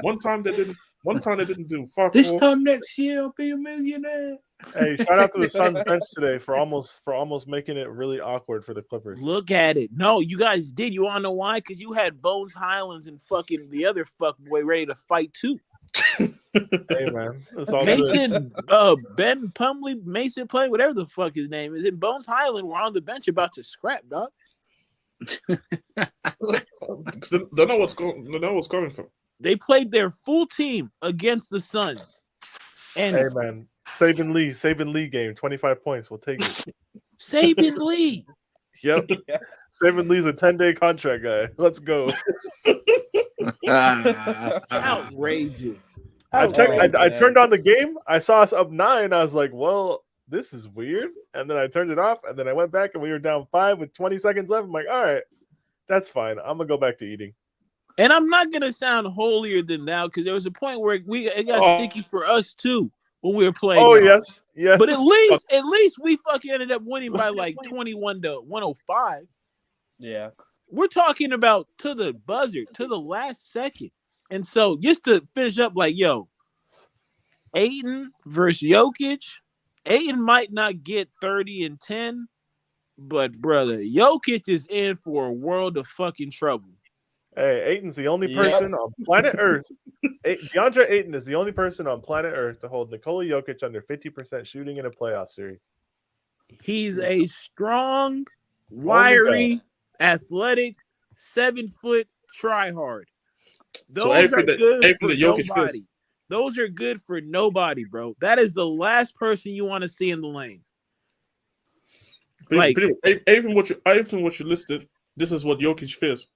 One time they didn't. One time they didn't do. Fuck This off. time next year, I'll be a millionaire. Hey, shout out to the Suns bench today for almost making it really awkward for the Clippers. Look at it. No, you guys did. You wanna know why? Because you had Bones Highlands and fucking the other fuck boy ready to fight too. Hey man, it's all Mason, Ben Pumley, Mason playing whatever the fuck his name is, and Bones Highland were on the bench about to scrap, dog. They know what's going from. They played their full team against the Suns. And hey man, Saban Lee game, 25 points. We'll take it. Saban Lee. Yep. Saban Lee's a 10-day contract guy. Let's go. Outrageous. I turned on the game. I saw us up 9. I was like, well, this is weird. And then I turned it off. And then I went back and we were down 5 with 20 seconds left. I'm like, all right, that's fine. I'm going to go back to eating. And I'm not going to sound holier than thou because there was a point where it got sticky for us too when we were playing. Oh, yes. Yes. But at least we fucking ended up winning by like 21 to 105. Yeah. We're talking about to the buzzer, to the last second. And so just to finish up, like, yo, Ayton versus Jokic, Ayton might not get 30 and 10, but brother, Jokic is in for a world of fucking trouble. Hey, Ayton's the only person on planet Earth. DeAndre Ayton is the only person on planet Earth to hold Nikola Jokic under 50% shooting in a playoff series. He's a strong, wiry, athletic, 7-foot tryhard. Those are good for nobody. Those are good for nobody, bro. That is the last person you want to see in the lane. Like, even what you listed, this is what Jokic fears.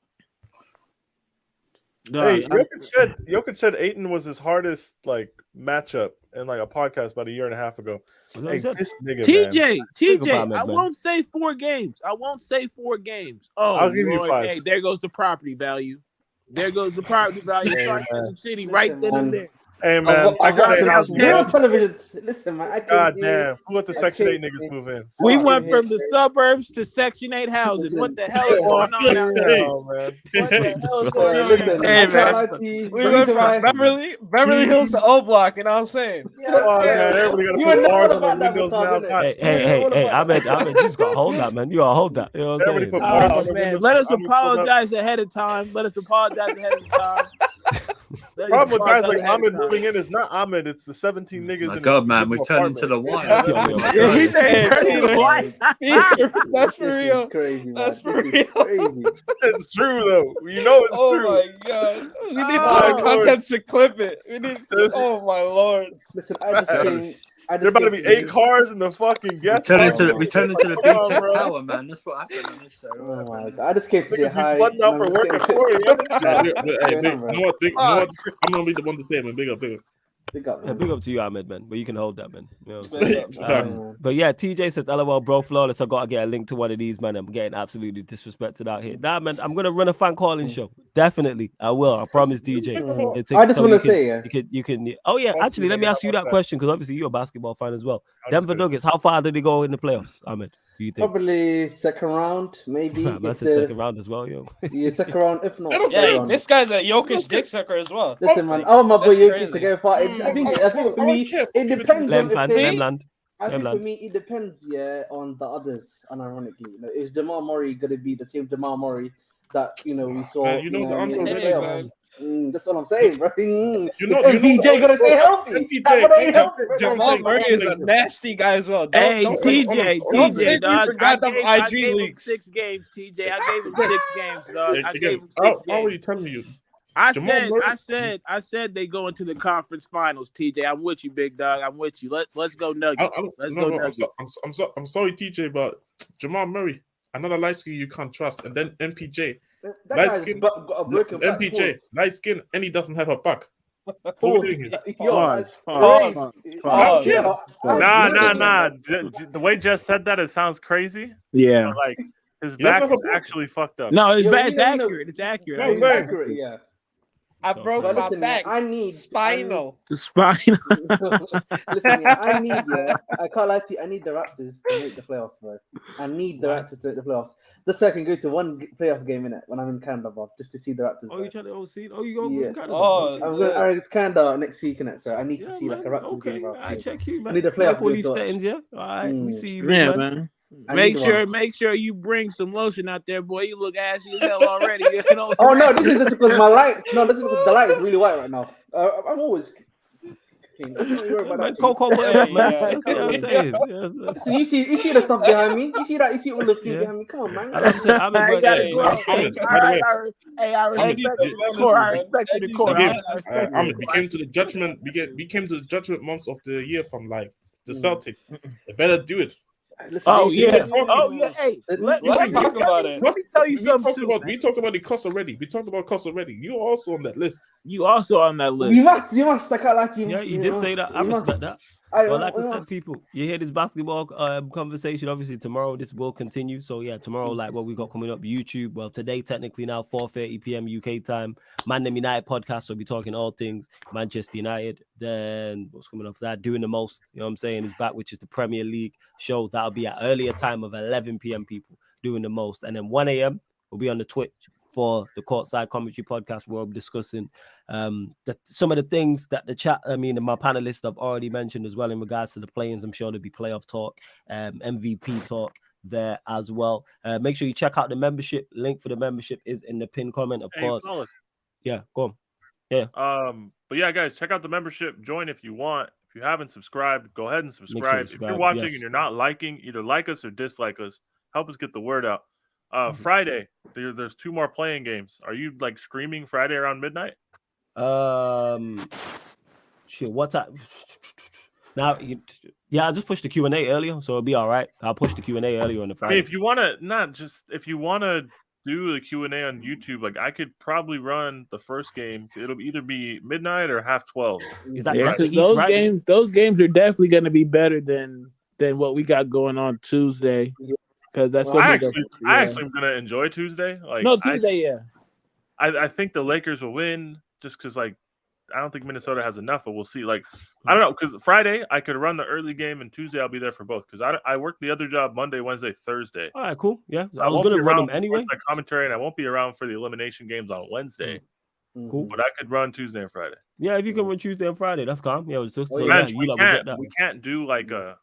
Hey, Jokic said Ayton was his hardest like matchup in like a podcast about a year and a half ago. Hey, this nigga, TJ, I won't say 4 games. Oh, I'll give you 5. Hey, there goes the property value. There goes the property value. Sarcasm City right then and there. Hey man, I got on television. Listen, man. God damn, who let the Section 8 niggas move in? We went from the suburbs to Section 8 housing. What the hell is going on out there? Oh, man. What the hell is going on? Listen, hey man, we went from Beverly Hills to O Block, and I'm saying, everybody got to put bars on the windows now. Hey, I mean, you just gotta hold that, man. You gotta hold that. You know what I'm saying? Oh man, let us apologize ahead of time. Problem with guys like Ahmed moving in is not Ahmed, it's the 17 niggas. My God, man, we've turned into the wire. That's for real. That's for real. It's true though. You know it's true. Oh my God. We need more content to clip it. We need. Oh my Lord. Listen, I just think. There about to be 8 cars in the fucking guest. We turn into the B-Tech Power, man. That's what happened on this show. Oh my God. I just came to say hi. Flooding out for work at 4 a.m. You know what? I'm gonna be the one to say it, man. Big up. Big up, Yeah, man. big up to you, Ahmed, man. But you can hold that, man. You know what I'm Big saying? up, man. But yeah, TJ says, LOL, bro, flawless. I gotta get a link to one of these, man. I'm getting absolutely disrespected out here. Nah, man, I'm gonna run a fan calling show. Definitely, I will. I promise, DJ. I just want to say, yeah. You can. Oh yeah, actually, let me ask you that question because obviously you're a basketball fan as well. Denver Nuggets, how far did they go in the playoffs, Ahmed? Do you think? Probably second round, maybe. Man said second round as well, yo. Yeah, second round, if not. Yeah, this guy's a Jokic dick sucker as well. Listen, man, I want my boy Jokic to go far. I think for me, it depends on if I think for me, it depends, yeah, on the others. Unironically, is Jamal Murray gonna be the same Jamal Murray that we saw? Man, the answer in the already, playoffs? That's what I'm saying, bro. MPJ gonna stay healthy. Jamal Murray is a nasty guy as well. Hey, TJ, dog. I gave him leaks. 6 games, TJ. I gave him 6 games, dog. I gave him 6 games. I'm already telling you. I said they go into the conference finals, TJ. I'm with you, big dog. I'm with you. Let's go Nuggets. Let's go Nuggets. I'm sorry, TJ, but Jamal Murray, another light skin you can't trust, and then MPJ, light skin, MPJ, light skin, and he doesn't have a back. Nah. The way Jess said that, it sounds crazy. Yeah, but like his back is actually fucked up. No, his back's accurate. It's accurate. No, it's accurate. Yeah. I broke my back. I need spinal. Spinal. Listen, I can't lie to you. I need the Raptors to make the playoffs, bro. I need the Raptors to make the playoffs. Just so I can go to one playoff game in it when I'm in Canada, bro, just to see the Raptors. Oh, you trying to see? Oh, you go in Canada? Oh, I'm going to Canada next week in it, so I need to see like a Raptors game, bro. I check you, man. I need a playoff police settings, yeah. All right, we see you, man. Make sure you bring some lotion out there, boy. You look ashy as hell already. Oh no, this is because my lights. No, this is because the light is really white right now. I'm always clean. Man, Coco, man. I'm saying. So you see the stuff behind me. You see that? You see all the things behind me. Come on, man. I respect the core. We came to the judgment. We came to the judgment months of the year from like the Celtics. They better do it. Listen, Hey, let's talk about it. Let me tell you something. We talked about the cost already. You're also on that list. You also on that list. You must. I can't lie to you. Yeah, you did say that. I respect that. Well, like I said, people, you hear this basketball conversation. Obviously, tomorrow this will continue. So yeah, tomorrow, like what we got coming up, YouTube. Well, today technically now 4:30 p.m. UK time. Man Them United podcast. So we'll be talking all things Manchester United. Then what's coming off that? Doing the most. You know what I'm saying? Is back, which is the Premier League show. That'll be at earlier time of 11 p.m. People doing the most, and then 1 a.m. we'll be on the Twitch for the Courtside Commentary podcast, where we'll be discussing some of the things that my panelists have already mentioned as well in regards to the play-ins. I'm sure there'll be playoff talk, MVP talk there as well. Make sure you check out the membership. Link for the membership is in the pinned comment, of course. Fellas. Yeah, go on. Yeah. But yeah, guys, check out the membership. Join if you want. If you haven't subscribed, go ahead and subscribe. If you're watching and you're not liking, either like us or dislike us. Help us get the word out. Friday, there's 2 more playing games. Are you like streaming Friday around midnight? Shit, what's that? Now, I just pushed the Q&A earlier, so it'll be all right. I'll push the Q&A earlier on the Friday. I mean, if you want to do the Q&A on YouTube, like I could probably run the first game. It'll either be midnight or 12:30. Is that the East, right? Those games are definitely going to be better than what we got going on Tuesday. Because that's I actually am gonna enjoy Tuesday. Like Tuesday, I think the Lakers will win just because like I don't think Minnesota has enough, but we'll see. Like I don't know, because Friday I could run the early game and Tuesday I'll be there for both because I work the other job Monday, Wednesday, Thursday. All right, cool. Yeah, so I was gonna run them anyway. Like commentary, and I won't be around for the elimination games on Wednesday. Cool, but I could run Tuesday and Friday. Yeah, if you can run Tuesday and Friday, that's calm. Yeah, we can't do like a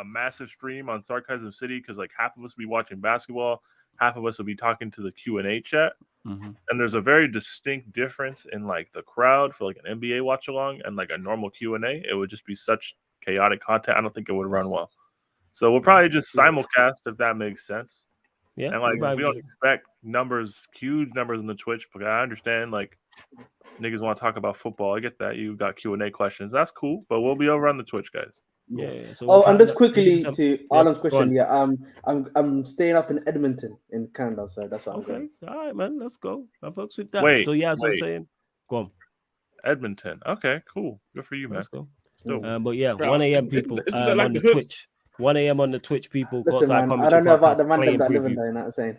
massive stream on Sarcasm City because like half of us will be watching basketball, half of us will be talking to the Q&A chat, and there's a very distinct difference in like the crowd for like an NBA watch along and like a normal Q&A. It would just be such chaotic content. I don't think it would run well. So we'll probably just simulcast if that makes sense. Yeah, and like we don't expect huge numbers in the Twitch, but I understand like niggas want to talk about football. I get that. You got Q&A questions. That's cool, but we'll be over on the Twitch, guys. Yeah. So and just quickly to Alan's question, I'm staying up in Edmonton in Canada, so that's what I'm going. All right, man, let's go. I fucks with that. Wait, so yeah, so I'm saying, go on. Edmonton. Okay, cool. Good for you, man. Let's go. Still. But yeah, 1 a.m. people isn't that like on the the hood? Twitch. 1 a.m. on the Twitch people. Listen, man, I don't know about the man that live in there. Not saying.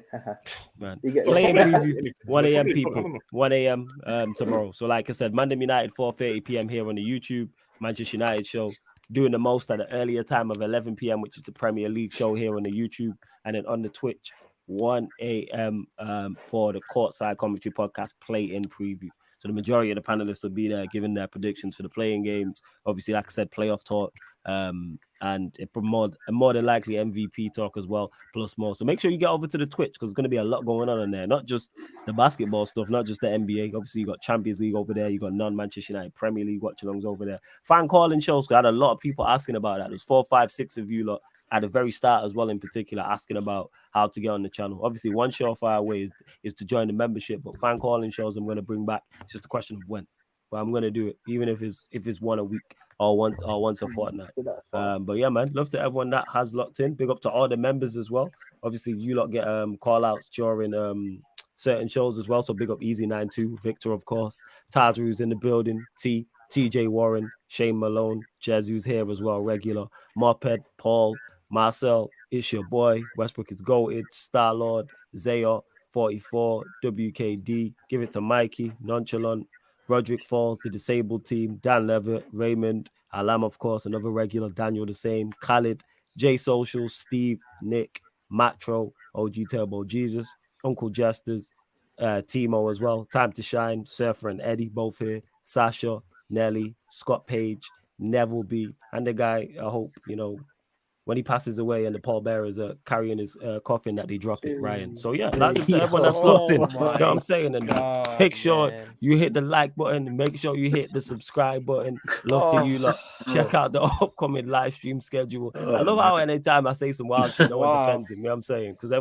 Man, You get playing it. preview. 1 a.m. people. 1 a.m. Tomorrow. So like I said, Mandem United 4:30 p.m. here on the YouTube Manchester United show. Doing the most at the earlier time of 11 p.m., which is the Premier League show here on the YouTube, and then on the Twitch 1 a.m. For the Courtside Commentary Podcast play-in preview. So the majority of the panelists will be there giving their predictions for the playing games. Obviously, like I said, playoff talk, and more than likely MVP talk as well, plus more. So make sure you get over to the Twitch because there's going to be a lot going on in there. Not just the basketball stuff, not just the NBA. Obviously, you got Champions League over there. You got non-Manchester United Premier League watch-alongs over there. Fan calling shows. I had a lot of people asking about that. There's 4, 5, 6 of you lot at the very start as well, in particular, asking about how to get on the channel. Obviously, one surefire way is to join the membership, but fan calling shows I'm going to bring back. It's just a question of when, but I'm going to do it, even if it's one a week or once a fortnight. But yeah, man, love to everyone that has locked in. Big up to all the members as well. Obviously, you lot get call outs during certain shows as well. So big up Easy92, Victor, of course, Taz, who's in the building, TJ Warren, Shane Malone, Jez, who's here as well, regular, Moped, Paul, Marcel, it's your boy, Westbrook is goated, Star-Lord, Zayo, 44, WKD, give it to Mikey, Nonchalant, Roderick Fall, the disabled team, Dan Levitt, Raymond, Alam, of course, another regular, Daniel the same, Khalid, J Social, Steve, Nick, Matro, OG Turbo Jesus, Uncle Jesters, Timo as well, Time to Shine, Surfer and Eddie, both here, Sasha, Nelly, Scott Page, Neville B, and the guy, I hope, when he passes away and the pallbearers are carrying his coffin that they drop it, Ryan. So yeah, that's to everyone that's locked in. You know what I'm saying? And make sure you hit the like button. Make sure you hit the subscribe button. Love to you lot. Check out the upcoming live stream schedule. I love how anytime I say some wild shit, no one defends him. You know what I'm saying? Because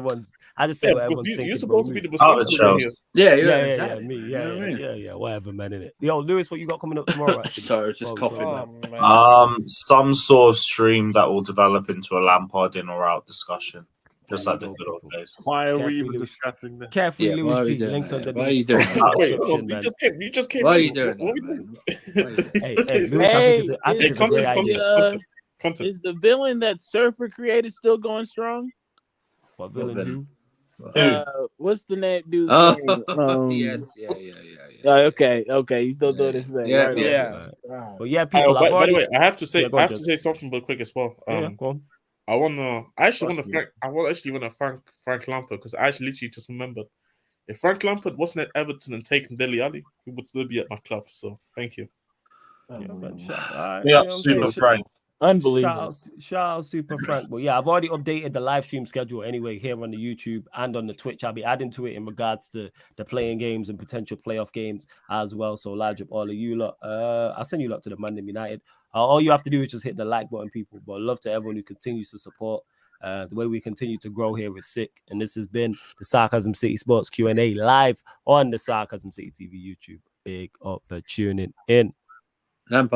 I just say what everyone's thinking. You're supposed to be the responsible here. Yeah, me. Yeah, whatever, man, innit? Yo, Lewis, what you got coming up tomorrow? Sorry, just coughing. Some sort of stream that will develop into a Lampard in or out discussion, just like the good old days. Why are we even discussing this? Carefree, Lewis G. Links on the Why are you doing that? You just came. Why are you doing that, man? Hey, Lewis, I think it's a great idea. Is the villain that Surfer created still going strong? What villain? What's the name, dude? Yes, yeah. Okay, he's still doing his thing. Yeah. But yeah, people. By the way, I have to say something real quick as well. Go on. I actually want to thank Frank Lampard because I actually literally just remembered if Frank Lampard wasn't at Everton and taken Dele Alli, he would still be at my club. So thank you. Super Frank. Unbelievable. Shout out Super Frank. But yeah, I've already updated the live stream schedule anyway here on the YouTube and on the Twitch. I'll be adding to it in regards to the playing games and potential playoff games as well. So large up all of you lot. I'll send you lot to the Mandem United. All you have to do is just hit the like button, people. But love to everyone who continues to support. The way we continue to grow here is sick. And this has been the Sarcasm City Sports Q&A live on the Sarcasm City TV YouTube. Big up for tuning in.